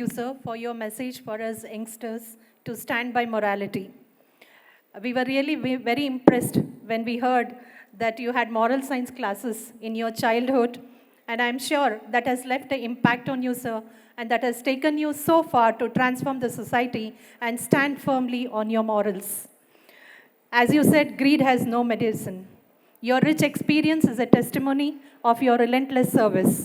you, sir, for your message for us youngsters to stand by morality. We were really very impressed when we heard that you had moral science classes in your childhood, and I'm sure that has left an impact on you, sir, and that has taken you so far to transform the society and stand firmly on your morals. As you said, greed has no medicine. Your rich experience is a testimony of your relentless service.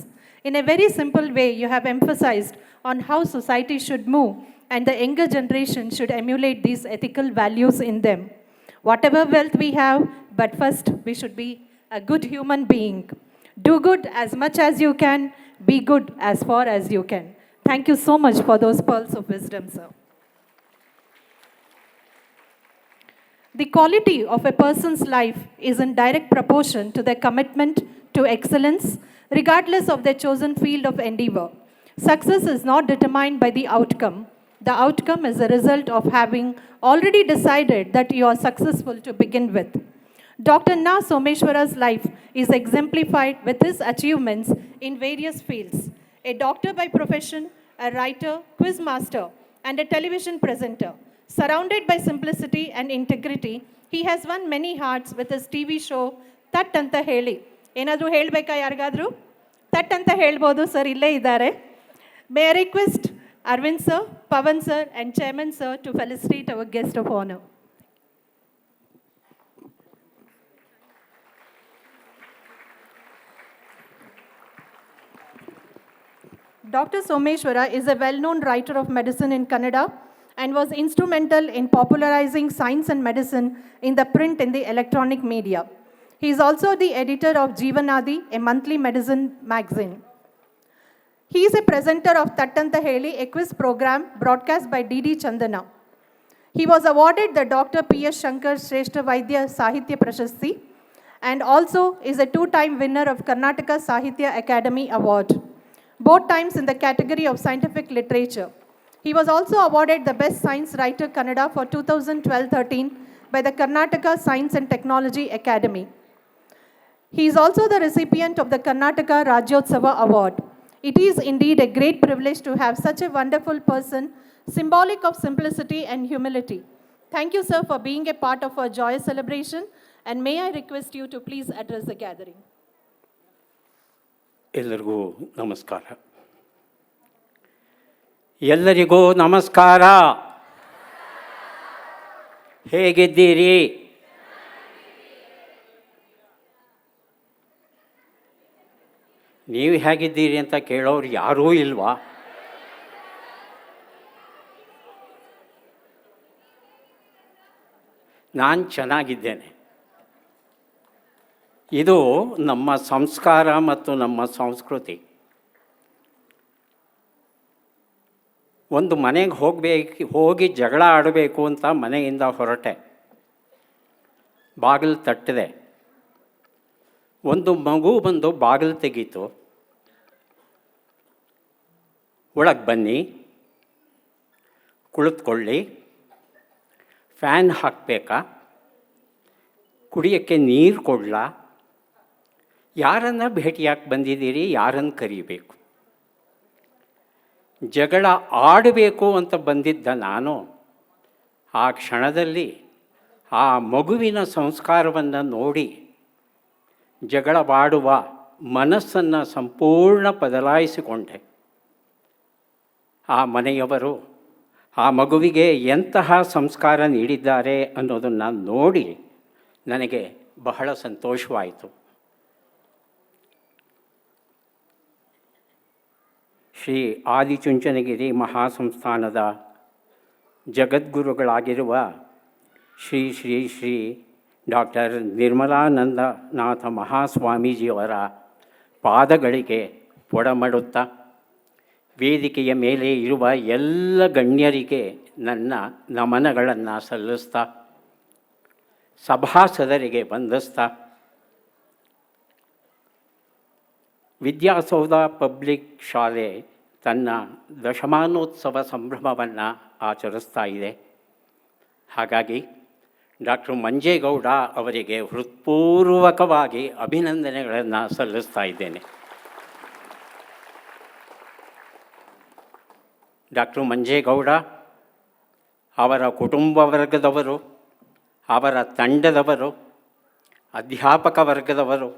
In a very simple way, you have emphasized on how society should move and the younger generation should emulate these ethical values in them. Whatever wealth we have, but first we should be a good human being. Do good as much as you can, be good as far as you can. Thank you so much for those pearls of wisdom, sir. The quality of a person's life is in direct proportion to their commitment to excellence, regardless of their chosen field of endeavor. Success is not determined by the outcome. The outcome is a result of having already decided that you are successful to begin with. Dr. Na Someshwara's life is exemplified with his achievements in various fields. A doctor by profession, a writer, quiz master, and a television presenter. Surrounded by simplicity and integrity, he has won many hearts with his TV show Tat Anta Heli. ಏನಾದರೂ ಹೇಳಬೇಕಾ ಯಾರಿಗಾದರೂ? ತಟ್ ಅಂತ ಹೇಳ್ಬೋದು sir, ಇಲ್ಲೇ ಇದ್ದಾರೆ. May I request Arvind sir, Pavan sir and Chairman sir to felicitate our guest of honor. Dr. Someshwara is a well-known writer of medicine in Kannada and was instrumental in popularizing science and medicine in the print and the electronic media. He is also the editor of Jeevanadi, a monthly medicine magazine. He is a presenter of Tattanta Heli, a quiz program broadcast by D.D. Chandana. He was awarded the Dr. P.S. Shankar Shrestha Vaidya Sahitya Prashasti and also is a two-time winner of Karnataka Sahitya Academy Award, both times in the category of scientific literature. He was also awarded the Best Science Writer Kannada for 2012-13 by the Karnataka Science and Technology Academy. He is also the recipient of the Karnataka Rajyotsava Award. It is indeed a great privilege to have such a wonderful person, symbolic of simplicity and humility. Thank you, sir, for being a part of our joyous celebration, and may I request you to please address the gathering. ಎಲ್ಲರಿಗೂ ನಮಸ್ಕಾರ. ಎಲ್ಲರಿಗೂ ನಮಸ್ಕಾರ. ಹೇಗಿದ್ದೀರಿ? ನೀವು ಹೇಗಿದ್ದೀರಿ ಅಂತ ಕೇಳೋರು ಯಾರೂ ಇಲ್ವಾ? ನಾನು ಚೆನ್ನಾಗಿದ್ದೇನೆ. ಇದು ನಮ್ಮ ಸಂಸ್ಕಾರ ಮತ್ತು ನಮ್ಮ ಸಂಸ್ಕೃತಿ. ಒಂದು ಮನೆಗೆ ಹೋಗಿ ಜಗಳ ಆಡಬೇಕು ಅಂತ ಮನೆಯಿಂದ ಹೊರಟೆ. ಬಾಗಿಲು ತಟ್ಟಿದೆ. ಒಂದು ಮಗು ಬಂದು ಬಾಗಿಲು ತೆಗೀತು. ಒಳಗೆ ಬನ್ನಿ, ಕುಳಿತುಕೊಳ್ಳಿ, ಫ್ಯಾನ್ ಹಾಕಬೇಕಾ, ಕುಡಿಯೋಕ್ಕೆ ನೀರು ಕೊಡಲಾ, ಯಾರನ್ನು ಭೇಟಿಯಾಗಿ ಬಂದಿದ್ದೀರಿ, ಯಾರನ್ನು ಕರೀಬೇಕು? ಜಗಳ ಆಡಬೇಕು ಅಂತ ಬಂದಿದ್ದ ನಾನು ಆ ಕ್ಷಣದಲ್ಲಿ ಆ ಮಗುವಿನ ಸಂಸ್ಕಾರವನ್ನು ನೋಡಿ ಜಗಳವಾಡುವ ಮನಸ್ಸನ್ನು ಸಂಪೂರ್ಣ ಬದಲಾಯಿಸಿಕೊಂಡೆ. ಆ ಮನೆಯವರು ಆ ಮಗುವಿಗೆ ಎಂತಹ ಸಂಸ್ಕಾರ ನೀಡಿದ್ದಾರೆ ಅನ್ನೋದನ್ನು ನೋಡಿ ನನಗೆ ಬಹಳ ಸಂತೋಷವಾಯಿತು. ಶ್ರೀ ಆದಿಚುಂಚನಗಿರಿ ಮಹಾಸಂಸ್ಥಾನದ ಜಗದ್ಗುರುಗಳಾಗಿರುವ ಶ್ರೀ ಶ್ರೀ ಶ್ರೀ ಡಾಕ್ಟರ್ ನಿರ್ಮಲಾನಂದನಾಥ ಮಹಾಸ್ವಾಮೀಜಿಯವರ ಪಾದಗಳಿಗೆ ಒಡಮಡುತ್ತಾ ವೇದಿಕೆಯ ಮೇಲೆ ಇರುವ ಎಲ್ಲ ಗಣ್ಯರಿಗೆ ನನ್ನ ನಮನಗಳನ್ನು ಸಲ್ಲಿಸ್ತಾ, ಸಭಾಸದರಿಗೆ ವಂದಿಸ್ತಾ, ವಿದ್ಯಾಸೌಧ ಪಬ್ಲಿಕ್ ಶಾಲೆ ತನ್ನ ದಶಮಾನೋತ್ಸವ ಸಂಭ್ರಮವನ್ನು ಆಚರಿಸ್ತಾ ಇದೆ. ಹಾಗಾಗಿ ಡಾಕ್ಟರ್ ಮಂಜೇಗೌಡ ಅವರಿಗೆ ಹೃತ್ಪೂರ್ವಕವಾಗಿ ಅಭಿನಂದನೆಗಳನ್ನು ಸಲ್ಲಿಸ್ತಾ ಇದ್ದೇನೆ. ಡಾಕ್ಟರ್ ಮಂಜೇಗೌಡ, ಅವರ ಕುಟುಂಬ ವರ್ಗದವರು, ಅವರ ತಂಡದವರು, ಅಧ್ಯಾಪಕ ವರ್ಗದವರು,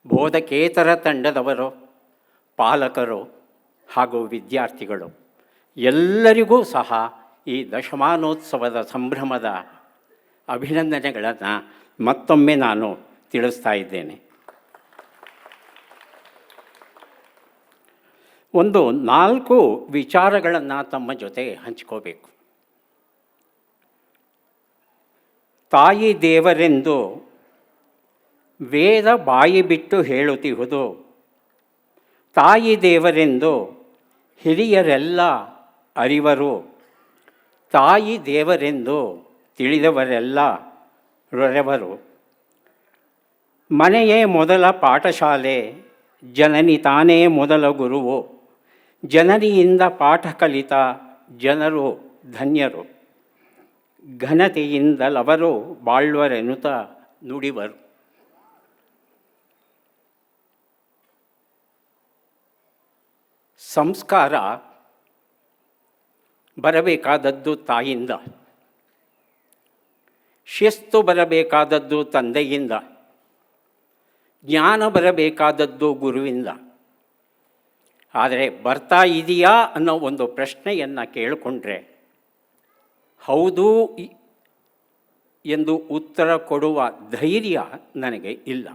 ಬೋಧಕೇತರ ತಂಡದವರು, ಪಾಲಕರು ಹಾಗೂ ವಿದ್ಯಾರ್ಥಿಗಳು ಎಲ್ಲರಿಗೂ ಸಹ ಈ ದಶಮಾನೋತ್ಸವದ ಸಂಭ್ರಮದ ಅಭಿನಂದನೆಗಳನ್ನು ಮತ್ತೊಮ್ಮೆ ನಾನು ತಿಳಿಸ್ತಾ ಇದ್ದೇನೆ. ಒಂದು 4 ವಿಚಾರಗಳನ್ನು ತಮ್ಮ ಜೊತೆ ಹಂಚ್ಕೋಬೇಕು. ತಾಯಿ ದೇವರೆಂದು ವೇದ ಬಾಯಿ ಬಿಟ್ಟು ಹೇಳುತ್ತಿಹುದು, ತಾಯಿ ದೇವರೆಂದು ಹಿರಿಯರೆಲ್ಲ ಅರಿವರು, ತಾಯಿ ದೇವರೆಂದು ತಿಳಿದವರೆಲ್ಲ ರೊರೆವರು. ಮನೆಯೇ ಮೊದಲ ಪಾಠಶಾಲೆ, ಜನನಿ ತಾನೇ ಮೊದಲ ಗುರುವು, ಜನನಿಯಿಂದ ಪಾಠ ಕಲಿತ ಜನರು ಧನ್ಯರು, ಘನತೆಯಿಂದಲವರು ಬಾಳ್ವರೆನುತ ನುಡಿವರು. ಸಂಸ್ಕಾರ ಬರಬೇಕಾದದ್ದು ತಾಯಿಯಿಂದ, ಶಿಸ್ತು ಬರಬೇಕಾದದ್ದು ತಂದೆಯಿಂದ, ಜ್ಞಾನ ಬರಬೇಕಾದದ್ದು ಗುರುವಿಂದ. ಆದರೆ ಬರ್ತಾ ಇದೆಯಾ ಅನ್ನೋ ಒಂದು ಪ್ರಶ್ನೆಯನ್ನು ಕೇಳಿಕೊಂಡ್ರೆ ಹೌದು ಎಂದು ಉತ್ತರ ಕೊಡುವ ಧೈರ್ಯ ನನಗೆ ಇಲ್ಲ.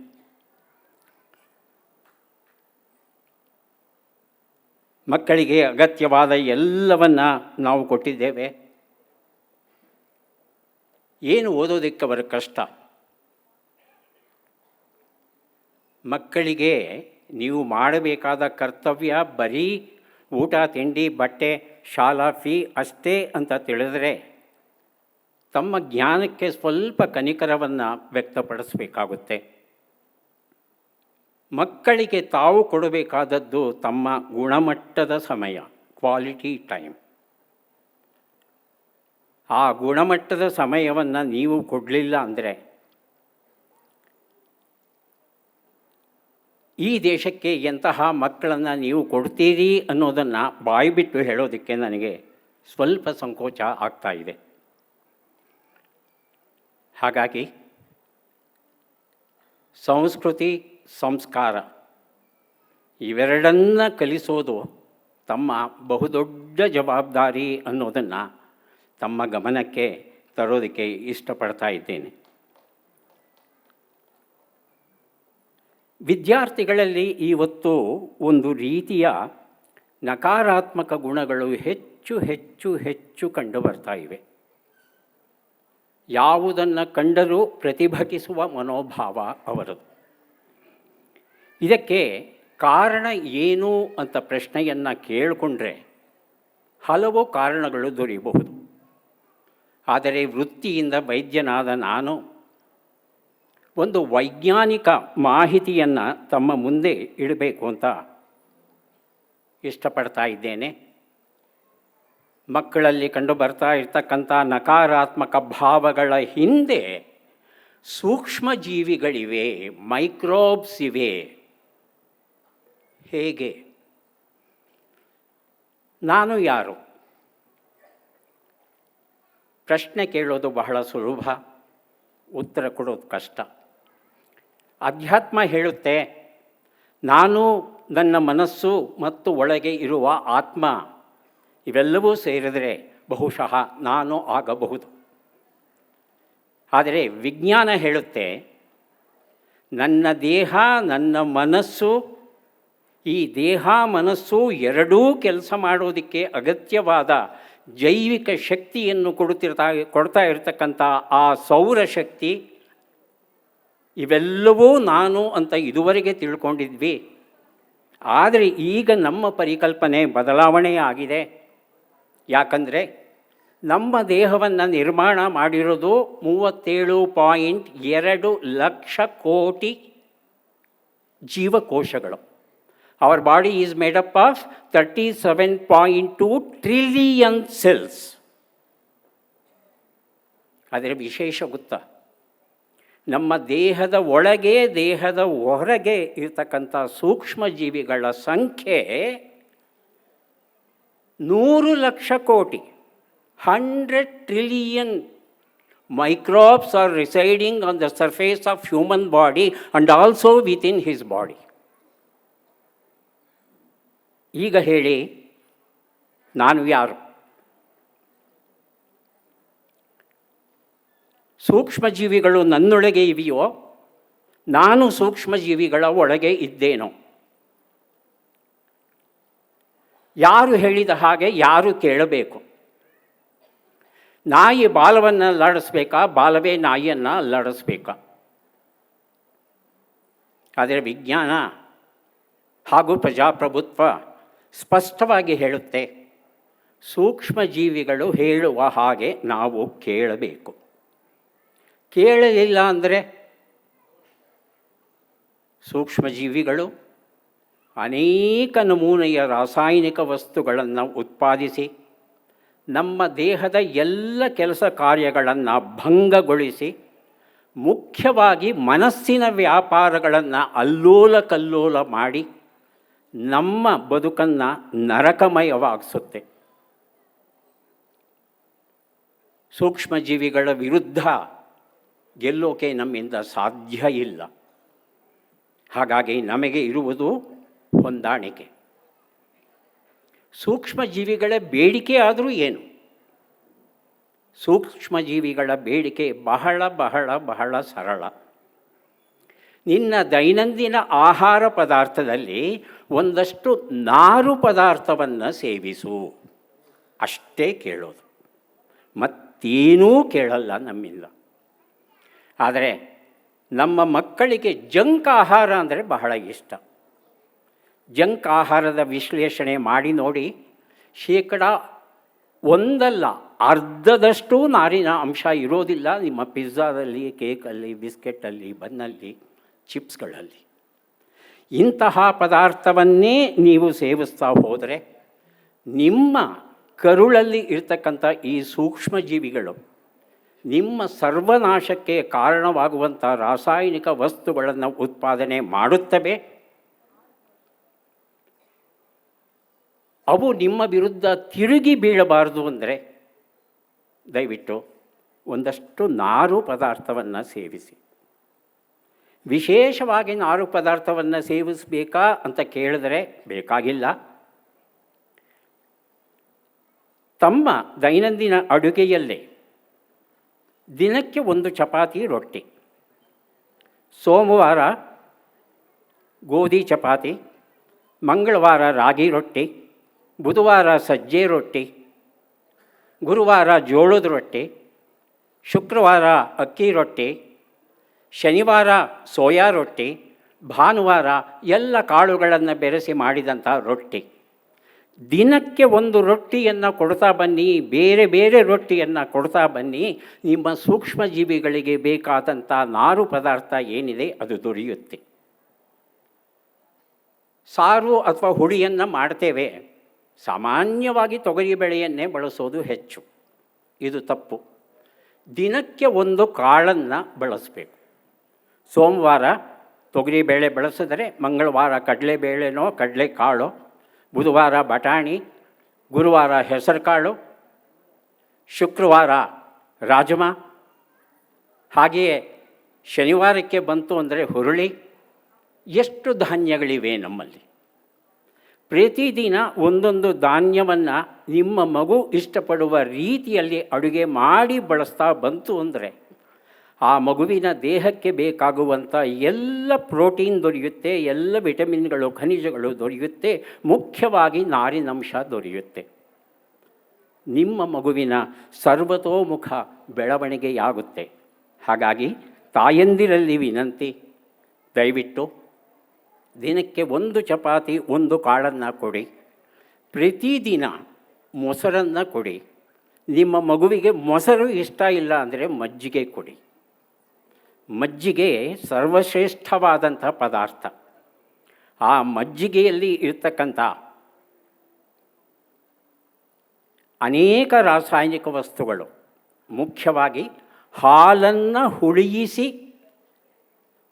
ಮಕ್ಕಳಿಗೆ ಅಗತ್ಯವಾದ ಎಲ್ಲವನ್ನು ನಾವು ಕೊಟ್ಟಿದ್ದೇವೆ. ಏನು ಓದೋದಕ್ಕೆ ಅವರ ಕಷ್ಟ? ಮಕ್ಕಳಿಗೆ ನೀವು ಮಾಡಬೇಕಾದ ಕರ್ತವ್ಯ ಬರೀ ಊಟ ತಿಂಡಿ ಬಟ್ಟೆ ಶಾಲಾ ಫೀ ಅಷ್ಟೇ ಅಂತ ತಿಳಿದರೆ ತಮ್ಮ ಜ್ಞಾನಕ್ಕೆ ಸ್ವಲ್ಪ ಕನಿಕರವನ್ನು ವ್ಯಕ್ತಪಡಿಸಬೇಕಾಗುತ್ತೆ. ಮಕ್ಕಳಿಗೆ ತಾವು ಕೊಡಬೇಕಾದದ್ದು ತಮ್ಮ ಗುಣಮಟ್ಟದ ಸಮಯ, ಕ್ವಾಲಿಟಿ ಟೈಮ್. ಆ ಗುಣಮಟ್ಟದ ಸಮಯವನ್ನು ನೀವು ಕೊಡಲಿಲ್ಲ ಅಂದರೆ ಈ ದೇಶಕ್ಕೆ ಎಂತಹ ಮಕ್ಕಳನ್ನು ನೀವು ಕೊಡ್ತೀರಿ ಅನ್ನೋದನ್ನು ಬಾಯಿಬಿಟ್ಟು ಹೇಳೋದಕ್ಕೆ ನನಗೆ ಸ್ವಲ್ಪ ಸಂಕೋಚ ಆಗ್ತಾ ಇದೆ. ಹಾಗಾಗಿ ಸಂಸ್ಕೃತಿ ಸಂಸ್ಕಾರ ಇವೆರಡನ್ನ ಕಲಿಸೋದು ತಮ್ಮ ಬಹುದೊಡ್ಡ ಜವಾಬ್ದಾರಿ ಅನ್ನೋದನ್ನು ತಮ್ಮ ಗಮನಕ್ಕೆ ತರೋದಕ್ಕೆ ಇಷ್ಟಪಡ್ತಾ ಇದ್ದೇನೆ. ವಿದ್ಯಾರ್ಥಿಗಳಲ್ಲಿ ಇವತ್ತು ಒಂದು ರೀತಿಯ ನಕಾರಾತ್ಮಕ ಗುಣಗಳು ಹೆಚ್ಚು ಹೆಚ್ಚು ಹೆಚ್ಚು ಕಂಡುಬರ್ತಾ ಇವೆ. ಯಾವುದನ್ನು ಕಂಡರೂ ಪ್ರತಿಭಟಿಸುವ ಮನೋಭಾವ ಅವರದು. ಇದಕ್ಕೆ ಕಾರಣ ಏನು ಅಂತ ಪ್ರಶ್ನೆಯನ್ನು ಕೇಳಿಕೊಂಡ್ರೆ ಹಲವು ಕಾರಣಗಳು ದೊರೆಯಬಹುದು. ಆದರೆ ವೃತ್ತಿಯಿಂದ ವೈದ್ಯನಾದ ನಾನು ಒಂದು ವೈಜ್ಞಾನಿಕ ಮಾಹಿತಿಯನ್ನು ತಮ್ಮ ಮುಂದೆ ಇಡಬೇಕು ಅಂತ ಇಷ್ಟಪಡ್ತಾ ಇದ್ದೇನೆ. ಮಕ್ಕಳಲ್ಲಿ ಕಂಡು ಬರ್ತಾ ಇರ್ತಕ್ಕಂಥ ನಕಾರಾತ್ಮಕ ಭಾವಗಳ ಹಿಂದೆ ಸೂಕ್ಷ್ಮ ಜೀವಿಗಳಿವೆ, ಮೈಕ್ರೋಬ್ಸ್ ಇವೆ. ಹೇಗೆ? ನಾನು ಯಾರು? ಪ್ರಶ್ನೆ ಕೇಳೋದು ಬಹಳ ಸುಲಭ, ಉತ್ತರ ಕೊಡೋದು ಕಷ್ಟ. ಅಧ್ಯಾತ್ಮ ಹೇಳುತ್ತೆ, ನಾನು, ನನ್ನ ಮನಸ್ಸು ಮತ್ತು ಒಳಗೆ ಇರುವ ಆತ್ಮ ಇವೆಲ್ಲವೂ ಸೇರಿದರೆ ಬಹುಶಃ ನಾನು ಆಗಬಹುದು. ಆದರೆ ವಿಜ್ಞಾನ ಹೇಳುತ್ತೆ, ನನ್ನ ದೇಹ ನನ್ನ ಮನಸ್ಸು, ಈ ದೇಹ ಮನಸ್ಸು ಎರಡೂ ಕೆಲಸ ಮಾಡೋದಕ್ಕೆ ಅಗತ್ಯವಾದ ಜೈವಿಕ ಶಕ್ತಿಯನ್ನು ಕೊಡ್ತಾ ಇರತಕ್ಕಂಥ ಆ ಸೌರಶಕ್ತಿ ಇವೆಲ್ಲವೂ ನಾನು ಅಂತ ಇದುವರೆಗೆ ತಿಳ್ಕೊಂಡಿದ್ವಿ. ಆದರೆ ಈಗ ನಮ್ಮ ಪರಿಕಲ್ಪನೆ ಬದಲಾವಣೆ ಆಗಿದೆ. ಯಾಕಂದರೆ ನಮ್ಮ ದೇಹವನ್ನು ನಿರ್ಮಾಣ ಮಾಡಿರೋದು 37.2 ಲಕ್ಷ ಕೋಟಿ ಜೀವಕೋಶಗಳು. Our body is made up of 37.2 trillion cells. ಅದರ ವಿಶೇಷ ಗೊತ್ತಾ? ನಮ್ಮ ದೇಹದ ಒಳಗೆ ದೇಹದ ಹೊರಗೆ ಇರತಕ್ಕಂಥ ಸೂಕ್ಷ್ಮ ಜೀವಿಗಳ ಸಂಖ್ಯೆ 100 ಲಕ್ಷ ಕೋಟಿ 100 trillion microbes are residing on the surface of human body and also within his body. ಈಗ ಹೇಳಿ, ನಾನು ಯಾರು? ಸೂಕ್ಷ್ಮಜೀವಿಗಳು ನನ್ನೊಳಗೆ ಇವೆಯೋ, ನಾನು ಸೂಕ್ಷ್ಮಜೀವಿಗಳ ಒಳಗೆ ಇದ್ದೇನೋ? ಯಾರು ಹೇಳಿದ ಹಾಗೆ ಯಾರು ಕೇಳಬೇಕು? ನಾಯಿ ಬಾಲವನ್ನು ಅಲ್ಲಾಡಿಸ್ಬೇಕಾ, ಬಾಲವೇ ನಾಯಿಯನ್ನು ಅಲ್ಲಾಡಿಸ್ಬೇಕಾ? ಆದರೆ ವಿಜ್ಞಾನ ಹಾಗೂ ಪ್ರಜಾಪ್ರಭುತ್ವ ಸ್ಪಷ್ಟವಾಗಿ ಹೇಳುತ್ತೆ, ಸೂಕ್ಷ್ಮಜೀವಿಗಳು ಹೇಳುವ ಹಾಗೆ ನಾವು ಕೇಳಬೇಕು. ಕೇಳಲಿಲ್ಲ ಅಂದರೆ ಸೂಕ್ಷ್ಮಜೀವಿಗಳು ಅನೇಕ ನಮೂನೆಯ ರಾಸಾಯನಿಕ ವಸ್ತುಗಳನ್ನು ಉತ್ಪಾದಿಸಿ ನಮ್ಮ ದೇಹದ ಎಲ್ಲ ಕೆಲಸ ಕಾರ್ಯಗಳನ್ನು ಭಂಗಗೊಳಿಸಿ, ಮುಖ್ಯವಾಗಿ ಮನಸ್ಸಿನ ವ್ಯಾಪಾರಗಳನ್ನು ಅಲ್ಲೋಲ ಕಲ್ಲೋಲ ಮಾಡಿ ನಮ್ಮ ಬದುಕನ್ನು ನರಕಮಯವಾಗಿಸುತ್ತೆ. ಸೂಕ್ಷ್ಮಜೀವಿಗಳ ವಿರುದ್ಧ ಗೆಲ್ಲೋಕೆ ನಮ್ಮಿಂದ ಸಾಧ್ಯ ಇಲ್ಲ. ಹಾಗಾಗಿ ನಮಗೆ ಇರುವುದು ಹೊಂದಾಣಿಕೆ. ಸೂಕ್ಷ್ಮಜೀವಿಗಳ ಬೇಡಿಕೆ ಆದರೂ ಏನು? ಸೂಕ್ಷ್ಮಜೀವಿಗಳ ಬೇಡಿಕೆ ಬಹಳ ಬಹಳ ಬಹಳ ಸರಳ. ನಿನ್ನ ದೈನಂದಿನ ಆಹಾರ ಪದಾರ್ಥದಲ್ಲಿ ಒಂದಷ್ಟು ನಾರು ಪದಾರ್ಥವನ್ನು ಸೇವಿಸು, ಅಷ್ಟೇ ಕೇಳೋದು, ಮತ್ತೇನೂ ಕೇಳಲ್ಲ ನಮ್ಮಿಂದ. ಆದರೆ ನಮ್ಮ ಮಕ್ಕಳಿಗೆ ಜಂಕ್ ಆಹಾರ ಅಂದರೆ ಬಹಳ ಇಷ್ಟ. ಜಂಕ್ ಆಹಾರದ ವಿಶ್ಲೇಷಣೆ ಮಾಡಿ ನೋಡಿ, 1% ಅರ್ಧದಷ್ಟು ನಾರಿನ ಅಂಶ ಇರೋದಿಲ್ಲ ನಿಮ್ಮ ಪಿಜ್ಜಾದಲ್ಲಿ, ಕೇಕಲ್ಲಿ, ಬಿಸ್ಕೆಟಲ್ಲಿ, ಬನ್ನಲ್ಲಿ, ಚಿಪ್ಸ್ಗಳಲ್ಲಿ. ಇಂತಹ ಪದಾರ್ಥವನ್ನೇ ನೀವು ಸೇವಿಸ್ತಾ ಹೋದರೆ ನಿಮ್ಮ ಕರುಳಲ್ಲಿ ಇರ್ತಕ್ಕಂಥ ಈ ಸೂಕ್ಷ್ಮಜೀವಿಗಳು ನಿಮ್ಮ ಸರ್ವನಾಶಕ್ಕೆ ಕಾರಣವಾಗುವಂಥ ರಾಸಾಯನಿಕ ವಸ್ತುಗಳನ್ನು ಉತ್ಪಾದನೆ ಮಾಡುತ್ತವೆ. ಅವು ನಿಮ್ಮ ವಿರುದ್ಧ ತಿರುಗಿ ಬೀಳಬಾರದು ಅಂದರೆ ದಯವಿಟ್ಟು ಒಂದಷ್ಟು ನಾರು ಪದಾರ್ಥವನ್ನು ಸೇವಿಸಿ. ವಿಶೇಷವಾಗಿ ನಾರು ಪದಾರ್ಥವನ್ನು ಸೇವಿಸಬೇಕಾ ಅಂತ ಕೇಳಿದರೆ ಬೇಕಾಗಿಲ್ಲ. ತಮ್ಮ ದೈನಂದಿನ ಅಡುಗೆಯಲ್ಲೇ ದಿನಕ್ಕೆ 1 ಚಪಾತಿ ರೊಟ್ಟಿ, ಸೋಮವಾರ ಗೋಧಿ ಚಪಾತಿ, ಮಂಗಳವಾರ ರಾಗಿ ರೊಟ್ಟಿ, ಬುಧವಾರ ಸಜ್ಜೆ ರೊಟ್ಟಿ, ಗುರುವಾರ ಜೋಳದ ರೊಟ್ಟಿ, ಶುಕ್ರವಾರ ಅಕ್ಕಿ ರೊಟ್ಟಿ, ಶನಿವಾರ ಸೋಯಾ ರೊಟ್ಟಿ, ಭಾನುವಾರ ಎಲ್ಲ ಕಾಳುಗಳನ್ನು ಬೆರೆಸಿ ಮಾಡಿದಂಥ ರೊಟ್ಟಿ. ದಿನಕ್ಕೆ 1 ರೊಟ್ಟಿಯನ್ನು ಕೊಡ್ತಾ ಬನ್ನಿ, ಬೇರೆ ಬೇರೆ ರೊಟ್ಟಿಯನ್ನು ಕೊಡ್ತಾ ಬನ್ನಿ. ನಿಮ್ಮ ಸೂಕ್ಷ್ಮಜೀವಿಗಳಿಗೆ ಬೇಕಾದಂಥ ನಾರು ಪದಾರ್ಥ ಏನಿದೆ ಅದು ದೊರೆಯುತ್ತೆ. ಸಾರು ಅಥವಾ ಹುಳಿಯನ್ನು ಮಾಡ್ತೇವೆ, ಸಾಮಾನ್ಯವಾಗಿ ತೊಗರಿಬೇಳೆಯನ್ನೇ ಬಳಸೋದು ಹೆಚ್ಚು. ಇದು ತಪ್ಪು. ದಿನಕ್ಕೆ 1 ಕಾಳನ್ನು ಬಳಸಬೇಕು. ಸೋಮವಾರ ತೊಗರಿಬೇಳೆ ಬಳಸಿದರೆ ಮಂಗಳವಾರ ಕಡಲೆಬೇಳೆನೋ ಕಡಲೆಕಾಳು, ಬುಧವಾರ ಬಟಾಣಿ, ಗುರುವಾರ ಹೆಸರುಕಾಳು, ಶುಕ್ರವಾರ ರಾಜಮಾ, ಹಾಗೆಯೇ ಶನಿವಾರಕ್ಕೆ ಬಂತು ಅಂದರೆ ಹುರುಳಿ. ಎಷ್ಟು ಧಾನ್ಯಗಳಿವೆ ನಮ್ಮಲ್ಲಿ. ಪ್ರತಿದಿನ ಒಂದೊಂದು ಧಾನ್ಯವನ್ನು ನಿಮ್ಮ ಮಗು ಇಷ್ಟಪಡುವ ರೀತಿಯಲ್ಲಿ ಅಡುಗೆ ಮಾಡಿ ಬಳಸ್ತಾ ಬಂತು ಅಂದರೆ ಆ ಮಗುವಿನ ದೇಹಕ್ಕೆ ಬೇಕಾಗುವಂಥ ಎಲ್ಲ ಪ್ರೋಟೀನ್ ದೊರೆಯುತ್ತೆ, ಎಲ್ಲ ವಿಟಮಿನ್ಗಳು, ಖನಿಜಗಳು ದೊರೆಯುತ್ತೆ, ಮುಖ್ಯವಾಗಿ ನಾರಿನಂಶ ದೊರೆಯುತ್ತೆ. ನಿಮ್ಮ ಮಗುವಿನ ಸರ್ವತೋಮುಖ ಬೆಳವಣಿಗೆಯಾಗುತ್ತೆ. ಹಾಗಾಗಿ ತಾಯಂದಿರಲ್ಲಿ ವಿನಂತಿ, ದಯವಿಟ್ಟು ದಿನಕ್ಕೆ 1 ಚಪಾತಿ 1 ಕಾಳನ್ನು ಕೊಡಿ. ಪ್ರತಿದಿನ ಮೊಸರನ್ನು ಕೊಡಿ. ನಿಮ್ಮ ಮಗುವಿಗೆ ಮೊಸರು ಇಷ್ಟ ಇಲ್ಲ ಅಂದರೆ ಮಜ್ಜಿಗೆ ಕೊಡಿ. ಮಜ್ಜಿಗೆ ಸರ್ವಶ್ರೇಷ್ಠವಾದಂಥ ಪದಾರ್ಥ. ಆ ಮಜ್ಜಿಗೆಯಲ್ಲಿ ಇರ್ತಕ್ಕಂಥ ಅನೇಕ ರಾಸಾಯನಿಕ ವಸ್ತುಗಳು, ಮುಖ್ಯವಾಗಿ ಹಾಲನ್ನು ಹುಳಿಯಿಸಿ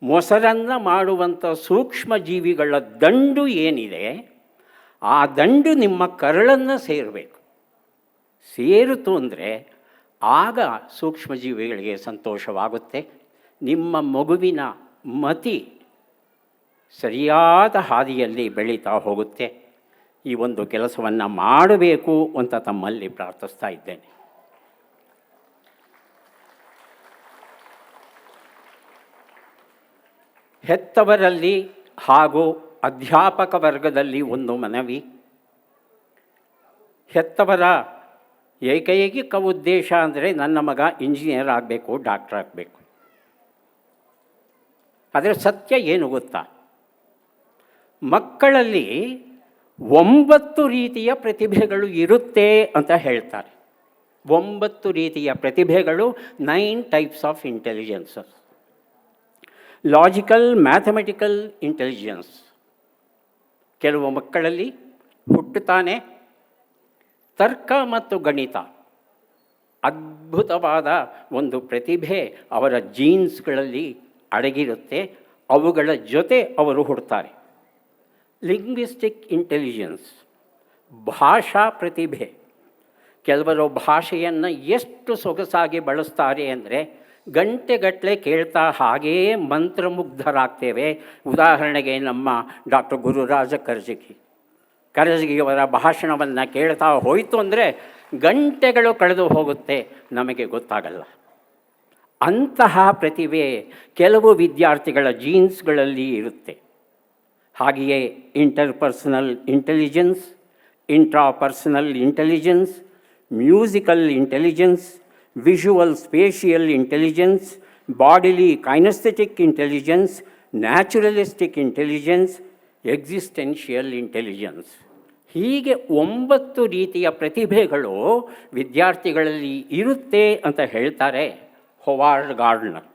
ಮೊಸರನ್ನು ಮಾಡುವಂಥ ಸೂಕ್ಷ್ಮಜೀವಿಗಳ ದಂಡು ಏನಿದೆ ಆ ದಂಡು ನಿಮ್ಮ ಕರಳನ್ನು ಸೇರಬೇಕು. ಸೇರಿತು ಅಂದರೆ ಆಗ ಸೂಕ್ಷ್ಮಜೀವಿಗಳಿಗೆ ಸಂತೋಷವಾಗುತ್ತೆ. ನಿಮ್ಮ ಮಗುವಿನ ಮತಿ ಸರಿಯಾದ ಹಾದಿಯಲ್ಲಿ ಬೆಳೀತಾ ಹೋಗುತ್ತೆ. ಈ ಒಂದು ಕೆಲಸವನ್ನು ಮಾಡಬೇಕು ಅಂತ ತಮ್ಮಲ್ಲಿ ಪ್ರಾರ್ಥಿಸ್ತಾ ಇದ್ದೇನೆ. ಹೆತ್ತವರಲ್ಲಿ ಹಾಗೂ ಅಧ್ಯಾಪಕ ವರ್ಗದಲ್ಲಿ ಒಂದು ಮನವಿ. ಹೆತ್ತವರ ಏಕೈಕ ಉದ್ದೇಶ ಅಂದರೆ ನನ್ನ ಮಗ ಇಂಜಿನಿಯರ್ ಆಗಬೇಕು, ಡಾಕ್ಟರ್ ಆಗಬೇಕು. ಆದರೆ ಸತ್ಯ ಏನು ಗೊತ್ತಾ? ಮಕ್ಕಳಲ್ಲಿ 9 ರೀತಿಯ ಪ್ರತಿಭೆಗಳು ಇರುತ್ತೆ ಅಂತ ಹೇಳ್ತಾರೆ. 9 ರೀತಿಯ ಪ್ರತಿಭೆಗಳು, 9 types of intelligences. Logical, mathematical intelligence. ಕೆಲವು ಮಕ್ಕಳಲ್ಲಿ ಹುಟ್ಟುತ್ತಾನೆ ತರ್ಕ ಮತ್ತು ಗಣಿತ ಅದ್ಭುತವಾದ ಒಂದು ಪ್ರತಿಭೆ ಅವರ ಜೀನ್ಸ್ಗಳಲ್ಲಿ ಅಡಗಿರುತ್ತೆ. ಅವುಗಳ ಜೊತೆ ಅವರು ಹುಡ್ತಾರೆ. ಲಿಂಗ್ವಿಸ್ಟಿಕ್ ಇಂಟೆಲಿಜೆನ್ಸ್, ಭಾಷಾ ಪ್ರತಿಭೆ. ಕೆಲವರು ಭಾಷೆಯನ್ನು ಎಷ್ಟು ಸೊಗಸಾಗಿ ಬಳಸ್ತಾರೆ ಅಂದರೆ ಗಂಟೆಗಟ್ಟಲೆ ಕೇಳ್ತಾ ಹಾಗೇ ಮಂತ್ರಮುಗ್ಧರಾಗ್ತೇವೆ. ಉದಾಹರಣೆಗೆ ನಮ್ಮ ಡಾಕ್ಟರ್ ಗುರುರಾಜ ಕರಜಗಿಯವರ ಭಾಷಣವನ್ನು ಕೇಳ್ತಾ ಹೋಯಿತು ಅಂದರೆ ಗಂಟೆಗಳು ಕಳೆದು ಹೋಗುತ್ತೆ, ನಮಗೆ ಗೊತ್ತಾಗಲ್ಲ. ಅಂತಹ ಪ್ರತಿಭೆ ಕೆಲವು ವಿದ್ಯಾರ್ಥಿಗಳ ಜೀನ್ಸ್ಗಳಲ್ಲಿ ಇರುತ್ತೆ. ಹಾಗೆಯೇ interpersonal intelligence, intrapersonal intelligence, musical intelligence, visual spatial intelligence, bodily kinesthetic intelligence, naturalistic intelligence, existential intelligence. ಹೀಗೆ 9 ರೀತಿಯ ಪ್ರತಿಭೆಗಳು ವಿದ್ಯಾರ್ಥಿಗಳಲ್ಲಿ ಇರುತ್ತೆ ಅಂತ ಹೇಳ್ತಾರೆ ಹೊವಾರ್ಡ್ ಗಾರ್ಡ್ನರ್.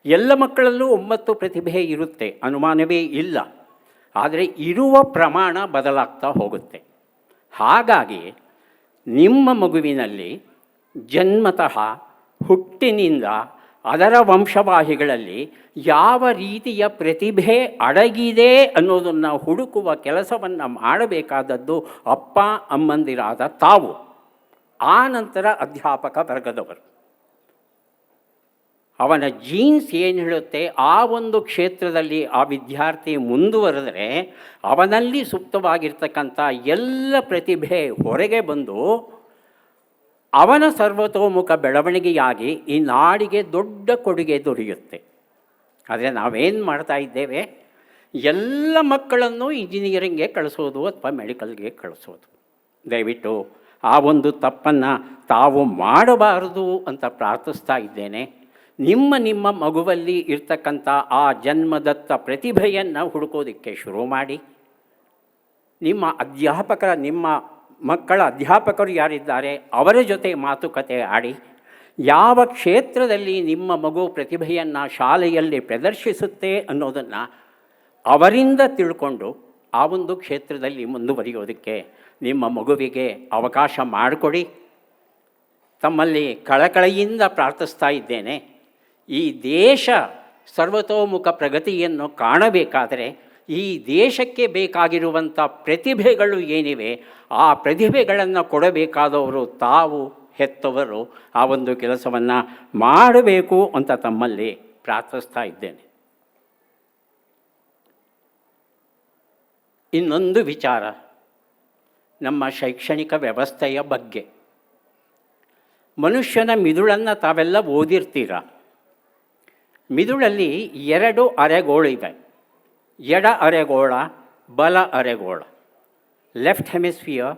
ಎಲ್ಲ ಮಕ್ಕಳಲ್ಲೂ 9 ಪ್ರತಿಭೆ ಇರುತ್ತೆ, ಅನುಮಾನವೇ ಇಲ್ಲ. ಆದರೆ ಇರುವ ಪ್ರಮಾಣ ಬದಲಾಗ್ತಾ ಹೋಗುತ್ತೆ. ಹಾಗಾಗಿ ನಿಮ್ಮ ಮಗುವಿನಲ್ಲಿ ಜನ್ಮತಃ ಹುಟ್ಟಿನಿಂದ ಅದರ ವಂಶವಾಹಿಗಳಲ್ಲಿ ಯಾವ ರೀತಿಯ ಪ್ರತಿಭೆ ಅಡಗಿದೆ ಅನ್ನೋದನ್ನು ಹುಡುಕುವ ಕೆಲಸವನ್ನು ಮಾಡಬೇಕಾದದ್ದು ಅಪ್ಪ ಅಮ್ಮಂದಿರಾದ ತಾವು, ಆ ನಂತರ ಅಧ್ಯಾಪಕ ವರ್ಗದವರು. ಅವನ ಜೀನ್ಸ್ ಏನು ಹೇಳುತ್ತೆ ಆ ಒಂದು ಕ್ಷೇತ್ರದಲ್ಲಿ ಆ ವಿದ್ಯಾರ್ಥಿ ಮುಂದುವರೆದರೆ ಅವನಲ್ಲಿ ಸುಪ್ತವಾಗಿರ್ತಕ್ಕಂಥ ಎಲ್ಲ ಪ್ರತಿಭೆ ಹೊರಗೆ ಬಂದು ಅವನ ಸರ್ವತೋಮುಖ ಬೆಳವಣಿಗೆಯಾಗಿ ಈ ನಾಡಿಗೆ ದೊಡ್ಡ ಕೊಡುಗೆ ದೊರೆಯುತ್ತೆ. ಆದರೆ ನಾವೇನು ಮಾಡ್ತಾ ಇದ್ದೇವೆ, ಎಲ್ಲ ಮಕ್ಕಳನ್ನು ಇಂಜಿನಿಯರಿಂಗ್ಗೆ ಕಳಿಸೋದು ಅಥವಾ ಮೆಡಿಕಲ್ಗೆ ಕಳಿಸೋದು. ದಯವಿಟ್ಟು ಆ ಒಂದು ತಪ್ಪನ್ನು ತಾವು ಮಾಡಬಾರದು ಅಂತ ಪ್ರಾರ್ಥಿಸ್ತಾ ಇದ್ದೇನೆ. ನಿಮ್ಮ ಮಗುವಲ್ಲಿ ಇರ್ತಕ್ಕಂಥ ಆ ಜನ್ಮದತ್ತ ಪ್ರತಿಭೆಯನ್ನು ಹುಡುಕೋದಕ್ಕೆ ಶುರು ಮಾಡಿ. ನಿಮ್ಮ ಮಕ್ಕಳ ಅಧ್ಯಾಪಕರು ಯಾರಿದ್ದಾರೆ ಅವರ ಜೊತೆ ಮಾತುಕತೆ ಆಡಿ. ಯಾವ ಕ್ಷೇತ್ರದಲ್ಲಿ ನಿಮ್ಮ ಮಗು ಪ್ರತಿಭೆಯನ್ನು ಶಾಲೆಯಲ್ಲಿ ಪ್ರದರ್ಶಿಸುತ್ತೆ ಅನ್ನೋದನ್ನು ಅವರಿಂದ ತಿಳ್ಕೊಂಡು ಆ ಒಂದು ಕ್ಷೇತ್ರದಲ್ಲಿ ಮುಂದುವರಿಯೋದಕ್ಕೆ ನಿಮ್ಮ ಮಗುವಿಗೆ ಅವಕಾಶ ಮಾಡಿಕೊಡಿ. ತಮ್ಮಲ್ಲಿ ಕಳಕಳಿಯಿಂದ ಪ್ರಾರ್ಥಿಸ್ತಾ ಇದ್ದೇನೆ. ಈ ದೇಶ ಸರ್ವತೋಮುಖ ಪ್ರಗತಿಯನ್ನು ಕಾಣಬೇಕಾದರೆ ಈ ದೇಶಕ್ಕೆ ಬೇಕಾಗಿರುವಂಥ ಪ್ರತಿಭೆಗಳು ಏನಿವೆ ಆ ಪ್ರತಿಭೆಗಳನ್ನು ಕೊಡಬೇಕಾದವರು ತಾವು, ಹೆತ್ತವರು. ಆ ಒಂದು ಕೆಲಸವನ್ನು ಮಾಡಬೇಕು ಅಂತ ತಮ್ಮಲ್ಲಿ ಪ್ರಾರ್ಥಿಸ್ತಾ ಇದ್ದೇನೆ. ಇನ್ನೊಂದು ವಿಚಾರ ನಮ್ಮ ಶೈಕ್ಷಣಿಕ ವ್ಯವಸ್ಥೆಯ ಬಗ್ಗೆ. ಮನುಷ್ಯನ ಮಿದುಳನ್ನು ತಾವೆಲ್ಲ ಓದಿರ್ತೀರ. ಮಿದುಳಲ್ಲಿ 2 ಅರೆಗೋಳಿವೆ. ಎಡ ಅರೆಗೋಳ, ಬಲ ಅರೆಗೋಳ. Left hemisphere,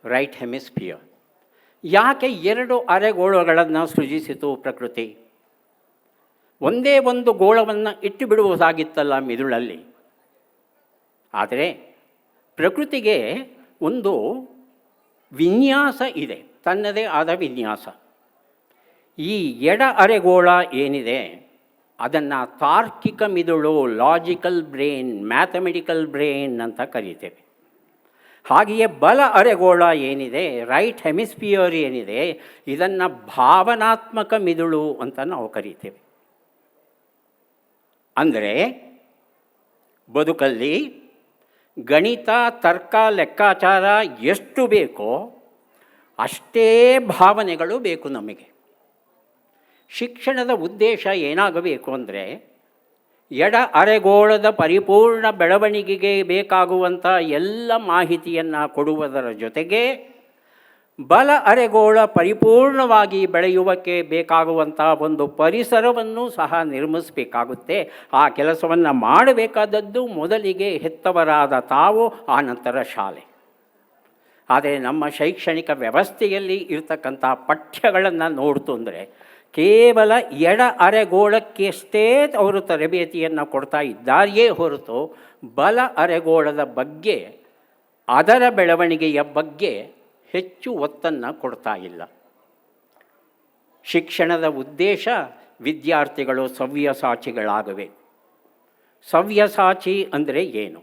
right hemisphere. ಯಾಕೆ 2 ಅರೆಗೋಳಗಳನ್ನು ಸೃಜಿಸಿತು ಪ್ರಕೃತಿ? ಒಂದೇ ಒಂದು ಗೋಳವನ್ನು ಇಟ್ಟು ಬಿಡುವುದಾಗಿತ್ತಲ್ಲ ಮಿದುಳಲ್ಲಿ. ಆದರೆ ಪ್ರಕೃತಿಗೆ ಒಂದು ವಿನ್ಯಾಸ ಇದೆ, ತನ್ನದೇ ಆದ ವಿನ್ಯಾಸ. ಈ ಎಡ ಅರೆಗೋಳ ಏನಿದೆ ಅದನ್ನು ತಾರ್ಕಿಕ ಮಿದುಳು, ಲಾಜಿಕಲ್ ಬ್ರೈನ್, ಮ್ಯಾಥಮೆಟಿಕಲ್ ಬ್ರೈನ್ ಅಂತ ಕರೀತೇವೆ. ಹಾಗೆಯೇ ಬಲ ಅರೆಗೋಳ ಏನಿದೆ, ರೈಟ್ ಹೆಮಿಸ್ಫಿಯರ್ ಏನಿದೆ, ಇದನ್ನು ಭಾವನಾತ್ಮಕ ಮಿದುಳು ಅಂತ ನಾವು ಕರೀತೇವೆ. ಅಂದರೆ ಬದುಕಲ್ಲಿ ಗಣಿತ, ತರ್ಕ, ಲೆಕ್ಕಾಚಾರ ಎಷ್ಟು ಬೇಕೋ ಅಷ್ಟೇ ಭಾವನೆಗಳು ಬೇಕು ನಮಗೆ. ಶಿಕ್ಷಣದ ಉದ್ದೇಶ ಏನಾಗಬೇಕು ಅಂದರೆ ಎಡ ಅರೆಗೋಳದ ಪರಿಪೂರ್ಣ ಬೆಳವಣಿಗೆಗೆ ಬೇಕಾಗುವಂಥ ಎಲ್ಲ ಮಾಹಿತಿಯನ್ನು ಕೊಡುವುದರ ಜೊತೆಗೆ ಬಲ ಅರೆಗೋಳ ಪರಿಪೂರ್ಣವಾಗಿ ಬೆಳೆಯುವಕ್ಕೆ ಬೇಕಾಗುವಂಥ ಒಂದು ಪರಿಸರವನ್ನು ಸಹ ನಿರ್ಮಿಸಬೇಕಾಗುತ್ತೆ. ಆ ಕೆಲಸವನ್ನು ಮಾಡಬೇಕಾದದ್ದು ಮೊದಲಿಗೆ ಹೆತ್ತವರಾದ ತಾವು, ಆನಂತರ ಶಾಲೆ. ಆದರೆ ನಮ್ಮ ಶೈಕ್ಷಣಿಕ ವ್ಯವಸ್ಥೆಯಲ್ಲಿ ಇರತಕ್ಕಂಥ ಪಠ್ಯಗಳನ್ನು ನೋಡ್ತು ಅಂದರೆ ಕೇವಲ ಎಡ ಅರೆಗೋಳಕ್ಕಷ್ಟೇ ಅವರು ತರಬೇತಿಯನ್ನು ಕೊಡ್ತಾ ಇದ್ದಾರೆಯೇ ಹೊರತು ಬಲ ಅರೆಗೋಳದ ಬಗ್ಗೆ, ಅದರ ಬೆಳವಣಿಗೆಯ ಬಗ್ಗೆ ಹೆಚ್ಚು ಒತ್ತನ್ನು ಕೊಡ್ತಾ ಇಲ್ಲ. ಶಿಕ್ಷಣದ ಉದ್ದೇಶ ವಿದ್ಯಾರ್ಥಿಗಳು ಸವ್ಯಸಾಚಿಗಳಾಗಬೇಕು. ಸವ್ಯಸಾಚಿ ಅಂದರೆ ಏನು?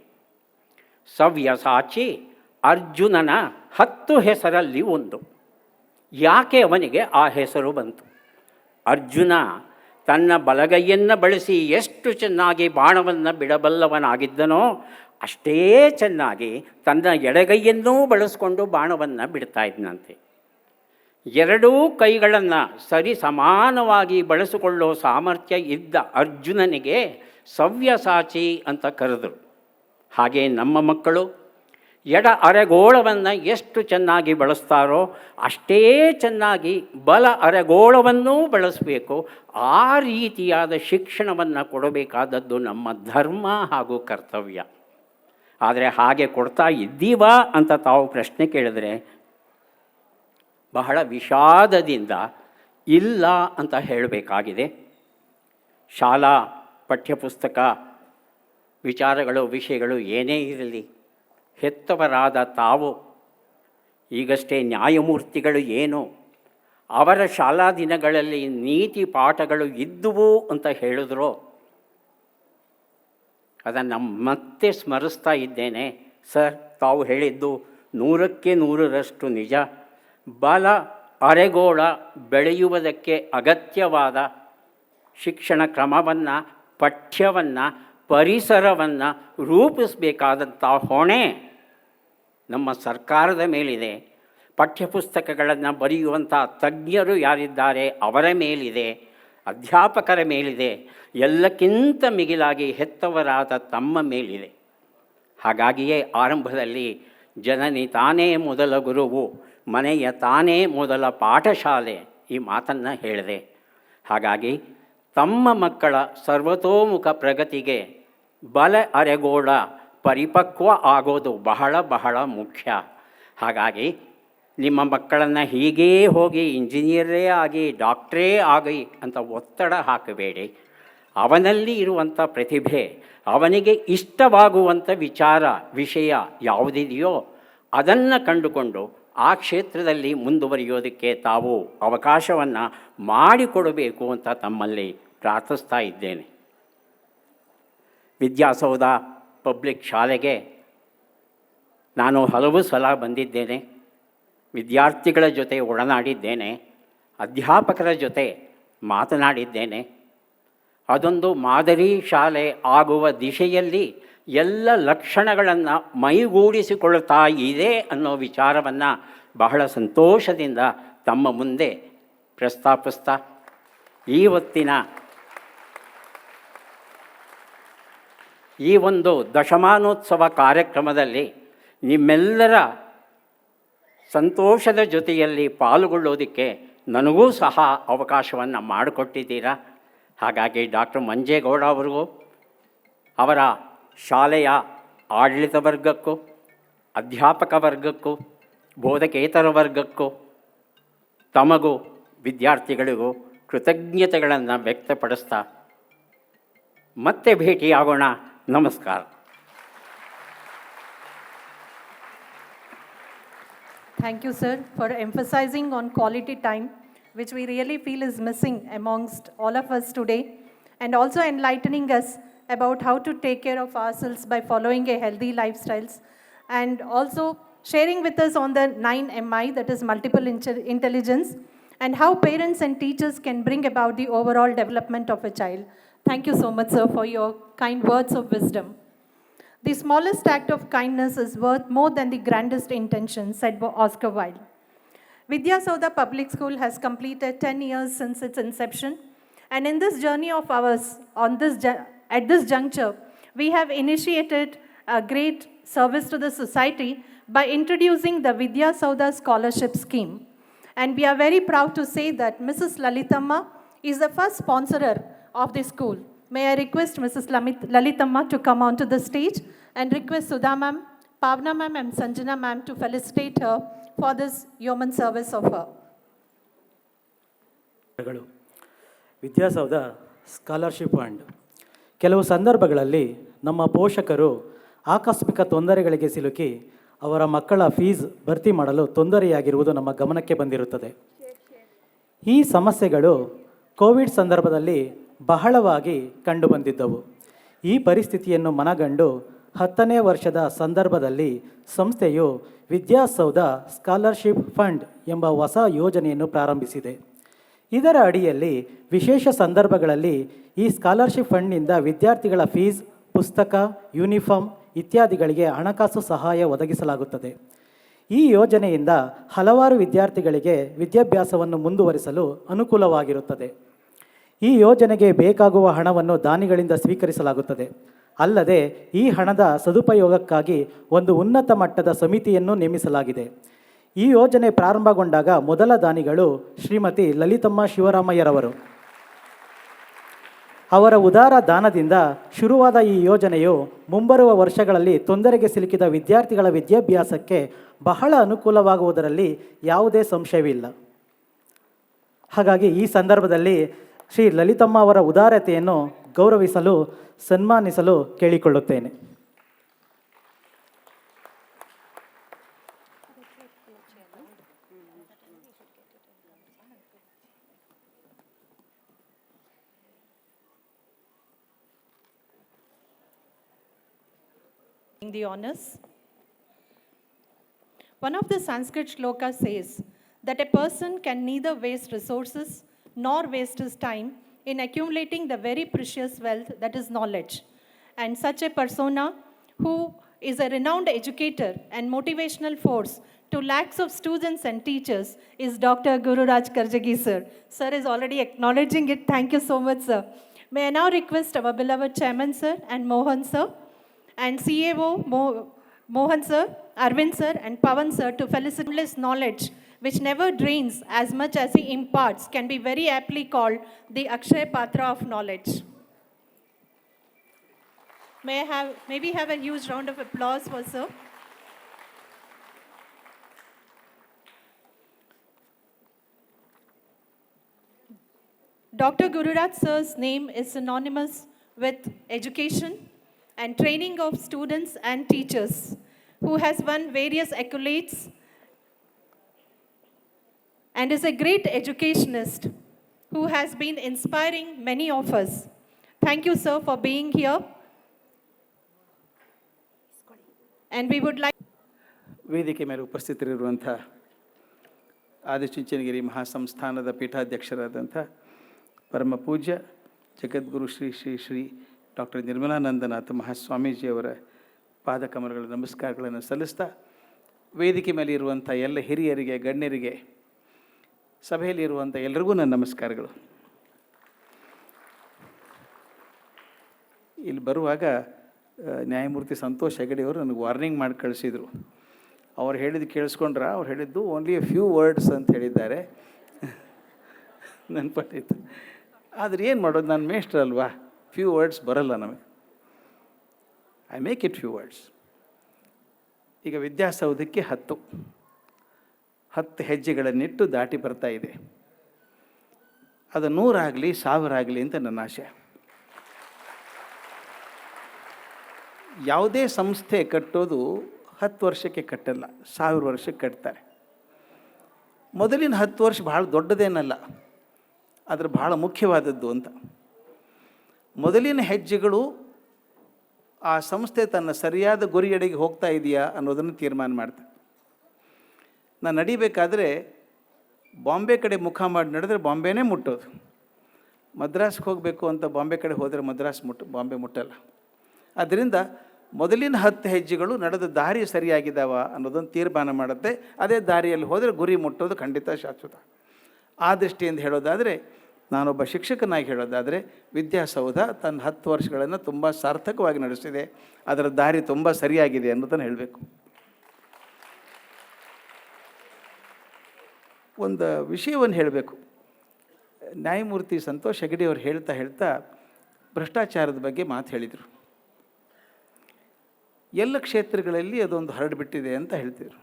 ಸವ್ಯಸಾಚಿ ಅರ್ಜುನನ 10 ಹೆಸರಲ್ಲಿ ಒಂದು. ಯಾಕೆ ಅವನಿಗೆ ಆ ಹೆಸರು ಬಂತು? ಅರ್ಜುನ ತನ್ನ ಬಲಗೈಯನ್ನು ಬಳಸಿ ಎಷ್ಟು ಚೆನ್ನಾಗಿ ಬಾಣವನ್ನು ಬಿಡಬಲ್ಲವನಾಗಿದ್ದನೋ ಅಷ್ಟೇ ಚೆನ್ನಾಗಿ ತನ್ನ ಎಡಗೈಯನ್ನೂ ಬಳಸಿಕೊಂಡು ಬಾಣವನ್ನು ಬಿಡ್ತಾ ಇದ್ದಂತೆ. ಎರಡೂ ಕೈಗಳನ್ನು ಸರಿ ಸಮಾನವಾಗಿ ಬಳಸಿಕೊಳ್ಳೋ ಸಾಮರ್ಥ್ಯ ಇದ್ದ ಅರ್ಜುನನಿಗೆ ಸವ್ಯಸಾಚಿ ಅಂತ ಕರೆದರು. ಹಾಗೆ ನಮ್ಮ ಮಕ್ಕಳು ಎಡ ಅರೆಗೋಳವನ್ನು ಎಷ್ಟು ಚೆನ್ನಾಗಿ ಬಳಸ್ತಾರೋ ಅಷ್ಟೇ ಚೆನ್ನಾಗಿ ಬಲ ಅರೆಗೋಳವನ್ನೂ ಬಳಸಬೇಕು. ಆ ರೀತಿಯಾದ ಶಿಕ್ಷಣವನ್ನು ಕೊಡಬೇಕಾದದ್ದು ನಮ್ಮ ಧರ್ಮ ಹಾಗೂ ಕರ್ತವ್ಯ. ಆದರೆ ಹಾಗೆ ಕೊಡ್ತಾ ಇದ್ದೀವಾ ಅಂತ ತಾವು ಪ್ರಶ್ನೆ ಕೇಳಿದ್ರೆ ಬಹಳ ವಿಷಾದದಿಂದ ಇಲ್ಲ ಅಂತ ಹೇಳಬೇಕಾಗಿದೆ. ಶಾಲಾ ಪಠ್ಯಪುಸ್ತಕ ವಿಚಾರಗಳು, ವಿಷಯಗಳು ಏನೇ ಇರಲಿ, ಹೆತ್ತವರಾದ ತಾವು ಈಗಷ್ಟೇ ನ್ಯಾಯಮೂರ್ತಿಗಳು ಏನು ಅವರ ಶಾಲಾ ದಿನಗಳಲ್ಲಿ ನೀತಿ ಪಾಠಗಳು ಇದ್ದುವು ಅಂತ ಹೇಳಿದ್ರು, ಅದನ್ನು ಮತ್ತೆ ಸ್ಮರಿಸ್ತಾ ಇದ್ದೇನೆ. ಸರ್, ತಾವು ಹೇಳಿದ್ದು 100ಕ್ಕೆ 100ರಷ್ಟು ನಿಜ. ಬಲ ಅರೆಗೋಳ ಬೆಳೆಯುವುದಕ್ಕೆ ಅಗತ್ಯವಾದ ಶಿಕ್ಷಣ ಕ್ರಮವನ್ನು, ಪಠ್ಯವನ್ನು, ಪರಿಸರವನ್ನು ರೂಪಿಸಬೇಕಾದಂಥ ಹೊಣೆ ನಮ್ಮ ಸರ್ಕಾರದ ಮೇಲಿದೆ. ಪಠ್ಯಪುಸ್ತಕಗಳನ್ನು ಬರೆಯುವಂಥ ತಜ್ಞರು ಯಾರಿದ್ದಾರೆ ಅವರ ಮೇಲಿದೆ, ಅಧ್ಯಾಪಕರ ಮೇಲಿದೆ, ಎಲ್ಲಕ್ಕಿಂತ ಮಿಗಿಲಾಗಿ ಹೆತ್ತವರಾದ ತಮ್ಮ ಮೇಲಿದೆ. ಹಾಗಾಗಿಯೇ ಆರಂಭದಲ್ಲಿ ಜನನಿ ತಾನೇ ಮೊದಲ ಗುರುವು, ಮನೆಯ ತಾನೇ ಮೊದಲ ಪಾಠಶಾಲೆ ಈ ಮಾತನ್ನು ಹೇಳಿದೆ. ಹಾಗಾಗಿ ತಮ್ಮ ಮಕ್ಕಳ ಸರ್ವತೋಮುಖ ಪ್ರಗತಿಗೆ ಬಲ ಅರೆಗೋಳ ಪರಿಪಕ್ವ ಆಗೋದು ಬಹಳ ಬಹಳ ಮುಖ್ಯ. ಹಾಗಾಗಿ ನಿಮ್ಮ ಮಕ್ಕಳನ್ನು ಹೀಗೇ ಹೋಗಿ ಇಂಜಿನಿಯರೇ ಆಗಿ, ಡಾಕ್ಟ್ರೇ ಆಗಿ ಅಂತ ಒತ್ತಡ ಹಾಕಬೇಡಿ. ಅವನಲ್ಲಿ ಇರುವಂಥ ಪ್ರತಿಭೆ, ಅವನಿಗೆ ಇಷ್ಟವಾಗುವಂಥ ವಿಷಯ ಯಾವುದಿದೆಯೋ ಅದನ್ನು ಕಂಡುಕೊಂಡು ಆ ಕ್ಷೇತ್ರದಲ್ಲಿ ಮುಂದುವರಿಯೋದಕ್ಕೆ ತಾವು ಅವಕಾಶವನ್ನು ಮಾಡಿಕೊಡಬೇಕು ಅಂತ ತಮ್ಮಲ್ಲಿ ಪ್ರಾರ್ಥಿಸ್ತಾ ಇದ್ದೇನೆ. ವಿದ್ಯಾಸೌಧ ಪಬ್ಲಿಕ್ ಶಾಲೆಗೆ ನಾನು ಹಲವು ಸಲ ಬಂದಿದ್ದೇನೆ. ವಿದ್ಯಾರ್ಥಿಗಳ ಜೊತೆ ಒಡನಾಡಿದ್ದೇನೆ, ಅಧ್ಯಾಪಕರ ಜೊತೆ ಮಾತನಾಡಿದ್ದೇನೆ. ಅದೊಂದು ಮಾದರಿ ಶಾಲೆ ಆಗುವ ದಿಶೆಯಲ್ಲಿ ಎಲ್ಲ ಲಕ್ಷಣಗಳನ್ನು ಮೈಗೂಡಿಸಿಕೊಳ್ತಾ ಇದೆ ಅನ್ನೋ ವಿಚಾರವನ್ನು ಬಹಳ ಸಂತೋಷದಿಂದ ತಮ್ಮ ಮುಂದೆ ಪ್ರಸ್ತಾಪಿಸ್ತಾ ಇವತ್ತಿನ ಈ ಒಂದು ದಶಮಾನೋತ್ಸವ ಕಾರ್ಯಕ್ರಮದಲ್ಲಿ ನಿಮ್ಮೆಲ್ಲರ ಸಂತೋಷದ ಜೊತೆಯಲ್ಲಿ ಪಾಲ್ಗೊಳ್ಳೋದಕ್ಕೆ ನನಗೂ ಸಹ ಅವಕಾಶವನ್ನು ಮಾಡಿಕೊಟ್ಟಿದ್ದೀರಾ. ಹಾಗಾಗಿ ಡಾಕ್ಟರ್ ಮಂಜೇಗೌಡ ಅವರಿಗೂ, ಅವರ ಶಾಲೆಯ ಆಡಳಿತ ವರ್ಗಕ್ಕೂ, ಅಧ್ಯಾಪಕ ವರ್ಗಕ್ಕೂ, ಬೋಧಕೇತರ ವರ್ಗಕ್ಕೂ, ತಮಗೂ ವಿದ್ಯಾರ್ಥಿಗಳಿಗೂ ಕೃತಜ್ಞತೆಗಳನ್ನು ವ್ಯಕ್ತಪಡಿಸ್ತಾ ಮತ್ತೆ ಭೇಟಿಯಾಗೋಣ. ನಮಸ್ಕಾರ. Thank you, sir, for emphasizing on quality time, which we really feel is missing amongst all of us today, and also enlightening us about how to take care of ourselves by following a healthy lifestyles, and also sharing with us on the 9MI, that is multiple intelligence, and how parents and teachers can bring about the overall development of a child. Thank you so much, sir, for your kind words of wisdom. The smallest act of kindness is worth more than the grandest intention, said Oscar Wilde. Vidya Soudha Public School has completed 10 years since its inception, and in this journey of ours, at this juncture, we have initiated a great service to the society by introducing the Vidya Soudha Scholarship Scheme. And we are very proud to say that Mrs. Lalitamma is the first sponsorer of the school. May I request Mrs. Lalitamma to come onto the stage and request Sudha ma'am, Pavna ma'am and Sanjana ma'am to felicitate her for this yeoman service of her. Vidyasoudha scholarship fund. ಕೆಲವು ಸಂದರ್ಭಗಳಲ್ಲಿ ನಮ್ಮ ಪೋಷಕರು ಆಕಸ್ಮಿಕ ತೊಂದರೆಗಳಿಗೆ ಸಿಲುಕಿ ಅವರ ಮಕ್ಕಳ fees ಭರ್ತಿ ಮಾಡಲು ತೊಂದರೆಯಾಗಿರುವುದು ನಮ್ಮ ಗಮನಕ್ಕೆ ಬಂದಿರುತ್ತದೆ. ಈ ಸಮಸ್ಯೆಗಳು ಕೋವಿಡ್ ಸಂದರ್ಭದಲ್ಲಿ ಬಹಳವಾಗಿ ಕಂಡುಬಂದಿದ್ದವು. ಈ ಪರಿಸ್ಥಿತಿಯನ್ನು ಮನಗಂಡು 10ನೇ ವರ್ಷದ ಸಂದರ್ಭದಲ್ಲಿ ಸಂಸ್ಥೆಯು ವಿದ್ಯಾಸೌಧ ಸ್ಕಾಲರ್ಶಿಪ್ ಫಂಡ್ ಎಂಬ ಹೊಸ ಯೋಜನೆಯನ್ನು ಪ್ರಾರಂಭಿಸಿದೆ. ಇದರ ಅಡಿಯಲ್ಲಿ ವಿಶೇಷ ಸಂದರ್ಭಗಳಲ್ಲಿ ಈ ಸ್ಕಾಲರ್ಶಿಪ್ ಫಂಡ್ನಿಂದ ವಿದ್ಯಾರ್ಥಿಗಳ ಫೀಸ್, ಪುಸ್ತಕ, ಯೂನಿಫಾರ್ಮ್ ಇತ್ಯಾದಿಗಳಿಗೆ ಹಣಕಾಸು ಸಹಾಯ ಒದಗಿಸಲಾಗುತ್ತದೆ. ಈ ಯೋಜನೆಯಿಂದ ಹಲವಾರು ವಿದ್ಯಾರ್ಥಿಗಳಿಗೆ ವಿದ್ಯಾಭ್ಯಾಸವನ್ನು ಮುಂದುವರಿಸಲು ಅನುಕೂಲವಾಗಿರುತ್ತದೆ. ಈ ಯೋಜನೆಗೆ ಬೇಕಾಗುವ ಹಣವನ್ನು ದಾನಿಗಳಿಂದ ಸ್ವೀಕರಿಸಲಾಗುತ್ತದೆ. ಅಲ್ಲದೆ ಈ ಹಣದ ಸದುಪಯೋಗಕ್ಕಾಗಿ ಒಂದು ಉನ್ನತ ಮಟ್ಟದ ಸಮಿತಿಯನ್ನು ನೇಮಿಸಲಾಗಿದೆ. ಈ ಯೋಜನೆ ಪ್ರಾರಂಭಗೊಂಡಾಗ ಮೊದಲ ದಾನಿಗಳು ಶ್ರೀಮತಿ ಲಲಿತಮ್ಮ ಶಿವರಾಮಯ್ಯರವರು. ಅವರ ಉದಾರ ದಾನದಿಂದ ಶುರುವಾದ ಈ ಯೋಜನೆಯು ಮುಂಬರುವ ವರ್ಷಗಳಲ್ಲಿ ತೊಂದರೆಗೆ ಸಿಲುಕಿದ ವಿದ್ಯಾರ್ಥಿಗಳ ವಿದ್ಯಾಭ್ಯಾಸಕ್ಕೆ ಬಹಳ ಅನುಕೂಲವಾಗುವುದರಲ್ಲಿ ಯಾವುದೇ ಸಂಶಯವಿಲ್ಲ. ಹಾಗಾಗಿ ಈ ಸಂದರ್ಭದಲ್ಲಿ ಶ್ರೀ ಲಲಿತಮ್ಮ ಅವರ ಉದಾರತೆಯನ್ನು ಗೌರವಿಸಲು, ಸನ್ಮಾನಿಸಲು ಕೇಳಿಕೊಳ್ಳುತ್ತೇನೆ. The honors. One of the Sanskrit shlokas says that a person can neither waste resources nor waste his time in accumulating the very precious wealth that is knowledge. And such a persona who is a renowned educator and motivational force to lakhs of students and teachers is Dr. Gururaj Karjagi sir. Sir is already acknowledging it. Thank you so much, sir. May I now request our beloved chairman sir and Mohan sir and CAO Mohan sir, Arvind sir and Pavan sir to felicitate knowledge which never drains as much as he imparts can be very aptly called the Akshay Patra of knowledge. May we have a huge round of applause for sir. Dr. Gururaj sir's name is synonymous with education and training of students and teachers, who has won various accolades and is a great educationist who has been inspiring many of us. Thank you, sir, for being here. And we would like ವೇದಿಕೆ ಮೇಲೆ ಉಪಸ್ಥಿತರಿರುವಂಥ ಆದಿಚುಂಚನಗಿರಿ ಮಹಾಸಂಸ್ಥಾನದ ಪೀಠಾಧ್ಯಕ್ಷರಾದಂಥ ಪರಮ ಪೂಜ್ಯ ಜಗದ್ಗುರು Shri Shri Shri doctor Nirmalanandanatha ಮಹಾಸ್ವಾಮೀಜಿಯವರ ಪಾದಕಮಲಗಳ ನಮಸ್ಕಾರಗಳನ್ನು ಸಲ್ಲಿಸ್ತಾ, ವೇದಿಕೆ ಮೇಲೆ ಇರುವಂಥ ಎಲ್ಲ ಹಿರಿಯರಿಗೆ, ಗಣ್ಯರಿಗೆ, ಸಭೆಯಲ್ಲಿರುವಂಥ ಎಲ್ಲರಿಗೂ ನನ್ನ ನಮಸ್ಕಾರಗಳು. ಇಲ್ಲಿ ಬರುವಾಗ ನ್ಯಾಯಮೂರ್ತಿ ಸಂತೋಷ್ ಹೆಗಡೆಯವರು ನನಗೆ ವಾರ್ನಿಂಗ್ ಮಾಡಿ ಕಳಿಸಿದರು. ಅವ್ರು ಹೇಳಿದ್ದು ಕೇಳಿಸ್ಕೊಂಡ್ರೆ, ಅವ್ರು ಹೇಳಿದ್ದು ಓನ್ಲಿ ಎ ಫ್ಯೂ ವರ್ಡ್ಸ್ ಅಂತ ಹೇಳಿದ್ದಾರೆ. ನೆನಪಟ್ಟಿತ್ತು. ಆದರೆ ಏನು ಮಾಡೋದು, ನಾನು ಮೇಷ್ಟ್ರ ಅಲ್ವಾ, ಫ್ಯೂ ವರ್ಡ್ಸ್ ಬರಲ್ಲ ನಮಗೆ. I make it few words. ಈಗ ವಿದ್ಯಾಸೌಧಕ್ಕೆ 10 ಹೆಜ್ಜೆಗಳನ್ನಿಟ್ಟು ದಾಟಿ ಬರ್ತಾ ಇದೆ. ಅದು 100 ಆಗಲಿ 1000 ಆಗಲಿ ಅಂತ ನನ್ನ ಆಶೆ. ಯಾವುದೇ ಸಂಸ್ಥೆ ಕಟ್ಟೋದು 10 ವರ್ಷಕ್ಕೆ ಕಟ್ಟಲ್ಲ, 1000 ವರ್ಷಕ್ಕೆ ಕಟ್ತಾರೆ. ಮೊದಲಿನ 10 ವರ್ಷ ಭಾಳ ದೊಡ್ಡದೇನಲ್ಲ, ಆದರೆ ಭಾಳ ಮುಖ್ಯವಾದದ್ದು ಅಂತ. ಮೊದಲಿನ ಹೆಜ್ಜೆಗಳು ಆ ಸಂಸ್ಥೆ ತನ್ನ ಸರಿಯಾದ ಗುರಿಯಡೆಗೆ ಹೋಗ್ತಾ ಇದೆಯಾ ಅನ್ನೋದನ್ನು ತೀರ್ಮಾನ ಮಾಡ್ತಾರೆ. ನಾನು ನಡಿಬೇಕಾದ್ರೆ ಬಾಂಬೆ ಕಡೆ ಮುಖ ಮಾಡಿ ನಡೆದ್ರೆ ಬಾಂಬೆನೇ ಮುಟ್ಟೋದು. ಮದ್ರಾಸ್ಗೆ ಹೋಗಬೇಕು ಅಂತ ಬಾಂಬೆ ಕಡೆ ಹೋದರೆ ಬಾಂಬೆ ಮುಟ್ಟಲ್ಲ. ಆದ್ದರಿಂದ ಮೊದಲಿನ 10 ಹೆಜ್ಜೆಗಳು ನಡೆದ ದಾರಿ ಸರಿಯಾಗಿದ್ದಾವ ಅನ್ನೋದನ್ನು ತೀರ್ಮಾನ ಮಾಡುತ್ತೆ. ಅದೇ ದಾರಿಯಲ್ಲಿ ಹೋದರೆ ಗುರಿ ಮುಟ್ಟೋದು ಖಂಡಿತ ಶಾಶ್ವತ. ಆ ದೃಷ್ಟಿಯಿಂದ ಹೇಳೋದಾದರೆ, ನಾನೊಬ್ಬ ಶಿಕ್ಷಕನಾಗಿ ಹೇಳೋದಾದರೆ, ವಿದ್ಯಾಸೌಧ ತನ್ನ 10 ವರ್ಷಗಳನ್ನು ತುಂಬ ಸಾರ್ಥಕವಾಗಿ ನಡೆಸಿದೆ. ಅದರ ದಾರಿ ತುಂಬ ಸರಿಯಾಗಿದೆ ಅನ್ನೋದನ್ನು ಹೇಳಬೇಕು. ಒಂದು ವಿಷಯವನ್ನು ಹೇಳಬೇಕು. ನ್ಯಾಯಮೂರ್ತಿ ಸಂತೋಷ್ ಹೆಗಡೆ ಅವರು ಹೇಳ್ತಾ ಭ್ರಷ್ಟಾಚಾರದ ಬಗ್ಗೆ ಮಾತು ಹೇಳಿದರು. ಎಲ್ಲ ಕ್ಷೇತ್ರಗಳಲ್ಲಿ ಅದೊಂದು ಹರಡಿಬಿಟ್ಟಿದೆ ಅಂತ ಹೇಳ್ತಿದ್ರು.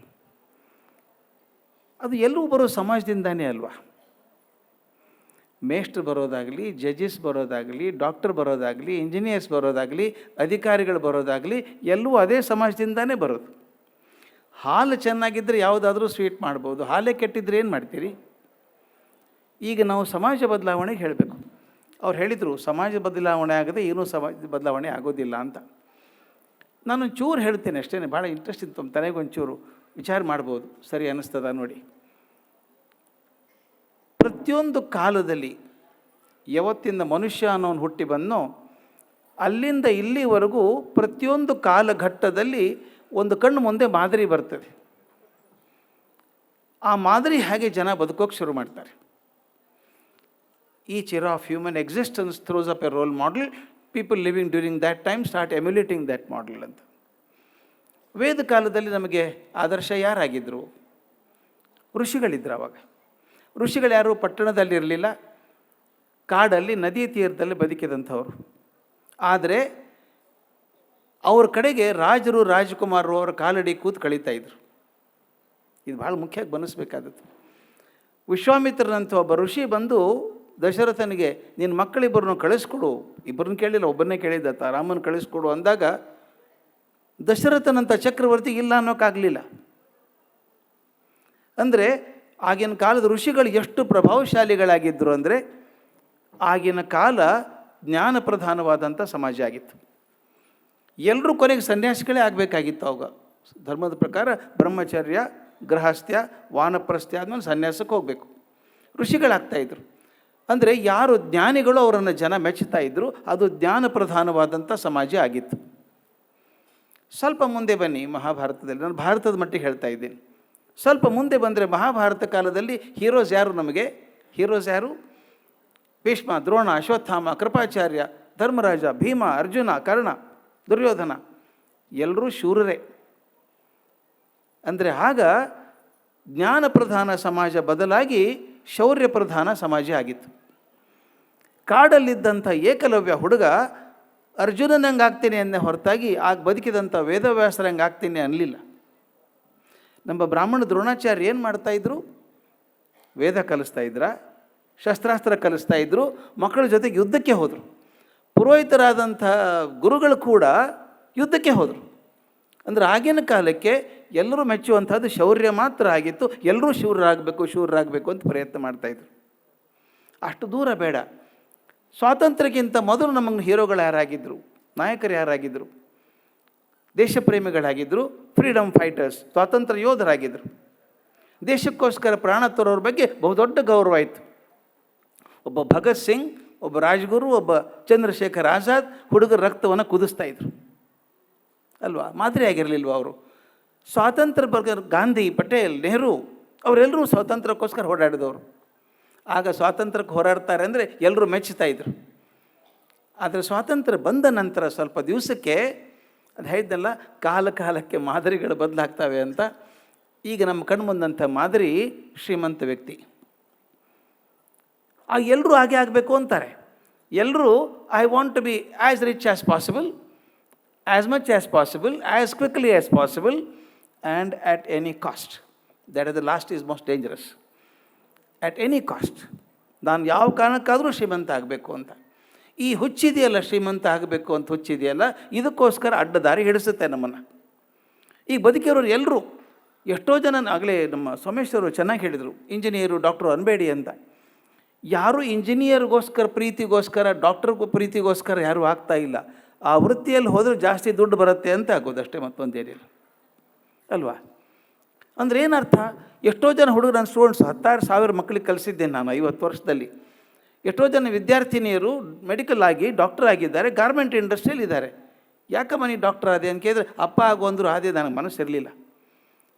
ಅದು ಎಲ್ಲರೂ ಬರೋ ಸಮಾಜದಿಂದಾನೇ ಅಲ್ವಾ? ಮೇಷ್ಟ್ರು ಬರೋದಾಗಲಿ, ಜಡ್ಜಸ್ ಬರೋದಾಗಲಿ, ಡಾಕ್ಟರ್ ಬರೋದಾಗಲಿ, ಇಂಜಿನಿಯರ್ಸ್ ಬರೋದಾಗಲಿ, ಅಧಿಕಾರಿಗಳು ಬರೋದಾಗಲಿ ಎಲ್ಲವೂ ಅದೇ ಸಮಾಜದಿಂದಾನೇ ಬರೋದು. ಹಾಲು ಚೆನ್ನಾಗಿದ್ದರೆ ಯಾವುದಾದ್ರೂ ಸ್ವೀಟ್ ಮಾಡ್ಬೋದು, ಹಾಲೇ ಕೆಟ್ಟಿದ್ರೆ ಏನು ಮಾಡ್ತೀರಿ? ಈಗ ನಾವು ಸಮಾಜ ಬದಲಾವಣೆಗೆ ಹೇಳಬೇಕು. ಅವ್ರು ಹೇಳಿದರು ಸಮಾಜ ಬದಲಾವಣೆ ಆಗದೆ ಏನೂ ಸಮಾಜ ಬದಲಾವಣೆ ಆಗೋದಿಲ್ಲ ಅಂತ. ನಾನು ಚೂರು ಹೇಳ್ತೇನೆ ಅಷ್ಟೇ, ಭಾಳ ಇಂಟ್ರೆಸ್ಟ್ ಇತ್ತು, ತನಗೊಂಚೂರು ವಿಚಾರ ಮಾಡ್ಬೋದು, ಸರಿ ಅನ್ನಿಸ್ತದ ನೋಡಿ. ಪ್ರತಿಯೊಂದು ಕಾಲದಲ್ಲಿ ಯಾವತ್ತಿಂದ ಮನುಷ್ಯ ಅನ್ನೋನು ಹುಟ್ಟಿ ಬಂದನೋ ಅಲ್ಲಿಂದ ಇಲ್ಲಿವರೆಗೂ ಪ್ರತಿಯೊಂದು ಕಾಲಘಟ್ಟದಲ್ಲಿ ಒಂದು ಕಣ್ಣು ಮುಂದೆ ಮಾದರಿ ಬರ್ತದೆ. ಆ ಮಾದರಿ ಹಾಗೆ ಜನ ಬದುಕೋಕೆ ಶುರು ಮಾಡ್ತಾರೆ. Each era of human existence throws up a role model. People living during that time start emulating that model ಅಂತ. ವೇದ ಕಾಲದಲ್ಲಿ ನಮಗೆ ಆದರ್ಶ ಯಾರಾಗಿದ್ದರು? ಋಷಿಗಳಿದ್ರು. ಅವಾಗ ಋಷಿಗಳು ಯಾರು ಪಟ್ಟಣದಲ್ಲಿರಲಿಲ್ಲ, ಕಾಡಲ್ಲಿ ನದಿ ತೀರದಲ್ಲಿ ಬದುಕಿದಂಥವ್ರು. ಆದರೆ ಅವ್ರ ಕಡೆಗೆ ರಾಜರು ರಾಜಕುಮಾರರು ಅವರ ಕಾಲಡಿ ಕೂತು ಕಳೀತಾಯಿದ್ರು. ಇದು ಭಾಳ ಮುಖ್ಯವಾಗಿ ಗಮನಿಸಬೇಕಾದದ್ದು. ವಿಶ್ವಾಮಿತ್ರನಂತ ಒಬ್ಬ ಋಷಿ ಬಂದು ದಶರಥನಿಗೆ ನಿನ್ನ ಮಕ್ಕಳಿಬ್ಬರನ್ನು ಕಳಿಸ್ಕೊಡು, ಇಬ್ಬರನ್ನ ಕೇಳಿಲ್ಲ, ಒಬ್ಬರನ್ನೇ ಕೇಳಿದ್ದ, ರಾಮನ ಕಳಿಸ್ಕೊಡು ಅಂದಾಗ ದಶರಥನಂಥ ಚಕ್ರವರ್ತಿ ಇಲ್ಲ ಅನ್ನೋಕ್ಕಾಗಲಿಲ್ಲ. ಅಂದರೆ ಆಗಿನ ಕಾಲದ ಋಷಿಗಳು ಎಷ್ಟು ಪ್ರಭಾವಶಾಲಿಗಳಾಗಿದ್ದರು ಅಂದರೆ, ಆಗಿನ ಕಾಲ ಜ್ಞಾನ ಪ್ರಧಾನವಾದಂಥ ಸಮಾಜ ಆಗಿತ್ತು. ಎಲ್ಲರೂ ಕೊನೆಗೆ ಸನ್ಯಾಸಿಗಳೇ ಆಗಬೇಕಾಗಿತ್ತು. ಅವಾಗ ಧರ್ಮದ ಪ್ರಕಾರ ಬ್ರಹ್ಮಚರ್ಯ, ಗೃಹಸ್ಥ್ಯ, ವಾನಪ್ರಸ್ಥ್ಯ ಆದಮೇಲೆ ಸನ್ಯಾಸಕ್ಕೆ ಹೋಗಬೇಕು. ಋಷಿಗಳಾಗ್ತಾಯಿದ್ರು. ಅಂದರೆ ಯಾರು ಜ್ಞಾನಿಗಳು ಅವರನ್ನು ಜನ ಮೆಚ್ಚುತ್ತಾ ಇದ್ದರು. ಅದು ಜ್ಞಾನ ಪ್ರಧಾನವಾದಂಥ ಸಮಾಜ ಆಗಿತ್ತು. ಸ್ವಲ್ಪ ಮುಂದೆ ಬನ್ನಿ ಮಹಾಭಾರತದಲ್ಲಿ, ನಾನು ಭಾರತದ ಮಟ್ಟಿಗೆ ಹೇಳ್ತಾ ಇದ್ದೀನಿ. ಸ್ವಲ್ಪ ಮುಂದೆ ಬಂದರೆ ಮಹಾಭಾರತ ಕಾಲದಲ್ಲಿ ಹೀರೋಸ್ ಯಾರು? ನಮಗೆ ಹೀರೋಸ್ ಯಾರು? ಭೀಷ್ಮ, ದ್ರೋಣ, ಅಶ್ವತ್ಥಾಮ, ಕೃಪಾಚಾರ್ಯ, ಧರ್ಮರಾಜ, ಭೀಮ, ಅರ್ಜುನ, ಕರ್ಣ, ದುರ್ಯೋಧನ ಎಲ್ಲರೂ ಶೂರರೇ. ಅಂದರೆ ಆಗ ಜ್ಞಾನ ಪ್ರಧಾನ ಸಮಾಜ ಬದಲಾಗಿ ಶೌರ್ಯ ಪ್ರಧಾನ ಸಮಾಜ ಆಗಿತ್ತು. ಕಾಡಲ್ಲಿದ್ದಂಥ ಏಕಲವ್ಯ ಹುಡುಗ ಅರ್ಜುನನಂಗೆ ಆಗ್ತೀನಿ ಅನ್ನೇ ಹೊರತಾಗಿ ಆಗ ಬದುಕಿದಂಥ ವೇದವ್ಯಾಸರಂಗೆ ಆಗ್ತೀನಿ ಅನ್ನಲಿಲ್ಲ. ನಮ್ಮ ಬ್ರಾಹ್ಮಣ ದ್ರೋಣಾಚಾರ್ಯ ಏನು ಮಾಡ್ತಾಯಿದ್ರು? ವೇದ ಕಲಿಸ್ತಾ ಇದ್ರ, ಶಸ್ತ್ರಾಸ್ತ್ರ ಕಲಿಸ್ತಾ ಇದ್ದರು, ಮಕ್ಕಳ ಜೊತೆಗೆ ಯುದ್ಧಕ್ಕೆ ಹೋದರು. ಪುರೋಹಿತರಾದಂಥ ಗುರುಗಳು ಕೂಡ ಯುದ್ಧಕ್ಕೆ ಹೋದರು. ಅಂದರೆ ಆಗಿನ ಕಾಲಕ್ಕೆ ಎಲ್ಲರೂ ಮೆಚ್ಚುವಂಥದ್ದು ಶೌರ್ಯ ಮಾತ್ರ ಆಗಿತ್ತು. ಎಲ್ಲರೂ ಶೂರರಾಗಬೇಕು ಅಂತ ಪ್ರಯತ್ನ ಮಾಡ್ತಾಯಿದ್ರು. ಅಷ್ಟು ದೂರ ಬೇಡ. ಸ್ವಾತಂತ್ರ್ಯಕ್ಕಿಂತ ಮೊದಲು ನಮಗೆ ಹೀರೋಗಳು ಯಾರಾಗಿದ್ದರು? ನಾಯಕರು ಯಾರಾಗಿದ್ದರು? ದೇಶಪ್ರೇಮಿಗಳಾಗಿದ್ದರು, ಫ್ರೀಡಮ್ ಫೈಟರ್ಸ್, ಸ್ವಾತಂತ್ರ್ಯ ಯೋಧರಾಗಿದ್ದರು. ದೇಶಕ್ಕೋಸ್ಕರ ಪ್ರಾಣ ತೊರೋರ ಬಗ್ಗೆ ಬಹುದೊಡ್ಡ ಗೌರವ ಇತ್ತು. ಒಬ್ಬ ಭಗತ್ ಸಿಂಗ್, ಒಬ್ಬ ರಾಜ್ಗುರು, ಒಬ್ಬ ಚಂದ್ರಶೇಖರ್ ಆಜಾದ್ ಹುಡುಗರ ರಕ್ತವನ್ನು ಕುದಿಸ್ತಾಯಿದ್ರು ಅಲ್ವಾ? ಮಾದರಿ ಆಗಿರಲಿಲ್ವ ಅವರು? ಸ್ವಾತಂತ್ರ್ಯ ಬಗ್ಗೆ ಗಾಂಧಿ, ಪಟೇಲ್, ನೆಹರು ಅವರೆಲ್ಲರೂ ಸ್ವಾತಂತ್ರ್ಯಕ್ಕೋಸ್ಕರ ಓಡಾಡಿದವರು. ಆಗ ಸ್ವಾತಂತ್ರ್ಯಕ್ಕೆ ಹೋರಾಡ್ತಾರೆ ಅಂದರೆ ಎಲ್ಲರೂ ಮೆಚ್ಚುತ್ತಾ-ಇದ್ರು. ಆದರೆ ಸ್ವಾತಂತ್ರ್ಯ ಬಂದ ನಂತರ ಸ್ವಲ್ಪ ದಿವಸಕ್ಕೆ ಅದು ಹೇಳಿದ್ದಲ್ಲ, ಕಾಲಕ್ಕೆ ಮಾದರಿಗಳು ಬದಲಾಗ್ತವೆ ಅಂತ. ಈಗ ನಮ್ಮ ಕಣ್ಮುಂದಂಥ ಮಾದರಿ ಶ್ರೀಮಂತ ವ್ಯಕ್ತಿ. ಎಲ್ಲರೂ ಹಾಗೆ ಆಗಬೇಕು ಅಂತಾರೆ. ಎಲ್ಲರೂ I want to be as rich as possible, as much as possible, as quickly as possible, and at any cost. That is the last is most dangerous. At any cost, ನಾನು ಯಾವ ಕಾರಣಕ್ಕಾದರೂ ಶ್ರೀಮಂತ ಆಗಬೇಕು ಅಂತ. ಈ ಹುಚ್ಚಿದೆಯಲ್ಲ, ಶ್ರೀಮಂತ ಆಗಬೇಕು ಅಂತ ಹುಚ್ಚಿದೆಯಲ್ಲ, ಇದಕ್ಕೋಸ್ಕರ ಅಡ್ಡ ದಾರಿ ಹಿಡಿಸುತ್ತೆ ನಮ್ಮನ್ನು. ಈಗ ಬದುಕಿರೋರು ಎಲ್ಲರೂ, ಎಷ್ಟೋ ಜನ ಆಗಲೇ ನಮ್ಮ ಸೋಮೇಶ್ವರು ಚೆನ್ನಾಗಿ ಹೇಳಿದರು, ಇಂಜಿನಿಯರು, ಡಾಕ್ಟ್ರು ಅನ್ಬೇಡಿ ಅಂತ. ಯಾರೂ ಇಂಜಿನಿಯರ್ಗೋಸ್ಕರ ಪ್ರೀತಿಗೋಸ್ಕರ, ಡಾಕ್ಟ್ರಿಗೂ ಪ್ರೀತಿಗೋಸ್ಕರ ಯಾರೂ ಆಗ್ತಾ ಇಲ್ಲ. ಆ ವೃತ್ತಿಯಲ್ಲಿ ಹೋದರೆ ಜಾಸ್ತಿ ದುಡ್ಡು ಬರುತ್ತೆ ಅಂತ ಆಗೋದಷ್ಟೇ, ಮತ್ತೊಂದೇನಿಲ್ಲ ಅಲ್ವಾ? ಅಂದರೆ ಏನರ್ಥ? ಎಷ್ಟೋ ಜನ ಹುಡುಗರು, ನನ್ನ ಸ್ಟೂಡೆಂಟ್ಸ್ 16,000 ಮಕ್ಕಳಿಗೆ ಕಲಿಸಿದ್ದೇನೆ ನಾನು 50 ವರ್ಷದಲ್ಲಿ. ಎಷ್ಟೋ ಜನ ವಿದ್ಯಾರ್ಥಿನಿಯರು ಮೆಡಿಕಲ್ ಆಗಿ ಡಾಕ್ಟರ್ ಆಗಿದ್ದಾರೆ, ಗಾರ್ಮೆಂಟ್ ಇಂಡಸ್ಟ್ರಿಯಲ್ಲಿ ಇದ್ದಾರೆ. ಯಾಕಮ್ಮ ನೀ ಡಾಕ್ಟರ್ ಆದೆ ಅಂತ ಕೇಳಿದ್ರೆ ಅಪ್ಪ ಆಗು ಅಂದರು ಆದೆ, ನನಗೆ ಮನಸ್ಸಿರಲಿಲ್ಲ.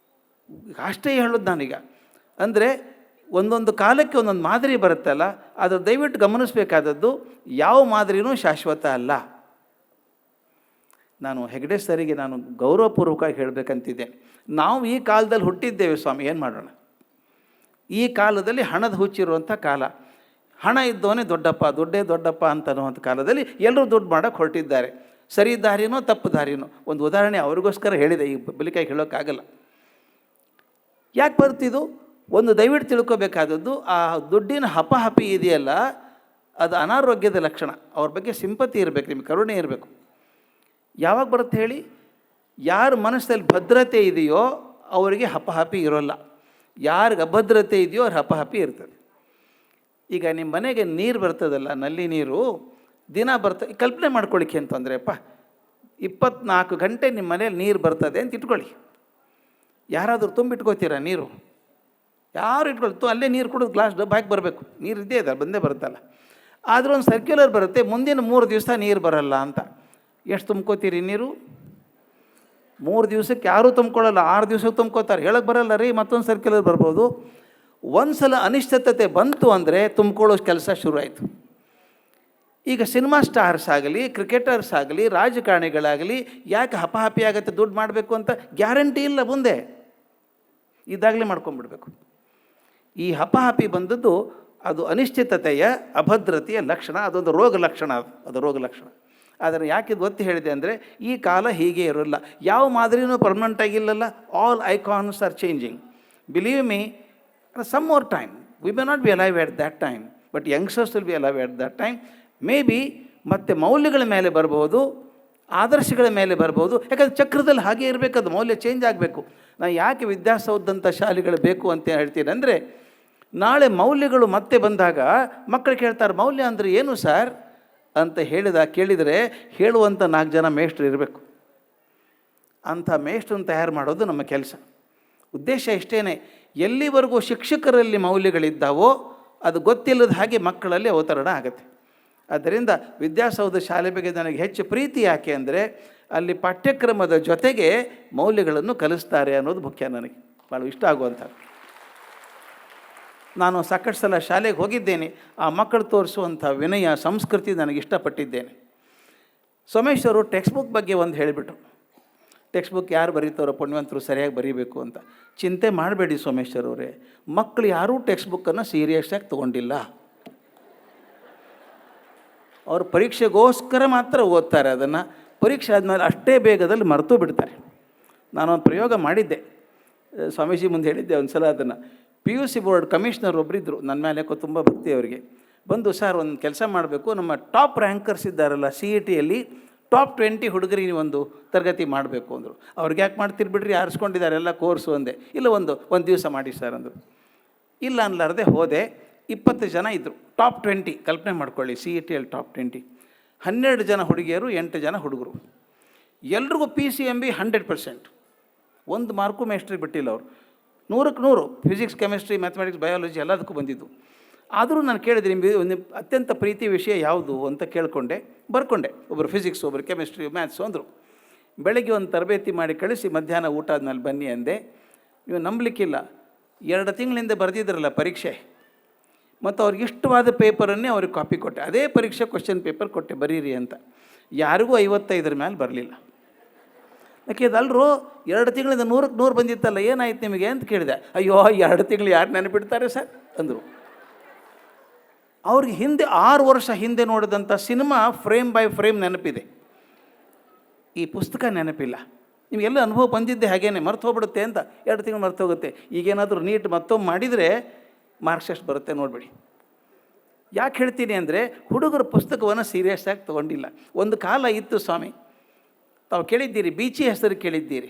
ಅಷ್ಟೇ ಹೇಳೋದು ನಾನೀಗ. ಅಂದರೆ ಒಂದೊಂದು ಕಾಲಕ್ಕೆ ಒಂದೊಂದು ಮಾದರಿ ಬರುತ್ತಲ್ಲ, ಅದು ದಯವಿಟ್ಟು ಗಮನಿಸಬೇಕಾದದ್ದು, ಯಾವ ಮಾದರಿನೂ ಶಾಶ್ವತ ಅಲ್ಲ. ನಾನು ಹೆಗ್ಡೆ ಸರಿಗೆ ನಾನು ಗೌರವಪೂರ್ವಕವಾಗಿ ಹೇಳಬೇಕಂತಿದ್ದೆ, ನಾವು ಈ ಕಾಲದಲ್ಲಿ ಹುಟ್ಟಿದ್ದೇವೆ ಸ್ವಾಮಿ, ಏನು ಮಾಡೋಣ. ಈ ಕಾಲದಲ್ಲಿ ಹಣದ ಹುಚ್ಚಿರುವಂಥ ಕಾಲ, ಹಣ ಇದ್ದವನೇ ದೊಡ್ಡಪ್ಪ, ದುಡ್ಡೇ ದೊಡ್ಡಪ್ಪ ಅಂತನ್ನುವಂಥ ಕಾಲದಲ್ಲಿ ಎಲ್ಲರೂ ದುಡ್ಡು ಮಾಡೋಕ್ಕೆ ಹೊರಟಿದ್ದಾರೆ. ಸರಿ ದಾರಿನೋ ತಪ್ಪು ದಾರಿನೋ. ಒಂದು ಉದಾಹರಣೆ ಅವ್ರಿಗೋಸ್ಕರ ಹೇಳಿದೆ, ಈ ಬಲಿಕಾಯಿ ಹೇಳೋಕ್ಕಾಗಲ್ಲ. ಯಾಕೆ ಬರ್ತಿದ್ದು? ಒಂದು ದಯವಿಟ್ಟು ತಿಳ್ಕೊಬೇಕಾದದ್ದು, ಆ ದುಡ್ಡಿನ ಹಪಹಪಿ ಇದೆಯಲ್ಲ, ಅದು ಅನಾರೋಗ್ಯದ ಲಕ್ಷಣ. ಅವ್ರ ಬಗ್ಗೆ ಸಿಂಪತಿ ಇರಬೇಕು, ನಿಮಗೆ ಕರುಣೆ ಇರಬೇಕು. ಯಾವಾಗ ಬರುತ್ತೆ ಹೇಳಿ? ಯಾರ ಮನಸ್ಸಲ್ಲಿ ಭದ್ರತೆ ಇದೆಯೋ ಅವರಿಗೆ ಹಪಹಪಿ ಇರೋಲ್ಲ. ಯಾರಿಗೆ ಅಭದ್ರತೆ ಇದೆಯೋ ಅವ್ರ ಹಪಹಪಿ ಇರ್ತದೆ. ಈಗ ನಿಮ್ಮ ಮನೆಗೆ ನೀರು ಬರ್ತದಲ್ಲ, ನಲ್ಲಿ ನೀರು ದಿನ ಬರ್ತದೆ, ಕಲ್ಪನೆ ಮಾಡ್ಕೊಳ್ಳಿಕ್ಕೆ ಅಂತಂದ್ರೆಪ್ಪ 24 ಗಂಟೆ ನಿಮ್ಮ ಮನೇಲಿ ನೀರು ಬರ್ತದೆ ಅಂತ ಇಟ್ಕೊಳ್ಳಿ. ಯಾರಾದರೂ ತುಂಬಿಟ್ಕೋತೀರಾ ನೀರು? ಯಾರು ಇಟ್ಕೊಳ್ತು? ಅಲ್ಲೇ ನೀರು ಕುಡಿದು ಗ್ಲಾಸ್ ಡಬ್ಬ ಹಾಕಿ ಬರಬೇಕು. ನೀರು ಇದ್ದೇ ಇದೆ, ಬಂದೇ ಬರುತ್ತಲ್ಲ. ಆದರೂ ಒಂದು ಸರ್ಕ್ಯುಲರ್ ಬರುತ್ತೆ, ಮುಂದಿನ 3 ದಿವಸ ನೀರು ಬರಲ್ಲ ಅಂತ. ಎಷ್ಟು ತುಂಬ್ಕೋತೀರಿ ನೀರು? 3 ದಿವಸಕ್ಕೆ ಯಾರೂ ತುಂಬ್ಕೊಳ್ಳಲ್ಲ, 6 ದಿವಸಕ್ಕೆ ತುಂಬ್ಕೋತಾರೆ. ಹೇಳಕ್ಕೆ ಬರಲ್ಲ ರೀ, ಮತ್ತೊಂದು ಸರ್ಕ್ಯುಲರ್ ಬರ್ಬೋದು. ಒಂದು ಸಲ ಅನಿಶ್ಚಿತತೆ ಬಂತು ಅಂದರೆ ತುಂಬ್ಕೊಳ್ಳೋ ಕೆಲಸ ಶುರುವಾಯಿತು. ಈಗ ಸಿನಿಮಾ ಸ್ಟಾರ್ಸ್ ಆಗಲಿ, ಕ್ರಿಕೆಟರ್ಸ್ ಆಗಲಿ, ರಾಜಕಾರಣಿಗಳಾಗಲಿ ಯಾಕೆ ಹಪಹಪಿ ಆಗುತ್ತೆ ದುಡ್ಡು ಮಾಡಬೇಕು ಅಂತ ಗ್ಯಾರಂಟಿ ಇಲ್ಲ. ಮುಂದೆ ಇದ್ದಾಗಲೇ ಮಾಡ್ಕೊಂಡ್ಬಿಡ್ಬೇಕು. ಈ ಹಪಹಪಿ ಬಂದದ್ದು ಅದು ಅನಿಶ್ಚಿತತೆಯ, ಅಭದ್ರತೆಯ ಲಕ್ಷಣ. ಅದೊಂದು ರೋಗ ಲಕ್ಷಣ, ಅದು ರೋಗ ಲಕ್ಷಣ. ಆದರೆ ಯಾಕೆ ಇದು ಒತ್ತಿ ಹೇಳಿದೆ ಅಂದರೆ, ಈ ಕಾಲ ಹೀಗೆ ಇರೋಲ್ಲ. ಯಾವ ಮಾದರಿನೂ ಪರ್ಮನೆಂಟ್ ಆಗಿಲ್ಲಲ್ಲ. All icons are changing. Believe me, some more time we may not be alive at that time, but youngsters will be alive at that time. Maybe ಮತ್ತು ಮೌಲ್ಯಗಳ ಮೇಲೆ ಬರ್ಬೋದು, ಆದರ್ಶಗಳ ಮೇಲೆ ಬರ್ಬೋದು. ಯಾಕಂದರೆ ಚಕ್ರದಲ್ಲಿ ಹಾಗೆ ಇರಬೇಕದು, ಮೌಲ್ಯ ಚೇಂಜ್ ಆಗಬೇಕು. ನಾನು ಯಾಕೆ ವಿದ್ಯಾಸೌಧಂಥ ಶಾಲೆಗಳು ಬೇಕು ಅಂತ ಹೇಳ್ತೀನಿ ಅಂದರೆ, ನಾಳೆ ಮೌಲ್ಯಗಳು ಮತ್ತೆ ಬಂದಾಗ ಮಕ್ಕಳು ಕೇಳ್ತಾರೆ, ಮೌಲ್ಯ ಅಂದರೆ ಏನು ಸರ್ ಅಂತ ಕೇಳಿದರೆ ಹೇಳುವಂಥ 4 ಜನ ಮೇಷ್ಟ್ರು ಇರಬೇಕು. ಅಂಥ ಮೇಷ್ಟ್ರನ್ನ ತಯಾರು ಮಾಡೋದು ನಮ್ಮ ಕೆಲಸ. ಉದ್ದೇಶ ಇಷ್ಟೇ, ಎಲ್ಲಿವರೆಗೂ ಶಿಕ್ಷಕರಲ್ಲಿ ಮೌಲ್ಯಗಳಿದ್ದಾವೋ ಅದು ಗೊತ್ತಿಲ್ಲದ ಹಾಗೆ ಮಕ್ಕಳಲ್ಲಿ ಅವತರಣ ಆಗುತ್ತೆ. ಆದ್ದರಿಂದ ವಿದ್ಯಾಸೌಧ ಶಾಲೆ ಬಗ್ಗೆ ನನಗೆ ಹೆಚ್ಚು ಪ್ರೀತಿ ಯಾಕೆ ಅಂದರೆ, ಅಲ್ಲಿ ಪಾಠ್ಯಕ್ರಮದ ಜೊತೆಗೆ ಮೌಲ್ಯಗಳನ್ನು ಕಲಿಸ್ತಾರೆ ಅನ್ನೋದು ಮುಖ್ಯ. ನನಗೆ ಭಾಳ ಇಷ್ಟ ಆಗುವಂಥ. ನಾನು ಸಾಕಷ್ಟು ಸಲ ಶಾಲೆಗೆ ಹೋಗಿದ್ದೇನೆ. ಆ ಮಕ್ಕಳು ತೋರಿಸುವಂಥ ವಿನಯ, ಸಂಸ್ಕೃತಿ ನನಗೆ ಇಷ್ಟಪಟ್ಟಿದ್ದೇನೆ. ಸೋಮೇಶ್ ಅವರು ಟೆಕ್ಸ್ಟ್ ಬುಕ್ ಬಗ್ಗೆ ಒಂದು ಹೇಳಿಬಿಟ್ರು. ಟೆಕ್ಸ್ಟ್ ಬುಕ್ ಯಾರು ಬರೀತಾರೋ ಪುಣ್ಯವಂತರು ಸರಿಯಾಗಿ ಬರೀಬೇಕು ಅಂತ. ಚಿಂತೆ ಮಾಡಬೇಡಿ ಸೋಮೇಶ್ ಅವರೇ, ಮಕ್ಕಳು ಯಾರೂ ಟೆಕ್ಸ್ಟ್ ಬುಕ್ಕನ್ನು ಸೀರಿಯಸ್ಸಾಗಿ ತೊಗೊಂಡಿಲ್ಲ. ಅವರು ಪರೀಕ್ಷೆಗೋಸ್ಕರ ಮಾತ್ರ ಓದ್ತಾರೆ. ಅದನ್ನು ಪರೀಕ್ಷೆ ಆದಮೇಲೆ ಅಷ್ಟೇ ಬೇಗದಲ್ಲಿ ಮರೆತು ಬಿಡ್ತಾರೆ. ನಾನೊಂದು ಪ್ರಯೋಗ ಮಾಡಿದ್ದೆ, ಸ್ವಾಮೀಜಿ ಮುಂದೆ ಹೇಳಿದ್ದೆ ಒಂದು ಸಲ. ಅದನ್ನು PUC ಬೋರ್ಡ್ ಕಮಿಷನರ್ ಒಬ್ಬರಿದ್ದರು, ನನ್ನ ಮೇಲೆ ಯಾಕೋ ತುಂಬ ಭಕ್ತಿ ಅವರಿಗೆ. ಬಂದು, ಸರ್ ಒಂದು ಕೆಲಸ ಮಾಡಬೇಕು, ನಮ್ಮ ಟಾಪ್ ರ್ಯಾಂಕರ್ಸ್ ಇದ್ದಾರಲ್ಲ CETಯಲ್ಲಿ ಟಾಪ್ 20 ಹುಡುಗರಿಗೆ ಒಂದು ತರಗತಿ ಮಾಡಬೇಕು ಅಂದರು. ಅವ್ರಿಗೆ ಯಾಕೆ ಮಾಡ್ತೀರಿ ಬಿಡ್ರಿ, ಆರಿಸ್ಕೊಂಡಿದ್ದಾರೆ ಎಲ್ಲ ಕೋರ್ಸು ಅಂದೆ. ಇಲ್ಲ ಒಂದು ದಿವಸ ಮಾಡಿ ಸರ್ ಅಂದರು. ಇಲ್ಲ ಅನ್ಲಾರ್ದೆ ಹೋದೆ. 20 ಜನ ಇದ್ದರು, ಟಾಪ್ 20. ಕಲ್ಪನೆ ಮಾಡ್ಕೊಳ್ಳಿ, CETಯಲ್ಲಿ ಟಾಪ್ 20. 12 ಜನ ಹುಡುಗಿಯರು, 8 ಜನ ಹುಡುಗರು. ಎಲ್ರಿಗೂ PCMB 100%. 1 ಮಾರ್ಕು ಮೇಸ್ಟ್ರಿಗೆ ಬಿಟ್ಟಿಲ್ಲ ಅವರು. 100ಕ್ಕೆ 100 ಫಿಸಿಕ್ಸ್, ಕೆಮಿಸ್ಟ್ರಿ, ಮ್ಯಾಥಮೆಟಿಕ್ಸ್, ಬಯಾಲಜಿ ಎಲ್ಲದಕ್ಕೂ ಬಂದಿದ್ದು. ಆದರೂ ನಾನು ಕೇಳಿದೆ, ನಿಮಗೆ ಒಂದು ಅತ್ಯಂತ ಪ್ರೀತಿ ವಿಷಯ ಯಾವುದು ಅಂತ ಕೇಳಿಕೊಂಡೆ, ಬರ್ಕೊಂಡೆ. ಒಬ್ಬರು ಫಿಸಿಕ್ಸ್, ಒಬ್ಬರು ಕೆಮಿಸ್ಟ್ರಿ, ಮ್ಯಾಥ್ಸು ಅಂದರು. ಬೆಳಗ್ಗೆ ಒಂದು ತರಬೇತಿ ಮಾಡಿ ಕಳಿಸಿ ಮಧ್ಯಾಹ್ನ ಊಟ ಆದ್ಮೇಲೆ ಬನ್ನಿ ಅಂದೆ. ನೀವು ನಂಬಲಿಕ್ಕಿಲ್ಲ, 2 ತಿಂಗಳಿಂದ ಬರೆದಿದ್ರಲ್ಲ ಪರೀಕ್ಷೆ, ಮತ್ತು ಅವ್ರಿಗೆ ಇಷ್ಟವಾದ ಪೇಪರನ್ನೇ ಅವ್ರಿಗೆ ಕಾಪಿ ಕೊಟ್ಟೆ. ಅದೇ ಪರೀಕ್ಷೆ ಕ್ವಶನ್ ಪೇಪರ್ ಕೊಟ್ಟೆ, ಬರೀರಿ ಅಂತ. ಯಾರಿಗೂ 55 ಮೇಲೆ ಬರಲಿಲ್ಲ. ಯಾಕೆ ಅದಲ್ಲರೂ 2 ತಿಂಗಳಿಂದ 100ಕ್ಕೆ 100 ಬಂದಿತ್ತಲ್ಲ, ಏನಾಯ್ತು ನಿಮಗೆ ಅಂತ ಕೇಳಿದೆ. ಅಯ್ಯೋ 2 ತಿಂಗಳು ಯಾರು ನೆನಪಿಡ್ತಾರೆ ಸರ್ ಅಂದರು. ಅವ್ರಿಗೆ ಹಿಂದೆ 6 ವರ್ಷ ಹಿಂದೆ ನೋಡಿದಂಥ ಸಿನಿಮಾ ಫ್ರೇಮ್ ಬೈ ಫ್ರೇಮ್ ನೆನಪಿದೆ, ಈ ಪುಸ್ತಕ ನೆನಪಿಲ್ಲ. ನಿಮಗೆಲ್ಲ ಅನುಭವ ಬಂದಿದ್ದೆ ಹಾಗೇನೆ, ಮರ್ತು ಹೋಗ್ಬಿಡುತ್ತೆ ಅಂತ. 2 ತಿಂಗಳು ಮರ್ತು ಹೋಗುತ್ತೆ. ಈಗೇನಾದರೂ ನೀಟ್ ಮತ್ತೊಮ್ಮೆ ಮಾಡಿದರೆ ಮಾರ್ಕ್ಸ್ ಎಷ್ಟು ಬರುತ್ತೆ ನೋಡಿಬಿಡಿ. ಯಾಕೆ ಹೇಳ್ತೀನಿ ಅಂದರೆ, ಹುಡುಗರ ಪುಸ್ತಕವನ್ನು ಸೀರಿಯಸ್ಸಾಗಿ ತೊಗೊಂಡಿಲ್ಲ. ಒಂದು ಕಾಲ ಇತ್ತು ಸ್ವಾಮಿ, ತಾವು ಕೇಳಿದ್ದೀರಿ, ಬೀಚಿ ಹೆಸರು ಕೇಳಿದ್ದೀರಿ.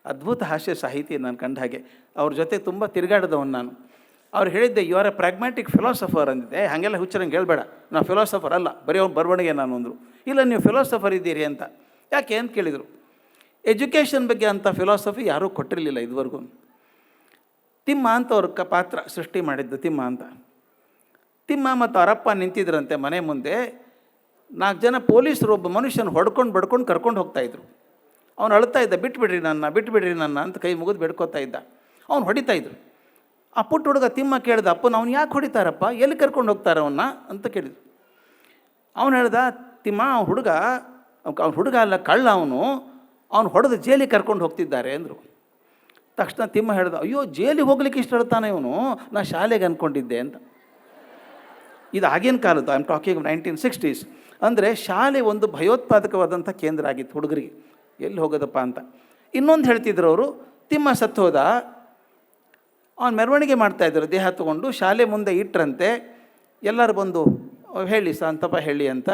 ಅದ್ಭುತ ಹಾಸ್ಯ ಸಾಹಿತಿ ನಾನು ಕಂಡ ಹಾಗೆ. ಅವ್ರ ಜೊತೆ ತುಂಬ ತಿರುಗಾಡಿದವನು ನಾನು. ಅವ್ರು ಹೇಳಿದ್ದೆ, you are a pragmatic philosopher ಅಂದಿದ್ದೆ. ಹಾಗೆಲ್ಲ ಹುಚ್ಚರಂಗೆ ಹೇಳ್ಬೇಡ, ನಾನು ಫಿಲಾಸಫರ್ ಅಲ್ಲ, ಬರೀ ಅವ್ನು ಬರವಣಿಗೆ ನಾನು ಅಂದರು. ಇಲ್ಲ, ನೀವು ಫಿಲಾಸಫರ್ ಇದ್ದೀರಿ ಅಂತ. ಯಾಕೆ ಅಂತ ಕೇಳಿದರು. ಎಜುಕೇಷನ್ ಬಗ್ಗೆ ಅಂಥ ಫಿಲಾಸಫಿ ಯಾರೂ ಕೊಟ್ಟಿರಲಿಲ್ಲ ಇದುವರೆಗೂ. ತಿಮ್ಮ ಅಂತ ಅವ್ರ ಪಾತ್ರ ಸೃಷ್ಟಿ ಮಾಡಿದ್ದು, ತಿಮ್ಮ ಅಂತ. ತಿಮ್ಮ ಮತ್ತು ಅವರಪ್ಪ ನಿಂತಿದ್ರಂತೆ ಮನೆ ಮುಂದೆ. 4 ಜನ ಪೊಲೀಸರು ಒಬ್ಬ ಮನುಷ್ಯನ ಹೊಡ್ಕೊಂಡು ಬಡ್ಕೊಂಡು ಕರ್ಕೊಂಡು ಹೋಗ್ತಾಯಿದ್ರು. ಅವನು ಅಳ್ತಾ ಇದ್ದ, ಬಿಟ್ಬಿಡ್ರಿ ನನ್ನ ಅಂತ ಕೈ ಮುಗಿದು ಬೇಡ್ಕೋತಾ ಇದ್ದ. ಅವ್ನು ಹೊಡಿತಾಯಿದ್ರು. ಆ ಪುಟ್ಟ ಹುಡುಗ ತಿಮ್ಮ ಕೇಳ್ದ, ಅಪ್ಪನ ಅವ್ನು ಯಾಕೆ ಹೊಡಿತಾರಪ್ಪ, ಎಲ್ಲಿ ಕರ್ಕೊಂಡು ಹೋಗ್ತಾರೆ ಅವನ್ನ ಅಂತ ಕೇಳಿದ್ರು. ಅವನು ಹೇಳ್ದ, ತಿಮ್ಮ ಅವ್ನು ಹುಡುಗ ಅಲ್ಲ, ಕಳ್ಳ ಅವನು ಹೊಡೆದು ಜೈಲಿಗೆ ಕರ್ಕೊಂಡು ಹೋಗ್ತಿದ್ದಾರೆ ಅಂದರು. ತಕ್ಷಣ ತಿಮ್ಮ ಹೇಳ್ದ, ಅಯ್ಯೋ ಜೈಲಿಗೆ ಹೋಗ್ಲಿಕ್ಕೆ ಇಷ್ಟ ಹೇಳ್ತಾನೆ ಇವನು, ನಾ ಶಾಲೆಗೆ ಅಂದ್ಕೊಂಡಿದ್ದೆ ಅಂತ. ಇದು ಆಗಿನ ಕಾಲದ್ದು, ಐ ಆಮ್ ಟಾಕಿಂಗ್ 1960s. ಅಂದರೆ ಶಾಲೆ ಒಂದು ಭಯೋತ್ಪಾದಕವಾದಂಥ ಕೇಂದ್ರ ಆಗಿತ್ತು ಹುಡುಗರಿಗೆ, ಎಲ್ಲಿ ಹೋಗೋದಪ್ಪ ಅಂತ. ಇನ್ನೊಂದು ಹೇಳ್ತಿದ್ರು ಅವರು, ತಿಮ್ಮ ಸತ್ತು ಹೋದ, ಅವನು ಮೆರವಣಿಗೆ ಮಾಡ್ತಾಯಿದ್ರು ದೇಹ ತೊಗೊಂಡು, ಶಾಲೆ ಮುಂದೆ ಇಟ್ಟರಂತೆ. ಎಲ್ಲರೂ ಬಂದು ಹೇಳಿ ಸಂತಪ ಹೇಳಿ ಅಂತ.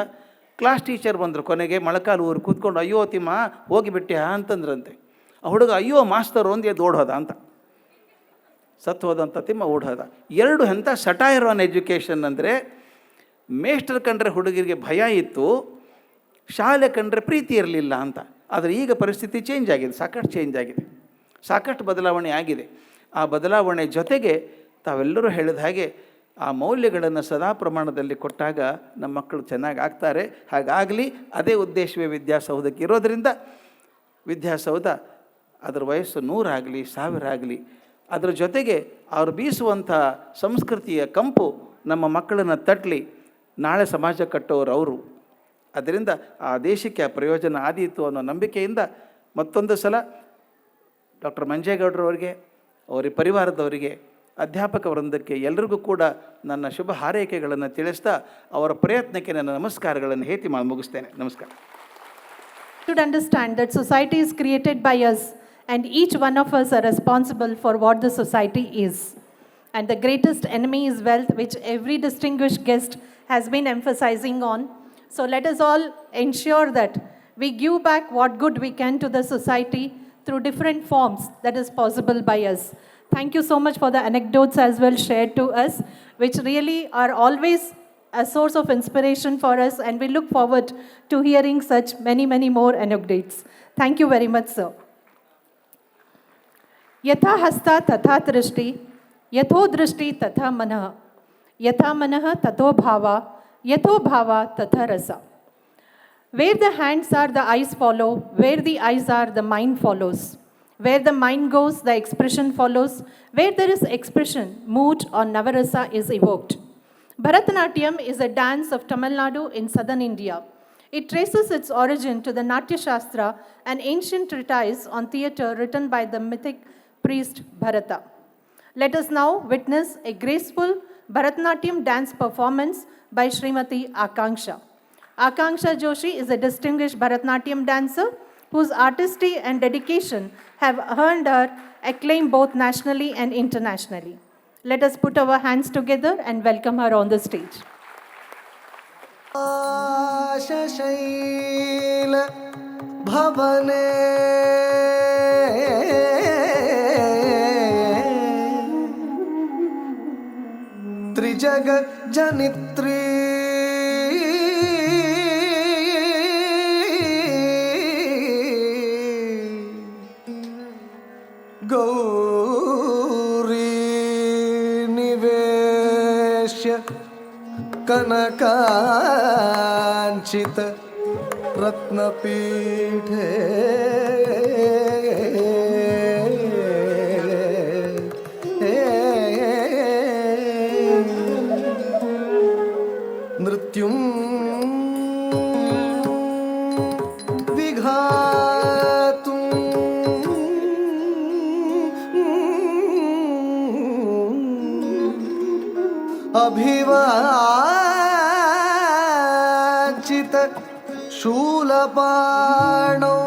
ಕ್ಲಾಸ್ ಟೀಚರ್ ಬಂದರು ಕೊನೆಗೆ, ಮೊಳಕಾಲು ಊರು ಕೂತ್ಕೊಂಡು, ಅಯ್ಯೋ ತಿಮ್ಮ ಹೋಗಿಬಿಟ್ಟೆ ಅಂತಂದ್ರಂತೆ. ಆ ಹುಡುಗ ಅಯ್ಯೋ ಮಾಸ್ತರು ಒಂದು ಎದ್ದು ಓಡೋದ ಅಂತ. ಸತ್ತು ಹೋದಂಥ ತಿಮ್ಮ ಓಡೋದ. 2 ಎಂಥ ಸಟೈರ್ ಆನ್ ಎಜುಕೇಷನ್ ಅಂದರೆ, ಮೇಸ್ಟರ್ ಕಂಡ್ರೆ ಹುಡುಗರಿಗೆ ಭಯ ಇತ್ತು, ಶಾಲೆ ಕಂಡ್ರೆ ಪ್ರೀತಿ ಇರಲಿಲ್ಲ ಅಂತ. ಆದರೆ ಈಗ ಪರಿಸ್ಥಿತಿ ಚೇಂಜ್ ಆಗಿದೆ, ಸಾಕಷ್ಟು ಚೇಂಜ್ ಆಗಿದೆ, ಸಾಕಷ್ಟು ಬದಲಾವಣೆ ಆಗಿದೆ. ಆ ಬದಲಾವಣೆ ಜೊತೆಗೆ ತಾವೆಲ್ಲರೂ ಹೇಳಿದ ಹಾಗೆ ಆ ಮೌಲ್ಯಗಳನ್ನು ಸದಾ ಪ್ರಮಾಣದಲ್ಲಿ ಕೊಟ್ಟಾಗ ನಮ್ಮ ಮಕ್ಕಳು ಚೆನ್ನಾಗಿ ಆಗ್ತಾರೆ. ಹಾಗಾಗಲಿ, ಅದೇ ಉದ್ದೇಶವೇ ವಿದ್ಯಾಸೌಧಕ್ಕೆ ಇರೋದರಿಂದ ವಿದ್ಯಾಸೌಧ ಅದರ ವಯಸ್ಸು 100 ಆಗಲಿ 1000 ಆಗಲಿ, ಅದರ ಜೊತೆಗೆ ಅವರು ಬೀಸುವಂಥ ಸಂಸ್ಕೃತಿಯ ಕಂಪು ನಮ್ಮ ಮಕ್ಕಳನ್ನು ತಟ್ಟಲಿ. ನಾಳೆ ಸಮಾಜ ಕಟ್ಟೋರು ಅವರು. ಅದರಿಂದ ಆ ದೇಶಕ್ಕೆ ಆ ಪ್ರಯೋಜನ ಆದೀತು ಅನ್ನೋ ನಂಬಿಕೆಯಿಂದ ಮತ್ತೊಂದು ಸಲ ಡಾಕ್ಟರ್ ಮಂಜೇಗೌಡರವರಿಗೆ, ಅವರ ಪರಿವಾರದವರಿಗೆ, ಅಧ್ಯಾಪಕ ವೃಂದಕ್ಕೆ ಎಲ್ರಿಗೂ ಕೂಡ ನನ್ನ ಶುಭ ಹಾರೈಕೆಗಳನ್ನು ತಿಳಿಸ್ತಾ ಅವರ ಪ್ರಯತ್ನಕ್ಕೆ ನನ್ನ ನಮಸ್ಕಾರಗಳನ್ನು ಹೇತಿ ಮುಗಿಸ್ತೇನೆ. ನಮಸ್ಕಾರ. Should understand that society is created by us and each one of us are responsible for what the society is. And the greatest enemy is wealth, which every distinguished guest has been emphasizing on. So let us all ensure that we give back what good we can to the society through different forms that is possible by us. Thank you so much for the anecdotes as well shared to us, which really are always a source of inspiration for us, and we look forward to hearing such many more anecdotes. Thank you very much, sir. यथा हस्ता तथा दृष्टि, यथो दृष्टि तथा मनः, यथा मनः तथो भावा, यथो भावा तथा रसा. Where the hands are, the eyes follow. Where the eyes are, the mind follows. Where the mind goes, the expression follows. Where there is expression, mood or navarasa is evoked. Bharatanatyam is a dance of Tamil Nadu in southern India. It traces its origin to the Natya Shastra, an ancient treatise on theatre written by the mythic priest Bharata. Let us now witness a graceful Bharatanatyam dance performance by Srimati Akanksha. Akanksha Joshi is a distinguished Bharatanatyam dancer whose artistry and dedication have earned her acclaim both nationally and internationally. Let us put our hands together and welcome her on the stage. आशशैल भवने त्रिजग जनित्री गौरी निवेश्य कनकांचित रत्नपीठे नृत्युं विघातुं अभिवाञ्छित शूलपाणौ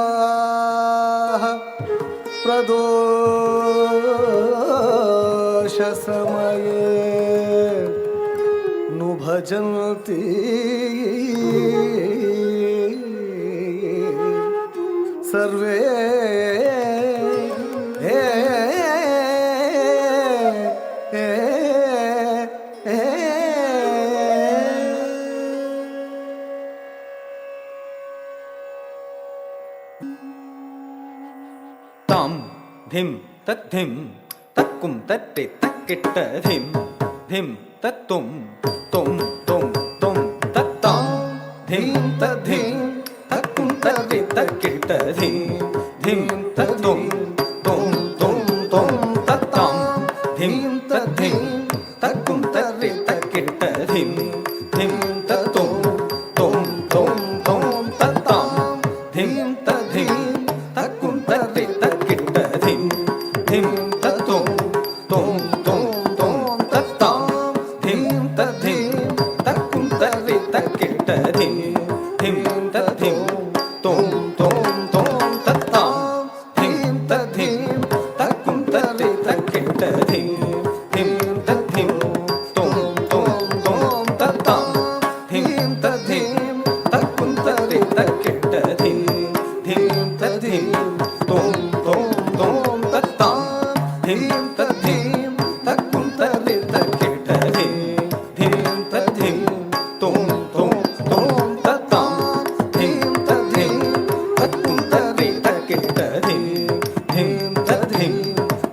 देवाः प्रदोषसमये नु भजन्ति सर्वे तां धिं तद्धिं तत् ತಕ್ಕುಂ ತಟ್ಟಿ ತಕ್ಕಿಟ್ಟ ಧಿಂ ಧಿಂ ತತ್ತುಂ ತುಂ ತುಂ ತುಂ ತತ್ತಾಂ ಧಿಂ ತದ್ಧಿಂ ತಕ್ಕುಂ ತಟ್ಟಿ ತಕ್ಕಿಟ್ಟ ಧಿಂ ಧಿಂ ತತ್ತುಂ ತುಂ ತುಂ ತುಂ ತತ್ತಾಂ ಧಿಂ ತದ್ಧಿಂ ತಕ್ಕುಂ ತಟ್ಟಿ ತಕ್ಕಿಟ್ಟ ಧಿಂ ಧಿಂ ತತ್ತುಂ ತುಂ ತುಂ ತುಂ ತತ್ತಾಂ ಧಿಂ ತದ್ಧಿಂ ತಕ್ಕುಂ ತಟ್ಟಿ ತಕ್ಕಿಟ್ಟ ಧಿಂ ಧಿಂ ತತ್ತುಂ ತುಂ ತುಂ ತುಂ ತತ್ತಾಂ ಧಿಂ ತದ್ಧಿಂ ತಕ್ಕುಂ ತಟ್ಟಿ ತಕ್ಕಿಟ್ಟ ಧಿಂ ಧಿಂ ತದ್ಧಿಂ ತುಂ ತುಂ ತುಂ ತತ್ತಾಂ ಧಿಂ ತದ್ಧಿಂ ತಕ್ಕುಂ ತಟ್ಟಿ ತಕ್ಕಿಟ್ಟ ಧಿಂ ಧಿಂ ತದ್ಧಿಂ ತುಂ ತುಂ ತುಂ ತತ್ತಾಂ ಧಿಂ ತದ್ಧಿಂ ತಕ್ಕುಂ ತಟ್ಟಿ ತಕ್ಕಿಟ್ಟ ಧಿಂ ಧಿಂ ತದ್ಧಿಂ ತುಂ ತುಂ ತುಂ ತತ್ತಾಂ ಧಿಂ ತದ್ಧಿಂ ತಕ್ಕುಂ ತಟ್ಟಿ ತಕ್ಕಿಟ್ಟ ಧಿಂ ಧಿಂ ತದ್ಧಿಂ ತುಂ ತುಂ ತುಂ ತತ್ತಾಂ ಧಿಂ ತದ್ಧಿಂ ತಕ್ಕುಂ ತಟ್ಟಿ ತಕ್ಕಿಟ್ಟ ಧಿಂ ಧಿಂ ತದ್ಧಿಂ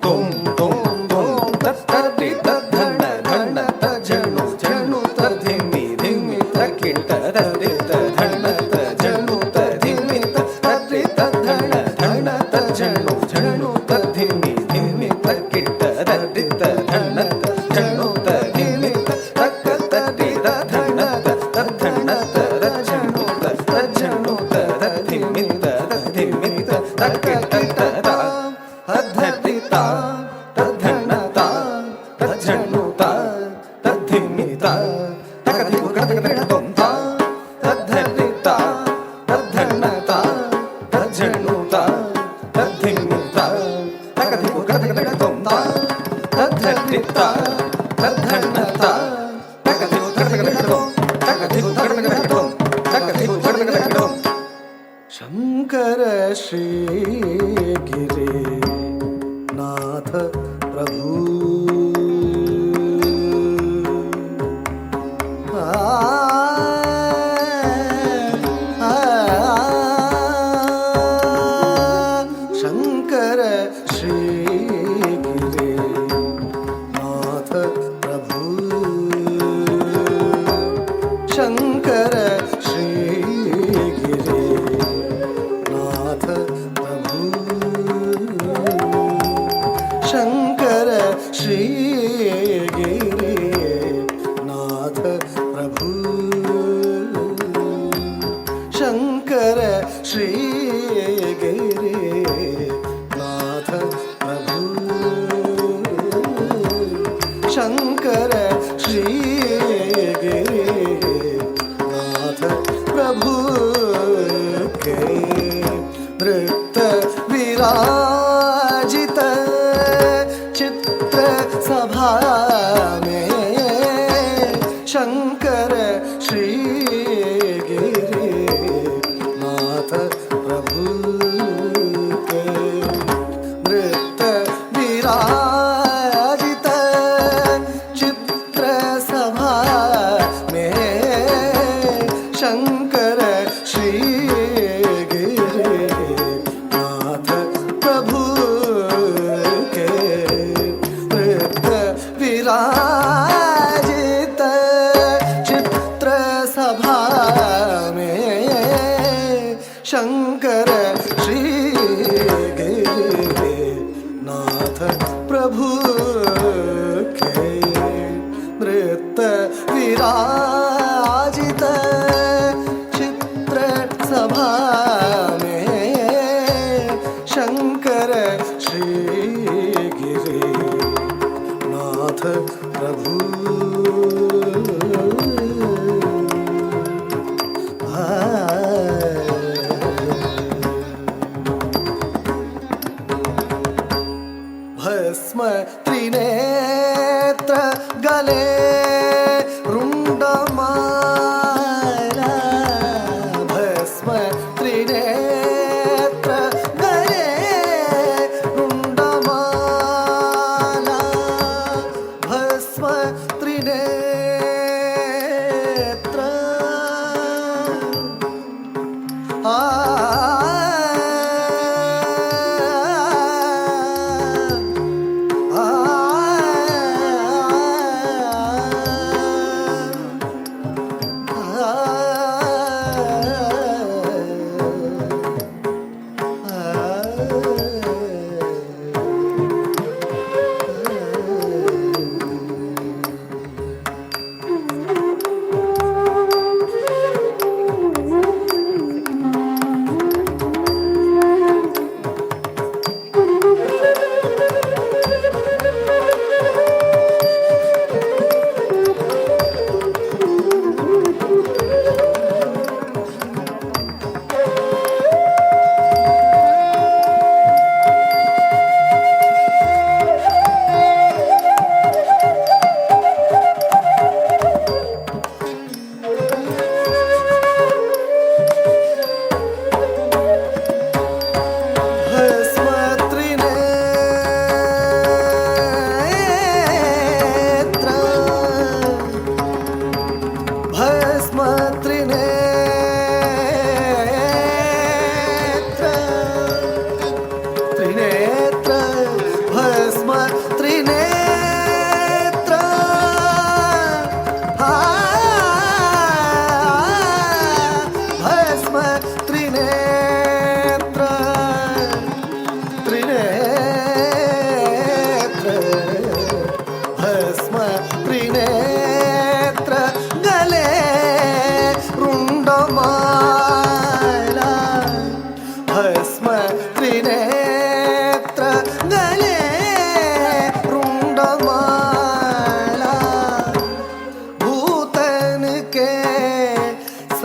ತುಂ ತುಂ ತುಂ ತತ್ತಟ್ಟಿ ತದ್ಧಣ್ಣ ಧಣ್ಣ ತಜ್ಜಣು ಜಣು ತದ್ಧಿಮ್ಮಿ ಧಿಮ್ಮಿ ತಕ್ಕಿಟ್ಟ ತದ್ದಿ ತದ್ಧಣ್ಣ ತಜ್ಜಣು ತದ್ಧಿಮ್ಮಿ ತದ್ದಿ ತದ್ಧಣ್ಣ ಧಣ್ಣ ತಜ್ಜಣು ಜಣು ತದ್ಧಿಮ್ಮಿ ಧಿಮ್ಮಿ ತಕ್ಕಿಟ್ಟ ತದ್ದಿ ತದ್ಧಣ್ಣ ತಜ್ಜಣು ತದ್ಧಿಮ್ಮಿ ತಕ್ಕ ತದ್ದಿ ತದ್ಧಣ್ಣ ತದ್ಧಣ್ಣ ತಜ್ಜಣು ತಜ್ಜಣು ತದ್ಧಿಮ್ಮಿ ತದ್ಧಿಮ್ಮಿ ತಕ್ಕಿಟ್ಟ ತದ ತದ್ಧಿ ತಾ ತದ್ಧಣ್ಣ ತಾ ತಜ್ಜಣು ತಾ ತದ್ಧಿಮ್ಮಿ ತಾ ತಕಧಿಪು ಕಟಕಟ ತೊಂ ತಾ ತದ್ಧಿ ತಾ ತದ್ಧಣ್ಣ ತಾ ತಜ್ಜಣು ತಾ ತದ್ಧಿಮ್ಮಿ ತಾ ತಕಧಿಪು ಕಟಕಟ ತೊಂ ತಾ ತದ್ಧಿ ತಾ ತದ್ಧಣ್ಣ ತಾ ತಕಧಿಪು ಕಟಕಟ ತೊಂ ತಕಧಿಪು ಕಟಕಟ ತೊಂ ತಕಧಿಪು ಕಟಕಟ ತೊಂ ಶಂಕರ ಶ್ರೀ ಗಿರಿ ನಾಥ ಪ್ರಭು ಶಂಕರ ಶ್ರೀ ಗಿರಿ ನಾಥ ಪ್ರಭು ಶಂಕರ ಶ್ರೀ ಗಿರಿ ನಾಥ ಪ್ರಭು ಶಂಕರ ಶ್ರೀ ಗಿರಿ ನಾಥ ಪ್ರಭು ಶಂಕರ ಶ್ರೀ ಗಿರಿ ನಾಥ ಪ್ರಭು ಶಂಕರ ಶ್ರೀ ಗಿರಿ ನಾಥ ಪ್ರಭು के नृत्य विराजित चित्र सभा में शंकर श्री गिरि नाथ प्रभु के नृत्य विराजित चित्र सभा में शंकर श्री गिरि नाथ प्रभु के नृत्य विराजित चित्र सभा में शंकर श्री गिरि नाथ प्रभु के नृत्य विराजित चित्र सभा में शंकर श्री गिरि नाथ प्रभु भस्म त्रिनेत्र गले रुंडमाला भस्म त्रिनेत्र गले रुंडमाला भस्म त्रिनेत्र आ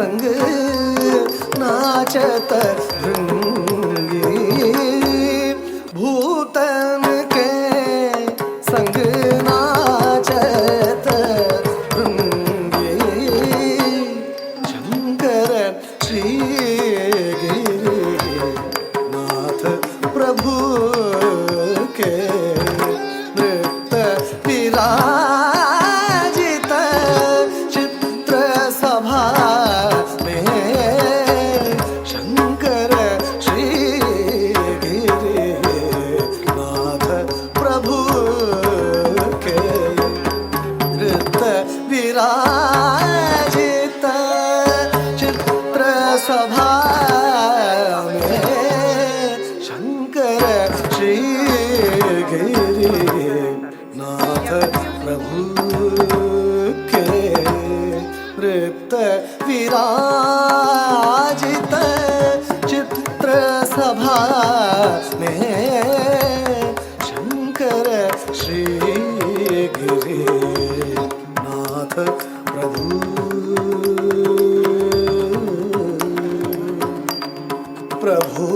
संग नाचत भृंगी भूतन के संग नाचत भृंगी शंकर श्री गिरिनाथ प्रभु के नृत्य विराजित चित्र सभा में शंकर श्री गिरिनाथ प्रभु के नृत्य विराजित चित्र सभा में शंकर श्री गिरिनाथ प्रभु के नृत्य विराजित चित्र सभा में शंकर श्री गिरिनाथ प्रभु प्रभु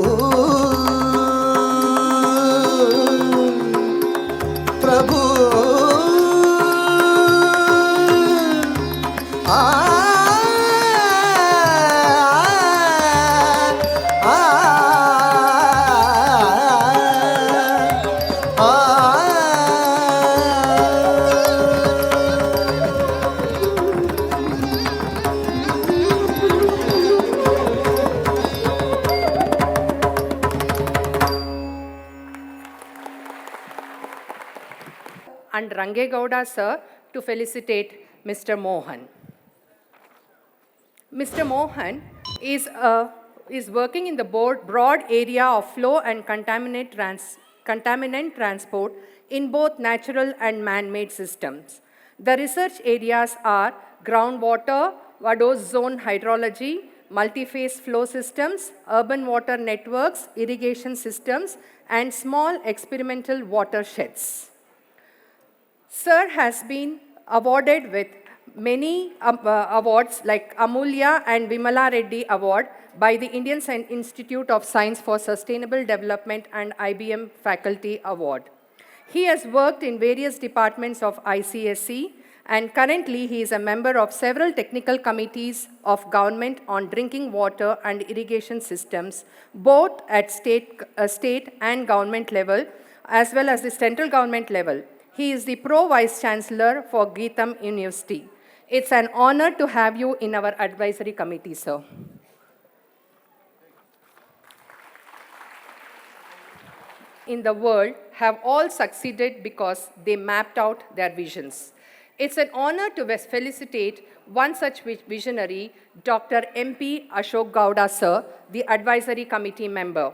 प्रभु आ आ आ and Rangegowda sir to felicitate Mr. Mohan. Mr. Mohan is working in the broad area of flow and contaminant transport in both natural and man-made systems. The research areas are groundwater, Vadose zone hydrology, multi-phase flow systems, urban water networks, irrigation systems, and small experimental watersheds. Sir has been awarded with many awards like Amulya and Vimala Reddy Award by the Indian Institute of Science for Sustainable Development and IBM Faculty Award. He has worked in various departments of ICSE, and currently he is a member of several technical committees of government on drinking water and irrigation systems, both at state and government level, as well as the central government level. He is the Pro Vice Chancellor for Geetham University. It's an honor to have you in our advisory committee, sir. In the world have all succeeded because they mapped out their visions. It's an honor to felicitate one such visionary, Dr. MP Ashok Gowda, sir, the advisory committee member.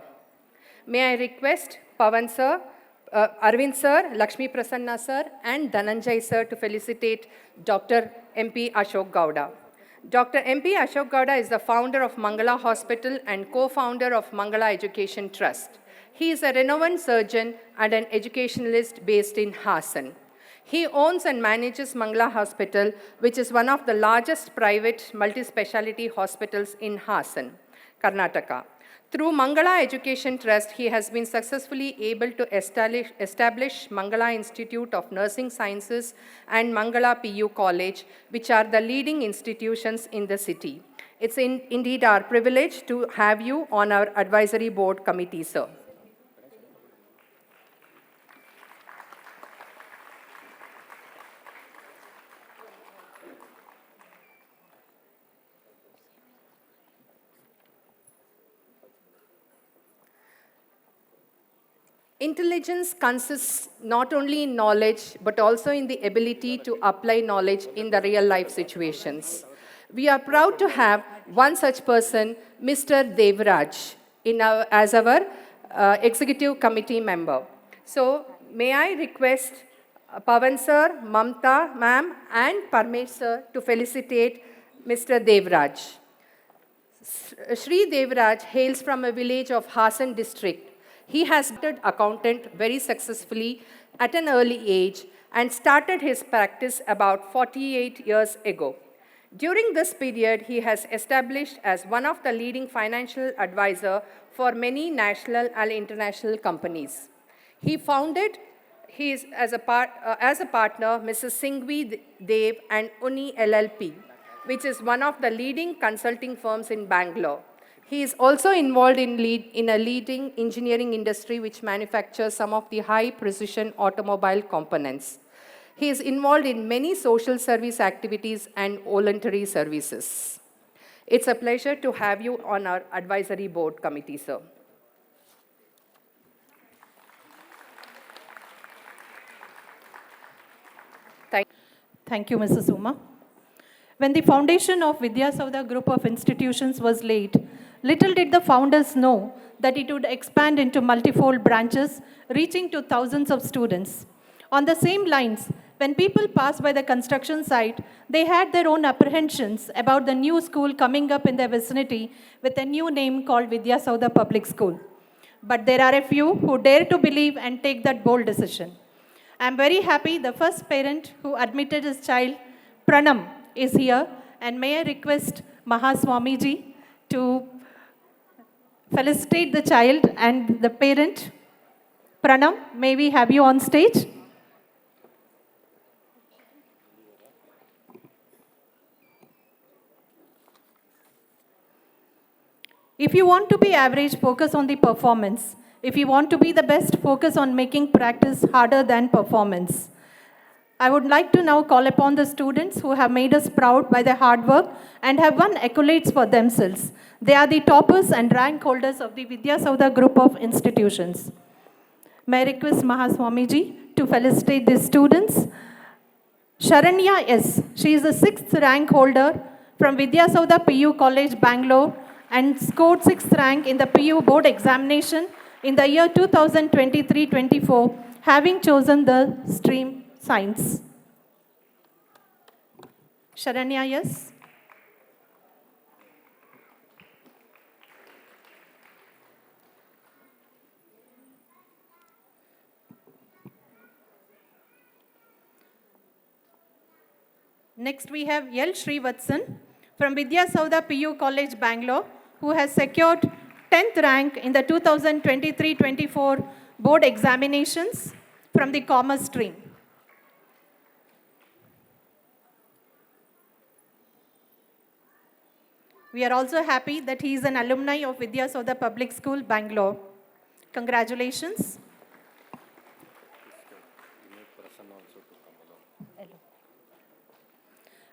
May I request Pavan sir, Arvind sir, Lakshmi Prasanna sir, and Dhananjay sir to felicitate Dr. MP Ashok Gowda. Dr. MP Ashok Gowda is the founder of Mangala Hospital and co-founder of Mangala Education Trust. He is a renowned surgeon and an educationalist based in Hassan. He owns and manages Mangala Hospital, which is one of the largest private multi-speciality hospitals in Hassan, Karnataka. Through Mangala Education Trust, he has been successfully able to establish Mangala Institute of Nursing Sciences and Mangala PU College, which are the leading institutions in the city. It's indeed our privilege to have you on our advisory board committee, sir. Intelligence consists not only in knowledge, but also in the ability to apply knowledge in the real life situations. We are proud to have one such person, Mr. Devraj, as our executive committee member. So, may I request Pavan sir, Mamta ma'am, and Parmesh sir to felicitate Mr. Devraj. Shri Devraj hails from a village of Hassan district. He has been accountant very successfully at an early age and started his practice about 48 years ago. During this period, he has established as one of the leading financial advisor for many national and international companies. He founded as a partner Mrs. Singhvi Dev and Uni LLP, which is one of the leading consulting firms in Bangalore. He is also involved in a leading engineering industry which manufactures some of the high precision automobile components. He is involved in many social service activities and voluntary services. It's a pleasure to have you on our advisory board committee, sir. Thank you, Mrs. Uma. When the foundation of Vidya Saudha group of institutions was laid, little did the founders know that it would expand into multifold branches, reaching to thousands of students. On the same lines, when people passed by the construction site, they had their own apprehensions about the new school coming up in their vicinity with a new name called Vidya Saudha Public School. But there are a few who dare to believe and take that bold decision. I am very happy the first parent who admitted his child, Pranam, is here, and may I request Mahaswamiji to felicitate the child and the parent. Pranam, may we have you on stage? If you want to be average, focus on the performance. If you want to be the best, focus on making practice harder than performance. I would like to now call upon the students who have made us proud by their hard work and have won accolades for themselves. They are the toppers and rank holders of the Vidya Saudha group of institutions. May I request Mahaswamiji to felicitate the students. Sharanya S. She is the 6th rank holder from Vidya Saudha PU College, Bangalore, and scored 6th rank in the PU board examination in the year 2023-24, having chosen the stream science. Sharanya, yes? Next we have L. Srivatsan from Vidya Saudha PU College, Bangalore, who has secured 10th rank in the 2023-24 board examinations from the commerce stream. We are also happy that he is an alumni of Vidya Saudha Public School, Bangalore. Congratulations.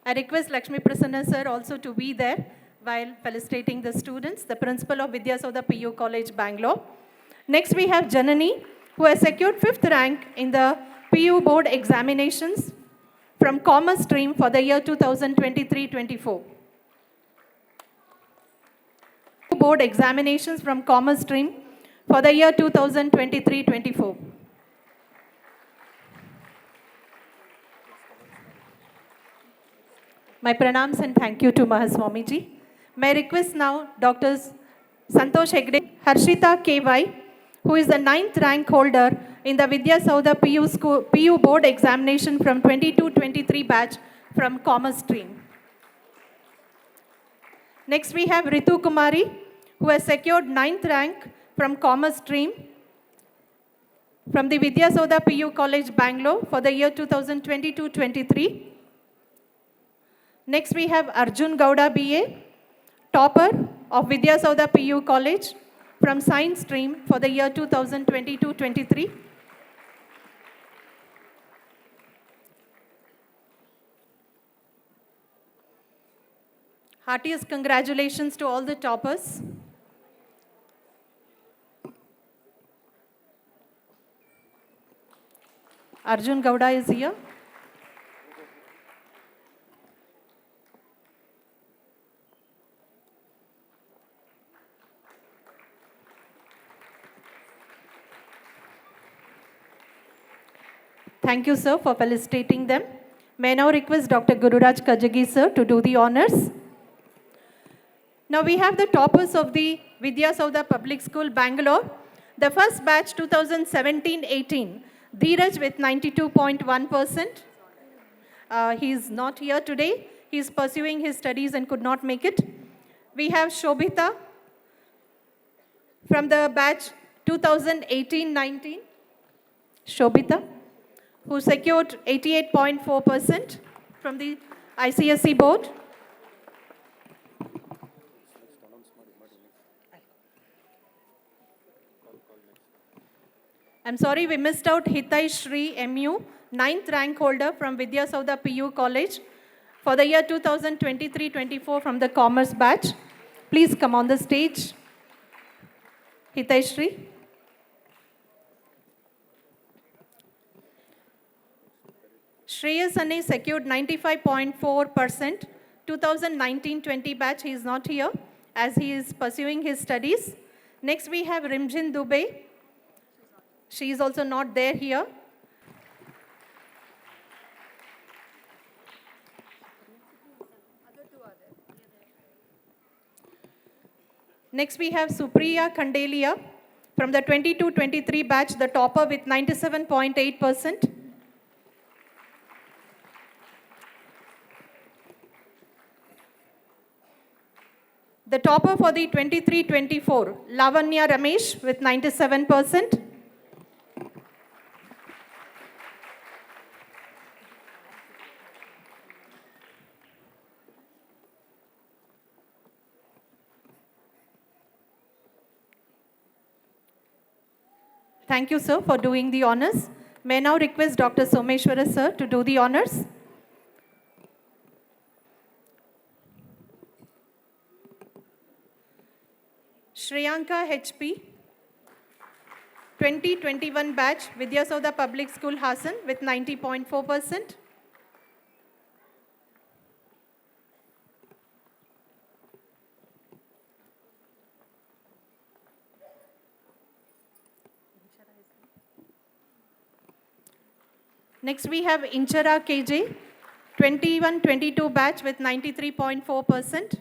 I request Lakshmi Prasanna sir also to be there while felicitating the students, the principal of Vidya Saudha PU College, Bangalore. Next we have Janani, who has secured 5th rank in the PU board examinations from commerce stream for the year 2023-24. Board examinations from commerce stream for the year 2023-24. My pranams and thank you to Mahaswamiji. May I request now Dr. Santosh Hegde, Harshita KY, who is the 9th rank holder in the Vidya Saudha PU board examination from 22-23 batch from commerce stream. Next we have Ritu Kumari, who has secured 9th rank from commerce stream from the Vidya Saudha PU College, Bangalore for the year 2022-23. Next we have Arjun Gowda BA, topper of Vidya Saudha PU College from science stream for the year 2022-23. Heartiest congratulations to all the toppers. Arjun Gowda is here. Thank you, sir, for felicitating them. May I now request Dr. Gururaj Kajagi, sir, to do the honors. Now we have the toppers of the Vidya Saudha Public School, Bangalore. The first batch 2017-18, Dheeraj with 92.1%. He is not here today. He is pursuing his studies and could not make it. We have Shobhita from the batch 2018-19. Shobhita, who secured 88.4% from the ICSE board. I'm sorry, we missed out Hitai Shri MU, 9th rank holder from Vidya Saudha PU College for the year 2023-24 from the Commerce batch. Please come on the stage. Hitai Shri. Shreyas Ane secured 95.4%. 2019-20 batch, he is not here as he is pursuing his studies. Next we have Rimjin Dubey. She is also not there here. Next we have Supriya Kandelia from the 22-23 batch, the topper with 97.8%. The topper for the 23-24, Lavanya Ramesh with 97%. Thank you, sir, for doing the honors. May I now request Dr. Someshwara, sir, to do the honors. Shriyanka HP, 2021 batch, Vidya Saudha Public School, Hassan, with 90.4%. Next we have Inchara KJ, 21-22 batch with 93.4%.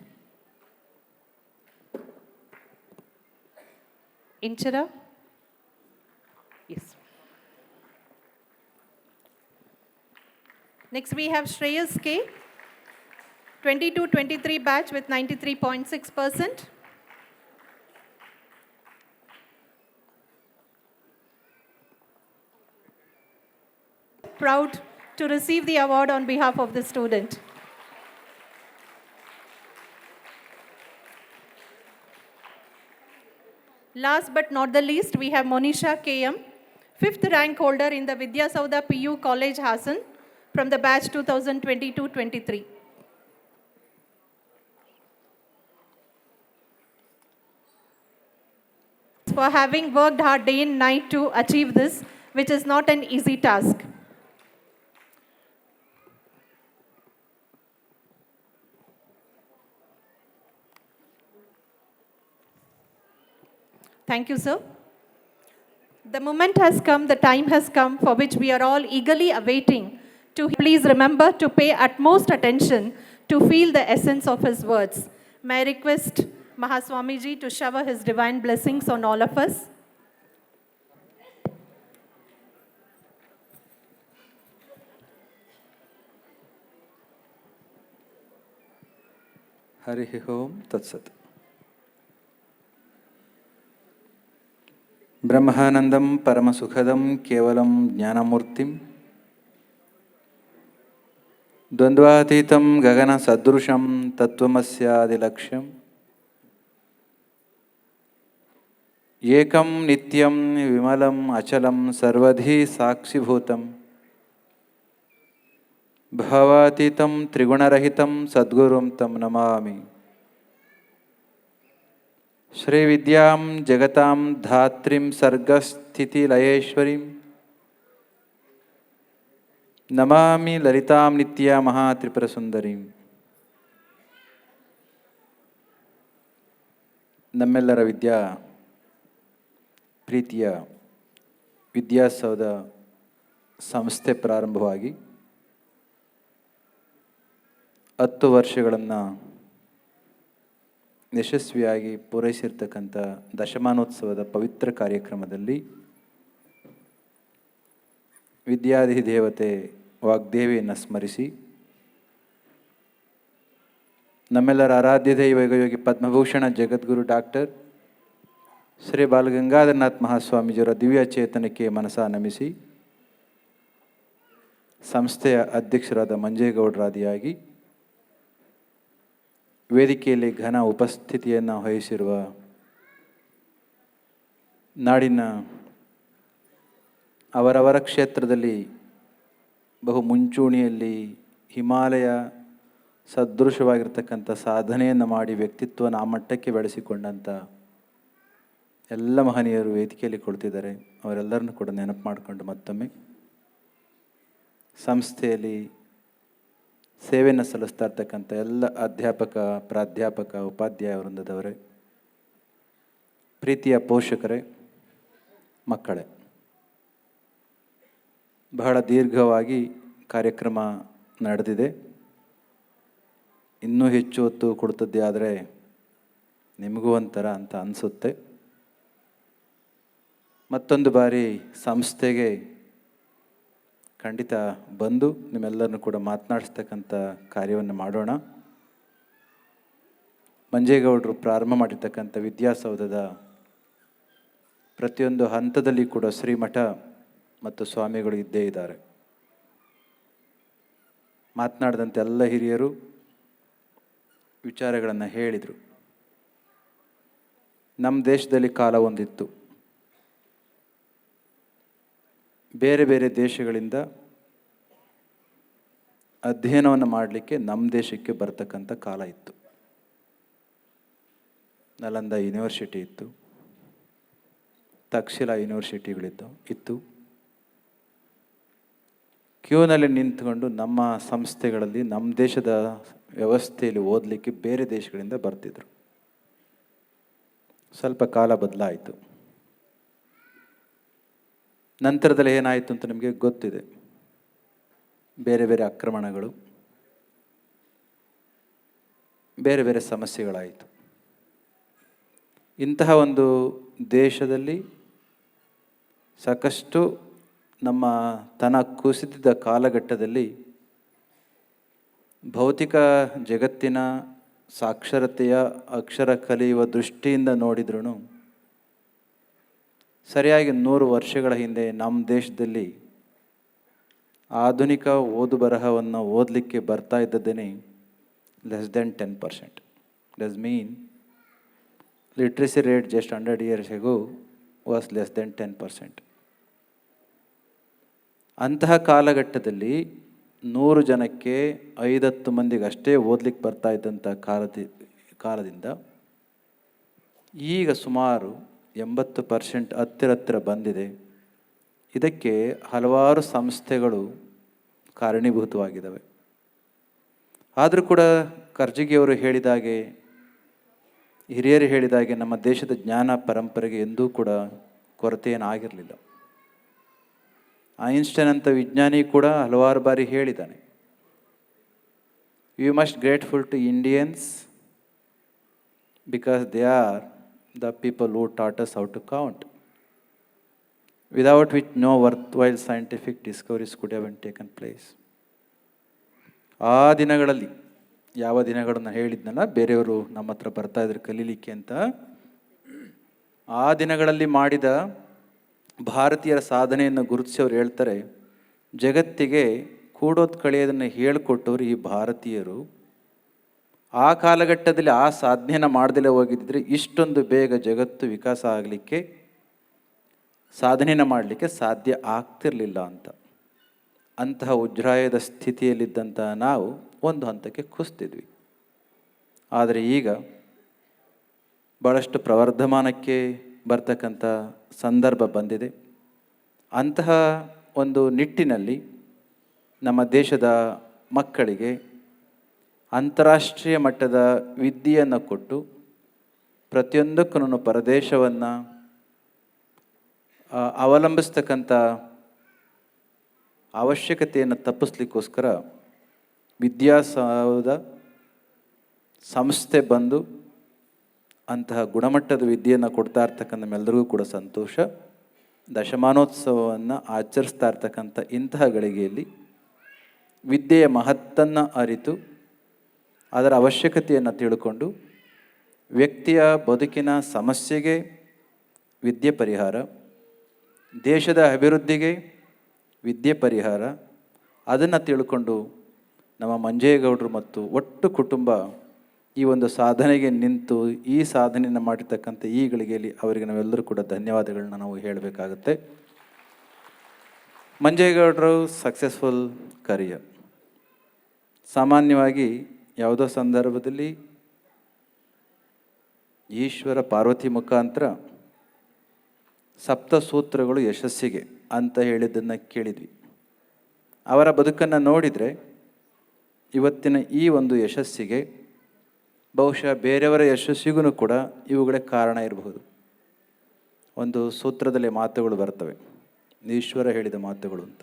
Inchara? Yes. Next we have Shreyas K, 22-23 batch with 93.6%. Proud to receive the award on behalf of the student. Last but not the least, we have Monisha KM, 5th rank holder in the Vidya Saudha PU College, Hassan, from the batch 2022-23. For having worked hard day and night to achieve this, which is not an easy task. Thank you, sir. The moment has come, the time has come for which we are all eagerly awaiting. To please remember to pay utmost attention to feel the essence of his words. May I request Mahaswamiji to shower his divine blessings on all of us. Harihi Om Tatsat. Brahmanandam Paramasukhadam Kevalam Jnanamurtim Dvandvatitam Gagana Sadrusham Tattvamasya Dilaksham Yekam Nityam Vimalam Achalam Sarvadhi Sakshibhutam Bhavatitam Trigunarahitam Sadgurum Tam Namami Shri Vidyam Jagatam Dhatrim Sargasthiti Layeshwarim Namami Lalitam Nitya Maha Tripurasundarim. ನಮ್ಮೆಲ್ಲರ ಪ್ರೀತಿಯ ವಿದ್ಯಾಸೌಧ ಸಂಸ್ಥೆ ಪ್ರಾರಂಭವಾಗಿ 10 ವರ್ಷಗಳನ್ನು ಯಶಸ್ವಿಯಾಗಿ ಪೂರೈಸಿರ್ತಕ್ಕಂಥ ದಶಮಾನೋತ್ಸವದ ಪವಿತ್ರ ಕಾರ್ಯಕ್ರಮದಲ್ಲಿ ವಿದ್ಯಾಧಿದೇವತೆ ವಾಗ್ದೇವಿಯನ್ನು ಸ್ಮರಿಸಿ ನಮ್ಮೆಲ್ಲರ ಆರಾಧ್ಯ ದೈವ ಯೋಗಿ ಪದ್ಮಭೂಷಣ ಜಗದ್ಗುರು ಡಾಕ್ಟರ್ ಶ್ರೀ ಬಾಲಗಂಗಾಧರನಾಥ್ ಮಹಾಸ್ವಾಮೀಜಿಯವರ ದಿವ್ಯ ಚೇತನಕ್ಕೆ ಮನಸ ನಮಿಸಿ ಸಂಸ್ಥೆಯ ಅಧ್ಯಕ್ಷರಾದ ಮಂಜೇಗೌಡರಾದಿಯಾಗಿ ವೇದಿಕೆಯಲ್ಲಿ ಘನ ಉಪಸ್ಥಿತಿಯನ್ನು ವಹಿಸಿರುವ ನಾಡಿನ ಅವರವರ ಕ್ಷೇತ್ರದಲ್ಲಿ ಬಹು ಮುಂಚೂಣಿಯಲ್ಲಿ ಹಿಮಾಲಯ ಸದೃಶವಾಗಿರ್ತಕ್ಕಂಥ ಸಾಧನೆಯನ್ನು ಮಾಡಿ ವ್ಯಕ್ತಿತ್ವನ ಆ ಮಟ್ಟಕ್ಕೆ ಬೆಳೆಸಿಕೊಂಡಂಥ ಎಲ್ಲ ಮಹನೀಯರು ವೇದಿಕೆಯಲ್ಲಿ ಕೊಡ್ತಿದ್ದಾರೆ. ಅವರೆಲ್ಲರನ್ನು ಕೂಡ ನೆನಪು ಮಾಡಿಕೊಂಡು ಮತ್ತೊಮ್ಮೆ ಸಂಸ್ಥೆಯಲ್ಲಿ ಸೇವೆಯನ್ನು ಸಲ್ಲಿಸ್ತಾ ಇರ್ತಕ್ಕಂಥ ಎಲ್ಲ ಅಧ್ಯಾಪಕ, ಪ್ರಾಧ್ಯಾಪಕ, ಉಪಾಧ್ಯಾಯ ವೃಂದದವರೇ, ಪ್ರೀತಿಯ ಪೋಷಕರೇ, ಮಕ್ಕಳೇ, ಬಹಳ ದೀರ್ಘವಾಗಿ ಕಾರ್ಯಕ್ರಮ ನಡೆದಿದೆ. ಇನ್ನೂ ಹೆಚ್ಚು ಹೊತ್ತು ಕೊಡ್ತದ್ದೇ ಆದರೆ ನಿಮಗೂ ಒಂಥರ ಅಂತ ಅನಿಸುತ್ತೆ. ಮತ್ತೊಂದು ಬಾರಿ ಸಂಸ್ಥೆಗೆ ಖಂಡಿತ ಬಂದು ನಿಮ್ಮೆಲ್ಲರನ್ನು ಕೂಡ ಮಾತನಾಡಿಸ್ತಕ್ಕಂಥ ಕಾರ್ಯವನ್ನು ಮಾಡೋಣ. ಮಂಜೇಗೌಡರು ಪ್ರಾರಂಭ ಮಾಡಿರ್ತಕ್ಕಂಥ ವಿದ್ಯಾಸೌಧದ ಪ್ರತಿಯೊಂದು ಹಂತದಲ್ಲಿ ಕೂಡ ಶ್ರೀಮಠ ಮತ್ತು ಸ್ವಾಮಿಗಳು ಇದ್ದೇ ಇದ್ದಾರೆ. ಮಾತನಾಡಿದಂಥ ಎಲ್ಲ ಹಿರಿಯರು ವಿಚಾರಗಳನ್ನು ಹೇಳಿದರು. ನಮ್ಮ ದೇಶದಲ್ಲಿ ಕಾಲ ಒಂದಿತ್ತು, ಬೇರೆ ಬೇರೆ ದೇಶಗಳಿಂದ ಅಧ್ಯಯನವನ್ನು ಮಾಡಲಿಕ್ಕೆ ನಮ್ಮ ದೇಶಕ್ಕೆ ಬರ್ತಕ್ಕಂಥ ಕಾಲ ಇತ್ತು. ನಲಂದ ಯೂನಿವರ್ಸಿಟಿ ಇತ್ತು, ತಕ್ಷಶಿಲಾ ಯೂನಿವರ್ಸಿಟಿಗಳಿತ್ತು. ಕ್ಯೂನಲ್ಲಿ ನಿಂತ್ಕೊಂಡು ನಮ್ಮ ಸಂಸ್ಥೆಗಳಲ್ಲಿ ನಮ್ಮ ದೇಶದ ವ್ಯವಸ್ಥೆಯಲ್ಲಿ ಓದಲಿಕ್ಕೆ ಬೇರೆ ದೇಶಗಳಿಂದ ಬರ್ತಿದ್ರು. ಸ್ವಲ್ಪ ಕಾಲ ಬದಲಾಯಿತು. ನಂತರದಲ್ಲಿ ಏನಾಯಿತು ಅಂತ ನಿಮಗೆ ಗೊತ್ತಿದೆ. ಬೇರೆ ಬೇರೆ ಆಕ್ರಮಣಗಳು, ಬೇರೆ ಬೇರೆ ಸಮಸ್ಯೆಗಳಾಯಿತು. ಇಂತಹ ಒಂದು ದೇಶದಲ್ಲಿ ಸಾಕಷ್ಟು ನಮ್ಮ ತನ ಕುಸಿದಿದ್ದ ಕಾಲಘಟ್ಟದಲ್ಲಿ ಭೌತಿಕ ಜಗತ್ತಿನ ಸಾಕ್ಷರತೆಯ ಅಕ್ಷರ ಕಲಿಯುವ ದೃಷ್ಟಿಯಿಂದ ನೋಡಿದ್ರೂ ಸರಿಯಾಗಿ 100 ವರ್ಷಗಳ ಹಿಂದೆ ನಮ್ಮ ದೇಶದಲ್ಲಿ ಆಧುನಿಕ ಓದು ಬರಹವನ್ನು ಓದಲಿಕ್ಕೆ ಬರ್ತಾ ಇದ್ದದ್ದೇನೆ less than 10%. Does mean literacy rate just 100 years ago was less than 10%. ಅಂತಹ ಕಾಲಘಟ್ಟದಲ್ಲಿ 100 ಜನಕ್ಕೆ 5-10 ಮಂದಿಗೆ ಅಷ್ಟೇ ಓದಲಿಕ್ಕೆ ಬರ್ತಾ ಇದ್ದಂಥ ಕಾಲದಿಂದ ಈಗ ಸುಮಾರು 80% ಹತ್ತಿರ ಬಂದಿದೆ. ಇದಕ್ಕೆ ಹಲವಾರು ಸಂಸ್ಥೆಗಳು ಕಾರಣೀಭೂತವಾಗಿದ್ದಾವೆ. ಆದರೂ ಕೂಡ ಕರ್ಜಿಗಿಯವರು ಹೇಳಿದಾಗೆ, ಹಿರಿಯರು ಹೇಳಿದಾಗೆ ನಮ್ಮ ದೇಶದ ಜ್ಞಾನ ಪರಂಪರೆಗೆ ಎಂದೂ ಕೂಡ ಕೊರತೆ ಏನಾಗಿರಲಿಲ್ಲ. ಐನ್ಸ್ಟೈನ್ ಅಂತ ವಿಜ್ಞಾನಿ ಕೂಡ ಹಲವಾರು ಬಾರಿ ಹೇಳಿದ್ದಾನೆ, we must grateful to Indians because they are the people who taught us how to count, without which no worthwhile scientific discoveries could have taken place. ಆ ದಿನಗಳಲ್ಲಿ ಯಾವ ದಿನಗಳನ್ನು ಹೇಳಿದ್ನಲ್ಲ, ಬೇರೆಯವರು ನಮ್ಮ ಹತ್ರ ಬರ್ತಾ ಇದ್ರು ಕಲೀಲಿಕ್ಕೆ ಅಂತ, ಆ ದಿನಗಳಲ್ಲಿ ಮಾಡಿದ ಭಾರತೀಯರ ಸಾಧನೆಯನ್ನು ಗುರುತಿಸಿ ಅವ್ರು ಹೇಳ್ತಾರೆ, ಜಗತ್ತಿಗೆ ಕೂಡೋದು ಕಳೆಯೋದನ್ನು ಹೇಳಿಕೊಟ್ಟವರು ಈ ಭಾರತೀಯರು. ಆ ಕಾಲಘಟ್ಟದಲ್ಲಿ ಆ ಸಾಧನೆಯನ್ನು ಮಾಡದಲ್ಲೇ ಹೋಗಿದ್ದರೆ ಇಷ್ಟೊಂದು ಬೇಗ ಜಗತ್ತು ವಿಕಾಸ ಆಗಲಿಕ್ಕೆ, ಸಾಧನೆಯನ್ನು ಮಾಡಲಿಕ್ಕೆ ಸಾಧ್ಯ ಆಗ್ತಿರಲಿಲ್ಲ ಅಂತ. ಅಂತಹ ಉಜ್ರಾಯದ ಸ್ಥಿತಿಯಲ್ಲಿದ್ದಂಥ ನಾವು ಒಂದು ಹಂತಕ್ಕೆ ಕುಸಿದಿದ್ವಿ. ಆದರೆ ಈಗ ಭಾಳಷ್ಟು ಪ್ರವರ್ಧಮಾನಕ್ಕೆ ಬರ್ತಕ್ಕಂಥ ಸಂದರ್ಭ ಬಂದಿದೆ. ಅಂತಹ ಒಂದು ನಿಟ್ಟಿನಲ್ಲಿ ನಮ್ಮ ದೇಶದ ಮಕ್ಕಳಿಗೆ ಅಂತಾರಾಷ್ಟ್ರೀಯ ಮಟ್ಟದ ವಿದ್ಯೆಯನ್ನು ಕೊಟ್ಟು ಪ್ರತಿಯೊಂದಕ್ಕೂ ಪರದೇಶವನ್ನು ಅವಲಂಬಿಸ್ತಕ್ಕಂಥ ಅವಶ್ಯಕತೆಯನ್ನು ತಪ್ಪಿಸ್ಲಿಕ್ಕೋಸ್ಕರ ವಿದ್ಯಾಸೌಧ ಸಂಸ್ಥೆ ಬಂದು ಅಂತಹ ಗುಣಮಟ್ಟದ ವಿದ್ಯೆಯನ್ನು ಕೊಡ್ತಾ ಇರ್ತಕ್ಕಂಥ ನಮ್ಮೆಲ್ಲರಿಗೂ ಕೂಡ ಸಂತೋಷ. ದಶಮಾನೋತ್ಸವವನ್ನು ಆಚರಿಸ್ತಾ ಇರ್ತಕ್ಕಂಥ ಇಂತಹ ಗಳಿಗೆಯಲ್ಲಿ ವಿದ್ಯೆಯ ಮಹತ್ತನ್ನು ಅರಿತು ಅದರ ಅವಶ್ಯಕತೆಯನ್ನು ತಿಳ್ಕೊಂಡು ವ್ಯಕ್ತಿಯ ಬದುಕಿನ ಸಮಸ್ಯೆಗೆ ವಿದ್ಯೆ ಪರಿಹಾರ, ದೇಶದ ಅಭಿವೃದ್ಧಿಗೆ ವಿದ್ಯೆ ಪರಿಹಾರ, ಅದನ್ನು ತಿಳ್ಕೊಂಡು ನಮ್ಮ ಮಂಜೇಗೌಡರು ಮತ್ತು ಒಟ್ಟು ಕುಟುಂಬ ಈ ಒಂದು ಸಾಧನೆಗೆ ನಿಂತು ಈ ಸಾಧನೆಯನ್ನು ಮಾಡಿರ್ತಕ್ಕಂಥ ಈ ಗಳಿಗೆಯಲ್ಲಿ ಅವರಿಗೆ ನಾವೆಲ್ಲರೂ ಕೂಡ ಧನ್ಯವಾದಗಳನ್ನ ನಾವು ಹೇಳಬೇಕಾಗುತ್ತೆ. ಮಂಜೇಗೌಡರು ಸಕ್ಸಸ್ಫುಲ್ ಕರಿಯರ್. ಸಾಮಾನ್ಯವಾಗಿ ಯಾವುದೋ ಸಂದರ್ಭದಲ್ಲಿ ಈಶ್ವರ ಪಾರ್ವತಿ ಮುಖಾಂತರ ಸಪ್ತಸೂತ್ರಗಳು ಯಶಸ್ಸಿಗೆ ಅಂತ ಹೇಳಿದ್ದನ್ನು ಕೇಳಿದ್ವಿ. ಅವರ ಬದುಕನ್ನು ನೋಡಿದರೆ ಇವತ್ತಿನ ಈ ಒಂದು ಯಶಸ್ಸಿಗೆ ಬಹುಶಃ ಬೇರೆಯವರ ಯಶಸ್ಸಿಗೂ ಕೂಡ ಇವುಗಳೇ ಕಾರಣ ಇರಬಹುದು. ಒಂದು ಸೂತ್ರದಲ್ಲಿ ಮಾತುಗಳು ಬರ್ತವೆ, ಈಶ್ವರ ಹೇಳಿದ ಮಾತುಗಳು ಅಂತ.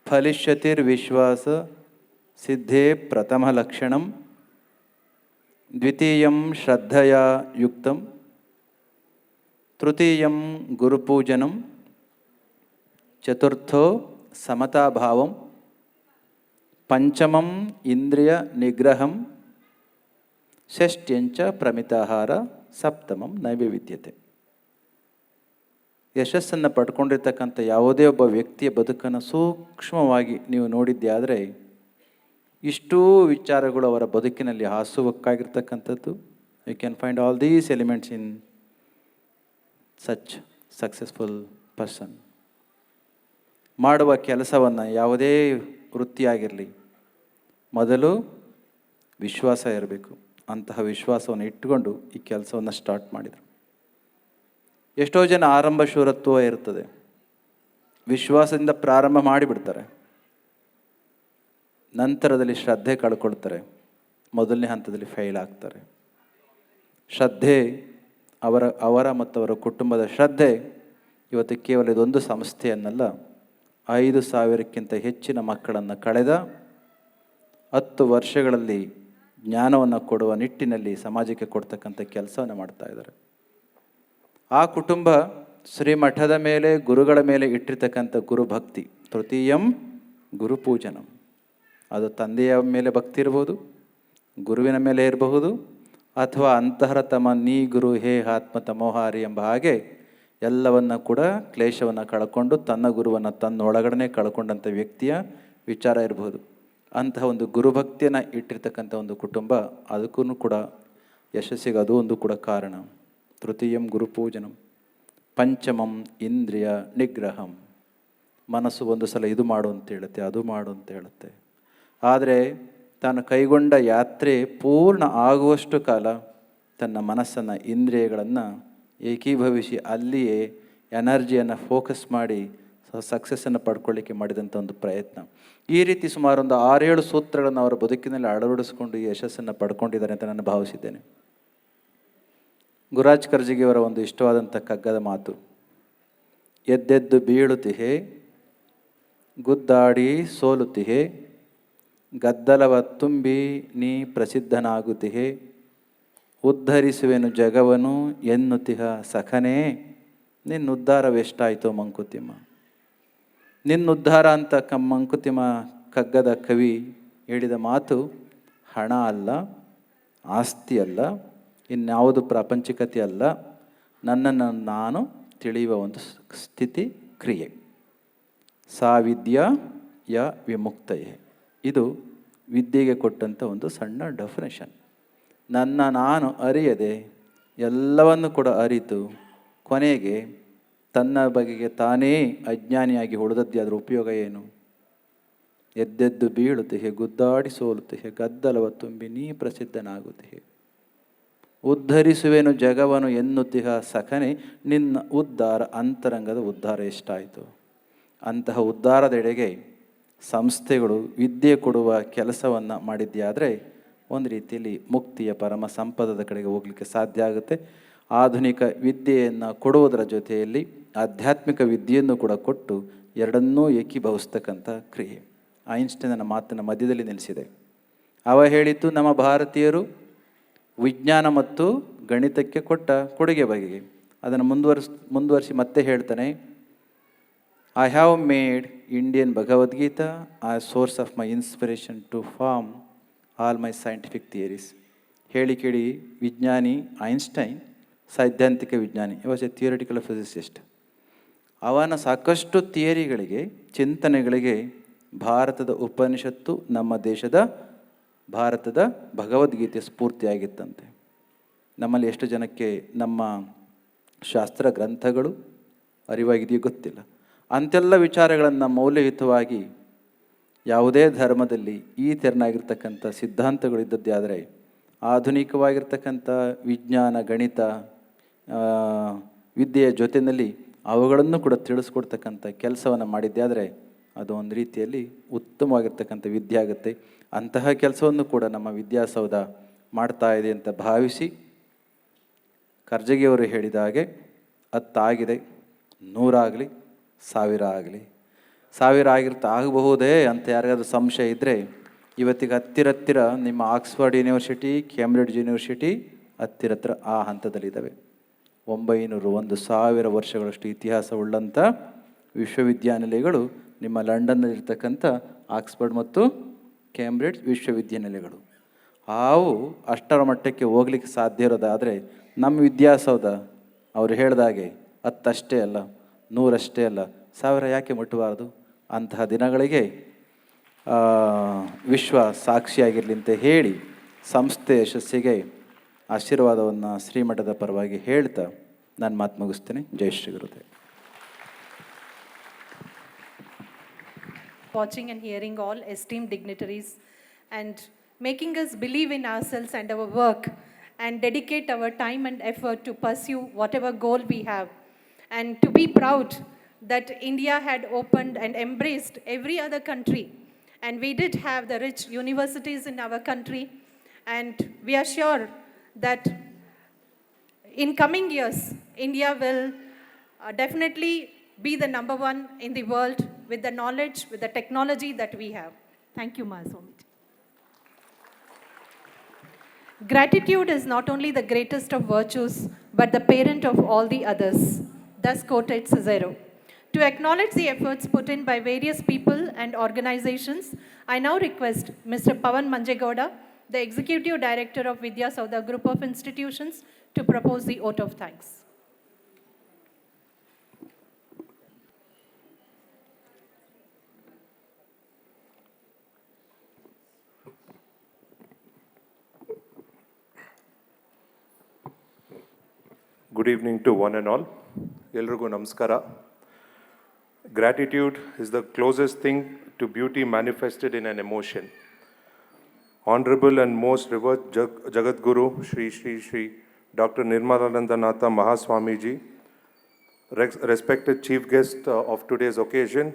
ಫಲಿಷ್ಯತಿರ್ ವಿಶ್ವಾಸ ಸಿದ್ಧೇ ಪ್ರಥಮ ಲಕ್ಷಣಂ, ದ್ವಿತೀಯಂ ಶ್ರದ್ಧೆಯ ಯುಕ್ತಂ, ತೃತೀಯಂ ಗುರುಪೂಜನಂ, ಚತುರ್ಥೋ ಸಮತಾಭಾವಂ, ಪಂಚಮಂ ಇಂದ್ರಿಯ ನಿಗ್ರಹಂ, ಷಷ್ಟ್ಯಂಚ ಪ್ರಮಿತಾಹಾರ, ಸಪ್ತಮಂ ನೈವೇದ್ಯತೆ. ಯಶಸ್ಸನ್ನು ಪಡ್ಕೊಂಡಿರ್ತಕ್ಕಂಥ ಯಾವುದೇ ಒಬ್ಬ ವ್ಯಕ್ತಿಯ ಬದುಕನ್ನು ಸೂಕ್ಷ್ಮವಾಗಿ ನೀವು ನೋಡಿದ್ದೆ ಆದರೆ ಇಷ್ಟೂ ವಿಚಾರಗಳು ಅವರ ಬದುಕಿನಲ್ಲಿ ಹಾಸುವಕ್ಕಾಗಿರ್ತಕ್ಕಂಥದ್ದು. You can find all these elements in such successful person. ಮಾಡುವ ಕೆಲಸವನ್ನು ಯಾವುದೇ ವೃತ್ತಿಯಾಗಿರಲಿ ಮೊದಲು ವಿಶ್ವಾಸ ಇರಬೇಕು. ಅಂತಹ ವಿಶ್ವಾಸವನ್ನು ಇಟ್ಟುಕೊಂಡು ಈ ಕೆಲಸವನ್ನು ಸ್ಟಾರ್ಟ್ ಮಾಡಿದರು. ಎಷ್ಟೋ ಜನ ಆರಂಭ ಶೂರತ್ವ ಇರ್ತದೆ, ವಿಶ್ವಾಸದಿಂದ ಪ್ರಾರಂಭ ಮಾಡಿಬಿಡ್ತಾರೆ, ನಂತರದಲ್ಲಿ ಶ್ರದ್ಧೆ ಕಳ್ಕೊಳ್ತಾರೆ, ಮೊದಲನೇ ಹಂತದಲ್ಲಿ ಫೇಲ್ ಆಗ್ತಾರೆ. ಶ್ರದ್ಧೆ ಅವರ ಮತ್ತು ಅವರ ಕುಟುಂಬದ ಶ್ರದ್ಧೆ ಇವತ್ತು ಕೇವಲ ಇದೊಂದು ಸಂಸ್ಥೆಯನ್ನಲ್ಲ, 5,000ಕ್ಕಿಂತ ಹೆಚ್ಚಿನ ಮಕ್ಕಳನ್ನು ಕಳೆದ 10 ವರ್ಷಗಳಲ್ಲಿ ಜ್ಞಾನವನ್ನು ಕೊಡುವ ನಿಟ್ಟಿನಲ್ಲಿ ಸಮಾಜಕ್ಕೆ ಕೊಡ್ತಕ್ಕಂಥ ಕೆಲಸವನ್ನು ಮಾಡ್ತಾ ಇದ್ದಾರೆ. ಆ ಕುಟುಂಬ ಶ್ರೀಮಠದ ಮೇಲೆ ಗುರುಗಳ ಮೇಲೆ ಇಟ್ಟಿರ್ತಕ್ಕಂಥ ಗುರುಭಕ್ತಿ. ತೃತೀಯಂ ಗುರುಪೂಜನಂ. ಅದು ತಂದೆಯ ಮೇಲೆ ಭಕ್ತಿ ಇರ್ಬೋದು, ಗುರುವಿನ ಮೇಲೆ ಇರಬಹುದು, ಅಥವಾ ಅಂತಹರ ತಮ ನೀ ಗುರು ಹೇ ಆತ್ಮ ತಮೋಹಾರಿ ಎಂಬ ಹಾಗೆ ಎಲ್ಲವನ್ನು ಕೂಡ ಕ್ಲೇಶವನ್ನು ಕಳ್ಕೊಂಡು ತನ್ನ ಗುರುವನ್ನು ತನ್ನೊಳಗಡೆ ಕಳ್ಕೊಂಡಂಥ ವ್ಯಕ್ತಿಯ ವಿಚಾರ ಇರಬಹುದು. ಅಂತಹ ಒಂದು ಗುರುಭಕ್ತಿಯನ್ನು ಇಟ್ಟಿರ್ತಕ್ಕಂಥ ಒಂದು ಕುಟುಂಬ, ಅದಕ್ಕೂ ಕೂಡ ಯಶಸ್ಸಿಗೆ ಅದು ಒಂದು ಕೂಡ ಕಾರಣ. ತೃತೀಯಂ ಗುರುಪೂಜನಂ, ಪಂಚಮಂ ಇಂದ್ರಿಯ ನಿಗ್ರಹಂ. ಮನಸ್ಸು ಒಂದು ಸಲ ಇದು ಮಾಡು ಅಂತ ಹೇಳುತ್ತೆ, ಅದು ಮಾಡು ಅಂತ ಹೇಳುತ್ತೆ. ಆದರೆ ತಾನು ಕೈಗೊಂಡ ಯಾತ್ರೆ ಪೂರ್ಣ ಆಗುವಷ್ಟು ಕಾಲ ತನ್ನ ಮನಸ್ಸನ್ನು, ಇಂದ್ರಿಯಗಳನ್ನು ಏಕೀಭವಿಸಿ ಅಲ್ಲಿಯೇ ಎನರ್ಜಿಯನ್ನು ಫೋಕಸ್ ಮಾಡಿ ಸಕ್ಸಸ್ಸನ್ನು ಪಡ್ಕೊಳ್ಳಿಕ್ಕೆ ಮಾಡಿದಂಥ ಒಂದು ಪ್ರಯತ್ನ. ಈ ರೀತಿ ಸುಮಾರು ಒಂದು 6-7 ಸೂತ್ರಗಳನ್ನು ಅವರ ಬದುಕಿನಲ್ಲಿ ಅಳವಡಿಸಿಕೊಂಡು ಈ ಯಶಸ್ಸನ್ನು ಪಡ್ಕೊಂಡಿದ್ದಾರೆ ಅಂತ ನಾನು ಭಾವಿಸಿದ್ದೇನೆ. ಗುರುರಾಜ್ ಕರ್ಜಿಗಿಯವರ ಒಂದು ಇಷ್ಟವಾದಂಥ ಕಗ್ಗದ ಮಾತು, ಎದ್ದೆದ್ದು ಬೀಳುತ್ತಿಹೆ, ಗುದ್ದಾಡಿ ಸೋಲುತ್ತಿಹೆ, ಗದ್ದಲವ ತುಂಬಿ ನೀ ಪ್ರಸಿದ್ಧನಾಗುತ್ತಿಹೆ, ಉದ್ಧರಿಸುವೆನು ಜಗವನು ಎನ್ನುತ್ತಿಹ ಸಖನೇ, ನಿನ್ನುದ್ಧಾರವೆಷ್ಟಾಯಿತೋ ಮಂಕುತಿಮ್ಮ. ನಿನ್ನುದ್ಧಾರ ಅಂತ ಮಂಕುತಿಮ್ಮ ಕಗ್ಗದ ಕವಿ ಹೇಳಿದ ಮಾತು ಹಣ ಅಲ್ಲ, ಆಸ್ತಿ ಅಲ್ಲ, ಇನ್ಯಾವುದು ಪ್ರಾಪಂಚಿಕತೆ ಅಲ್ಲ, ನನ್ನನ್ನು ನಾನು ತಿಳಿಯುವ ಒಂದು ಸ್ಥಿತಿ ಕ್ರಿಯೆ. ಸಾ ವಿದ್ಯಾ ಯ ವಿಮುಕ್ತಯೇ. ಇದು ವಿದ್ಯೆಗೆ ಕೊಟ್ಟಂಥ ಒಂದು ಸಣ್ಣ ಡೆಫಿನೇಷನ್. ನನ್ನ ನಾನು ಅರಿಯದೆ ಎಲ್ಲವನ್ನು ಕೂಡ ಅರಿತು ಕೊನೆಗೆ ತನ್ನ ಬಗೆಗೆ ತಾನೇ ಅಜ್ಞಾನಿಯಾಗಿ ಉಳಿದದ್ದೇ ಅದರ ಉಪಯೋಗ ಏನು? ಎದ್ದೆದ್ದು ಬೀಳುತ್ತಿಹೆ, ಗುದ್ದಾಡಿ ಸೋಲುತ್ತಿಹೆ, ಗದ್ದಲವ ತುಂಬಿ ನೀ ಪ್ರಸಿದ್ಧನಾಗುತ್ತಿಹೆ, ಉದ್ಧರಿಸುವೆನು ಜಗವನು ಎನ್ನುತ್ತಿಹ ಸಖನೆ, ನಿನ್ನ ಉದ್ಧಾರ ಅಂತರಂಗದ ಉದ್ಧಾರ ಎಷ್ಟಾಯಿತು. ಅಂತಹ ಉದ್ಧಾರದೆಡೆಗೆ ಸಂಸ್ಥೆಗಳು ವಿದ್ಯೆ ಕೊಡುವ ಕೆಲಸವನ್ನು ಮಾಡಿದ್ಯಾದರೆ ಒಂದು ರೀತಿಯಲ್ಲಿ ಮುಕ್ತಿಯ ಪರಮ ಸಂಪದದ ಕಡೆಗೆ ಹೋಗಲಿಕ್ಕೆ ಸಾಧ್ಯ ಆಗುತ್ತೆ. ಆಧುನಿಕ ವಿದ್ಯೆಯನ್ನು ಕೊಡುವುದರ ಜೊತೆಯಲ್ಲಿ ಆಧ್ಯಾತ್ಮಿಕ ವಿದ್ಯೆಯನ್ನು ಕೂಡ ಕೊಟ್ಟು ಎರಡನ್ನೂ ಏಕೀಭವಿಸ್ತಕ್ಕಂಥ ಕ್ರಿಯೆ. ಐನ್ಸ್ಟೈನನ ಮಾತಿನ ಮಧ್ಯದಲ್ಲಿ ನಿಲ್ಲಿಸಿದೆ. ಅವ ಹೇಳಿದ್ದು ನಮ್ಮ ಭಾರತೀಯರು ವಿಜ್ಞಾನ ಮತ್ತು ಗಣಿತಕ್ಕೆ ಕೊಟ್ಟ ಕೊಡುಗೆ ಬಗೆಗೆ. ಅದನ್ನು ಮುಂದುವರಿಸಿ ಮತ್ತೆ ಹೇಳ್ತಾನೆ, I have made Indian Bhagavad Gita a source of my inspiration to form all my scientific theories. ಹೇಳಿ ಕೇಳಿ ವಿಜ್ಞಾನಿ ಐನ್ಸ್ಟೈನ್ ಸೈದ್ಧಾಂತಿಕ ವಿಜ್ಞಾನಿ, ವಾಸ್ ಎ ಥಿಯರಿಟಿಕಲ್ ಫಿಸಿಸಿಸ್ಟ್. ಅವನ ಸಾಕಷ್ಟು ಥಿಯರಿಗಳಿಗೆ, ಚಿಂತನೆಗಳಿಗೆ ಭಾರತದ ಉಪನಿಷತ್ತು ನಮ್ಮ ದೇಶದ ಭಾರತದ ಭಗವದ್ಗೀತೆ ಸ್ಫೂರ್ತಿಯಾಗಿತ್ತಂತೆ. ನಮ್ಮಲ್ಲಿ ಎಷ್ಟು ಜನಕ್ಕೆ ನಮ್ಮ ಶಾಸ್ತ್ರ ಗ್ರಂಥಗಳು ಅರಿವಾಗಿದೆಯೋ ಗೊತ್ತಿಲ್ಲ. ಅಂತೆಲ್ಲ ವಿಚಾರಗಳನ್ನು ಮೌಲ್ಯಯುತವಾಗಿ ಯಾವುದೇ ಧರ್ಮದಲ್ಲಿ ಈ ತೆರನಾಗಿರ್ತಕ್ಕಂಥ ಸಿದ್ಧಾಂತಗಳಿದ್ದದ್ದೇ ಆದರೆ ಆಧುನಿಕವಾಗಿರ್ತಕ್ಕಂಥ ವಿಜ್ಞಾನ, ಗಣಿತ, ವಿದ್ಯೆಯ ಜೊತೆಯಲ್ಲಿ ಅವುಗಳನ್ನು ಕೂಡ ತಿಳಿಸ್ಕೊಡ್ತಕ್ಕಂಥ ಕೆಲಸವನ್ನು ಮಾಡಿದ್ದೇ ಆದರೆ ಅದು ಒಂದು ರೀತಿಯಲ್ಲಿ ಉತ್ತಮವಾಗಿರ್ತಕ್ಕಂಥ ವಿದ್ಯೆ ಆಗುತ್ತೆ. ಅಂತಹ ಕೆಲಸವನ್ನು ಕೂಡ ನಮ್ಮ ವಿದ್ಯಾಸೌಧ ಮಾಡ್ತಾ ಇದೆ ಅಂತ ಭಾವಿಸಿ, ಕರ್ಜಗಿಯವರು ಹೇಳಿದ ಹಾಗೆ 10 ಆಗಿದೆ, 100 ಆಗಲಿ, 1000 ಆಗಲಿ, 1000 ಆಗಬಹುದೇ ಅಂತ ಯಾರಿಗಾದ್ರೂ ಸಂಶಯ ಇದ್ದರೆ ಇವತ್ತಿಗೆ ಹತ್ತಿರ ನಿಮ್ಮ ಆಕ್ಸ್ಫರ್ಡ್ ಯೂನಿವರ್ಸಿಟಿ, ಕೇಂಬ್ರಿಡ್ಜ್ ಯೂನಿವರ್ಸಿಟಿ ಹತ್ತಿರ ಆ ಹಂತದಲ್ಲಿದ್ದಾವೆ. 1000 ವರ್ಷಗಳಷ್ಟು ಇತಿಹಾಸವುಳ್ಳಂಥ ವಿಶ್ವವಿದ್ಯಾನಿಲಯಗಳು ನಿಮ್ಮ ಲಂಡನ್ನಲ್ಲಿರ್ತಕ್ಕಂಥ ಆಕ್ಸ್ಫರ್ಡ್ ಮತ್ತು ಕೇಂಬ್ರಿಡ್ಜ್ ವಿಶ್ವವಿದ್ಯಾನಿಲಯಗಳು. ಅವು ಅಷ್ಟರ ಮಟ್ಟಕ್ಕೆ ಹೋಗ್ಲಿಕ್ಕೆ ಸಾಧ್ಯ ಇರೋದಾದರೆ ನಮ್ಮ ವಿದ್ಯಾಸೌಧ ಅವರು ಹೇಳಿದಾಗೆ 10 ಅಷ್ಟೇ ಅಲ್ಲ, 100 ಅಷ್ಟೇ ಅಲ್ಲ, 1000 ಯಾಕೆ ಮುಟ್ಟಬಾರದು? ಅಂತಹ ದಿನಗಳಿಗೆ ವಿಶ್ವ ಸಾಕ್ಷಿಯಾಗಿರಲಿ ಅಂತ ಹೇಳಿ ಸಂಸ್ಥೆ ಯಶಸ್ಸಿಗೆ ಆಶೀರ್ವಾದವನ್ನು ಶ್ರೀಮಠದ ಪರವಾಗಿ ಹೇಳ್ತಾ ನಾನು ಮಾತು ಮುಗಿಸ್ತೇನೆ. ಜೈ Shri Gurudev. Watching and hearing all esteemed dignitaries and making us believe in ourselves and our work and dedicate our time and effort to pursue whatever goal we have, and to be proud that India had opened and embraced every other country, and we did have the rich universities in our country, and we are sure that in coming years India will definitely be the number one in the world with the knowledge, with the technology that we have. Thank you, Mahaswami. Gratitude is not only the greatest of virtues, but the parent of all the others. Thus quoted Cicero. To acknowledge the efforts put in by various people and organizations, I now request Mr. Pavan Manjegowda, the Executive Director of Vidya Saudha Group of Institutions, to propose the vote of thanks. Good evening to one and all. Elrigu namaskara. Gratitude is the closest thing to beauty manifested in an emotion. Honorable and most revered Jagat Guru Shri Dr. Nirmalanandanatha Mahaswamiji, respected chief guest of today's occasion,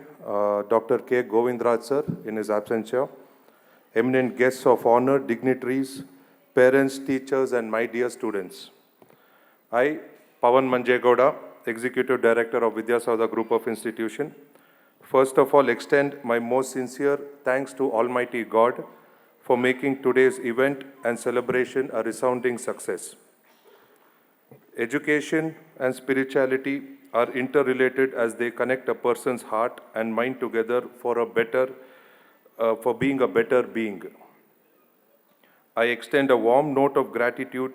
Dr. K. Govindraj sir in his absentia, eminent guests of honor, dignitaries, parents, teachers and my dear students. I, Pavan Manjegowda, Executive Director of Vidya Saudha Group of Institution, first of all extend my most sincere thanks to Almighty God for making today's event and celebration a resounding success. Education and spirituality are interrelated as they connect a person's heart and mind together for being a better being. I extend a warm note of gratitude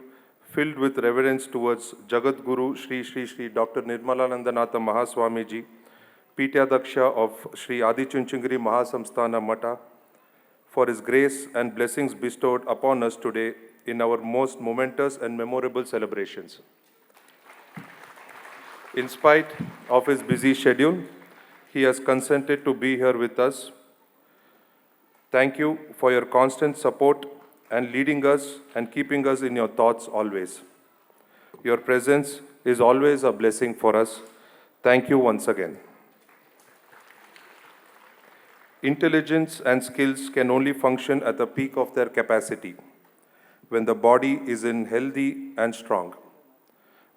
filled with reverence towards Jagat Guru Shri Dr. Nirmalanandanatha Mahaswamiji, Pityadaksha of Shri Adi Chunchungiri Mahasamsthana Mata, for his grace and blessings bestowed upon us today in our most momentous and memorable celebrations. In spite of his busy schedule, he has consented to be here with us. Thank you for your constant support and leading us and keeping us in your thoughts always. Your presence is always a blessing for us. Thank you once again. Intelligence and skills can only function at the peak of their capacity when the body is in healthy and strong.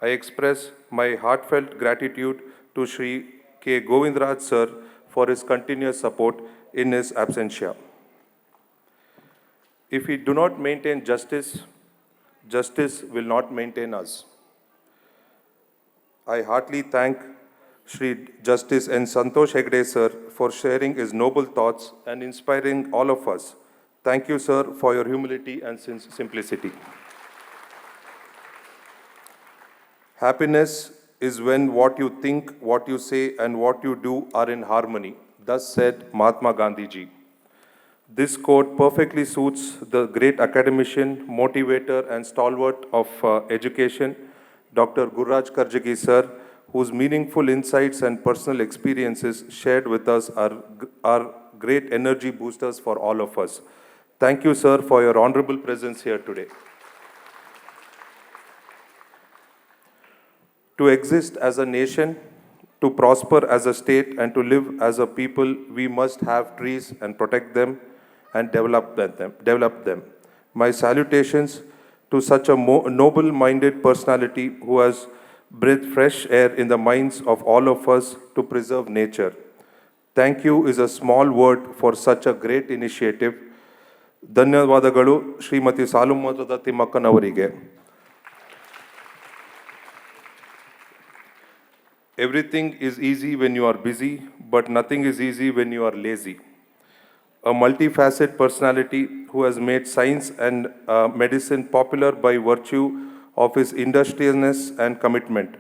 I express my heartfelt gratitude to Shri K. Govindraj sir for his continuous support in his absentia. If we do not maintain justice, justice will not maintain us. I heartily thank Shri Justice N. Santosh Hegde sir for sharing his noble thoughts and inspiring all of us. Thank you, sir, for your humility and simplicity. Happiness is when what you think, what you say, and what you do are in harmony. Thus said Mahatma Gandhi ji. This quote perfectly suits the great academician, motivator, and stalwart of education, Dr. Gurraj Karjagi sir, whose meaningful insights and personal experiences shared with us are great energy boosters for all of us. Thank you, sir, for your honorable presence here today. To exist as a nation, to prosper as a state, and to live as a people, we must have trees and protect them and develop them. My salutations to such a noble-minded personality who has breathed fresh air in the minds of all of us to preserve nature. Thank you is a small word for such a great initiative. ಧನ್ಯವಾದಗಳು ಶ್ರೀಮತಿ ಸಾಲುಮರದ ತಿಮ್ಮಕ್ಕನವರಿಗೆ. Everything is easy when you are busy, but nothing is easy when you are lazy. A multifaceted personality who has made science and medicine popular by virtue of his industriousness and commitment.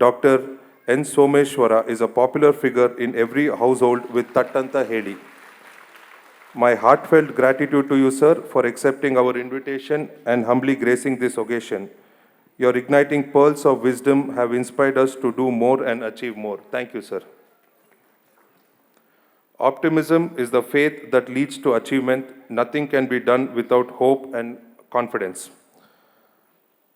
Dr. N. Someshwara is a popular figure in every household with Tattanta Heli. My heartfelt gratitude to you, sir, for accepting our invitation and humbly gracing this occasion. Your igniting pearls of wisdom have inspired us to do more and achieve more. Thank you, sir. Optimism is the faith that leads to achievement. Nothing can be done without hope and confidence.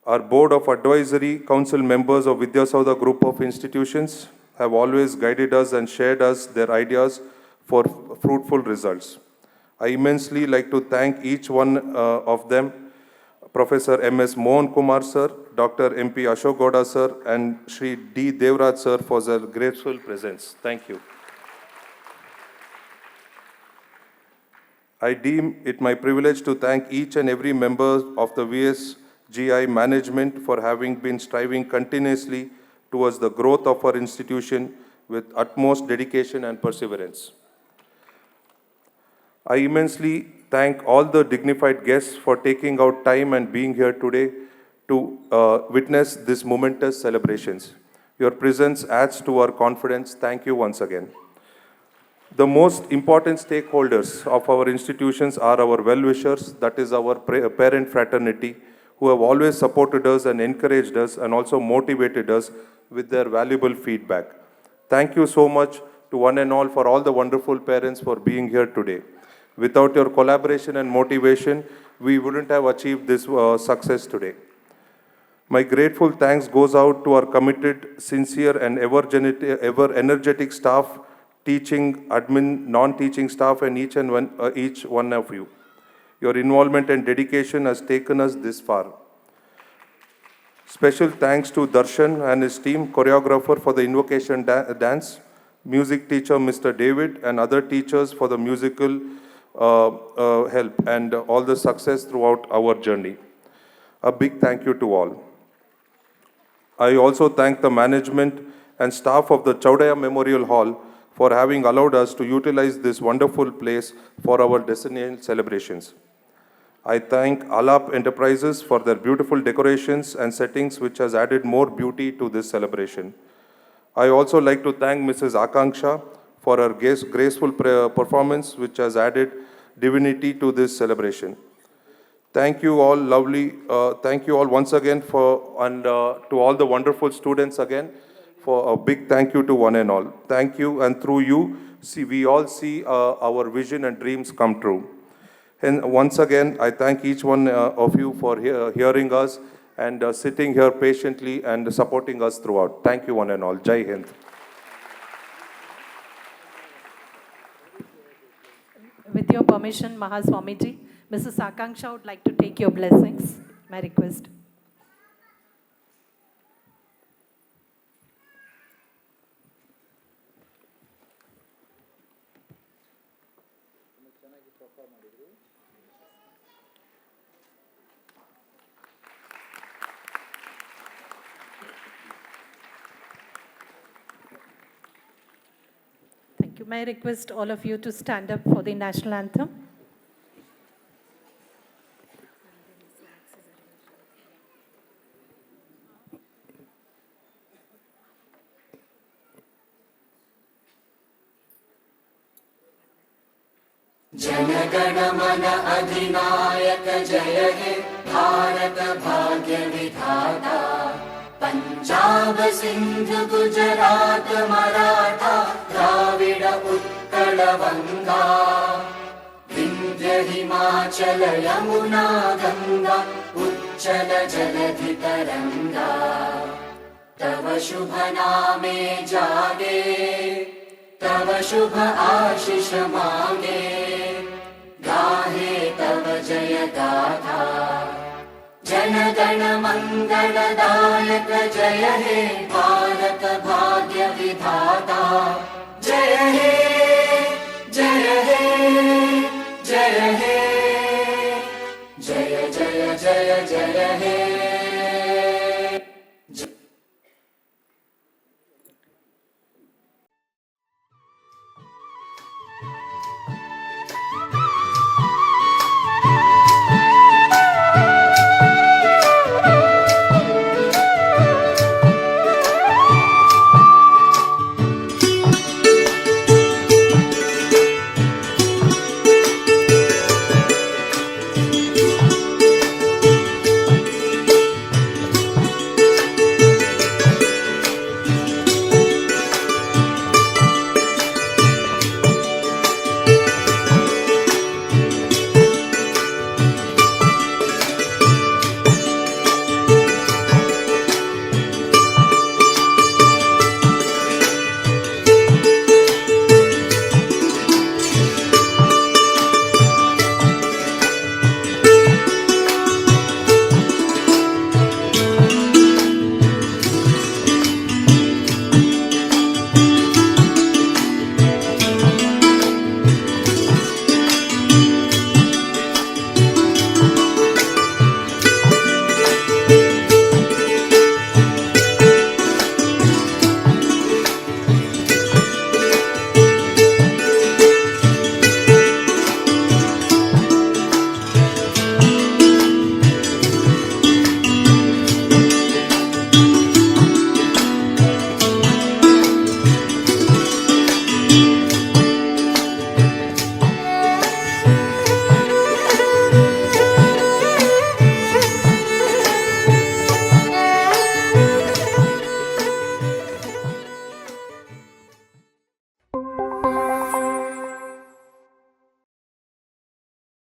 Our Board of Advisory Council members of Vidyasaudha Group of Institutions have always guided us and shared us their ideas for fruitful results. I immensely like to thank each one of them, Professor M.S. Mohan Kumar sir, Dr. M.P. Ashok Gowda sir, and Shri D. Devraj sir for their graceful presence. Thank you. I deem it my privilege to thank each and every member of the VSGI management for having been striving continuously towards the growth of our institution with utmost dedication and perseverance. I immensely thank all the dignified guests for taking out time and being here today to witness this momentous celebrations. Your presence adds to our confidence. Thank you once again. The most important stakeholders of our institutions are our well-wishers, that is our parent fraternity, who have always supported us and encouraged us and also motivated us with their valuable feedback. Thank you so much to one and all for all the wonderful parents for being here today. Without your collaboration and motivation, we wouldn't have achieved this success today. My grateful thanks goes out to our committed, sincere, and ever energetic staff, teaching, admin, non-teaching staff, and each one of you. Your involvement and dedication has taken us this far. Special thanks to Darshan and his team, choreographer for the invocation dance, music teacher Mr. David, and other teachers for the musical help and all the success throughout our journey. A big thank you to all. I also thank the management and staff of the Chaudhaya Memorial Hall for having allowed us to utilize this wonderful place for our decennial celebrations. I thank Alap Enterprises for their beautiful decorations and settings which has added more beauty to this celebration. I also like to thank Mrs. Akanksha for her graceful performance which has added divinity to this celebration. Thank you all thank you all once again to all the wonderful students again for a big thank you to one and all. Thank you, and through you, we all see our vision and dreams come true. And once again, I thank each one of you for hearing us and sitting here patiently and supporting us throughout. Thank you one and all. Jai Hind. With your permission, Mahaswamiji, Mrs. Akanksha would like to take your blessings. My request. Thank you. May I request all of you to stand up for the national anthem? जनगण मन अधिनायक जय हे भारत भाग्य विधाता पंजाब सिंध गुजरात मराठा द्राविड उत्कल वंगा विंध्य हिमाचल यमुना गंगा उच्चल जलधि तरंगा तव शुभ नामे जागे तव शुभ आशीष मांगे गाहे तव जय गाथा जनगण मंगलदायक जय हे भारत भाग्य विधाता जय हे जय हे जय हे जय जय जय जय हे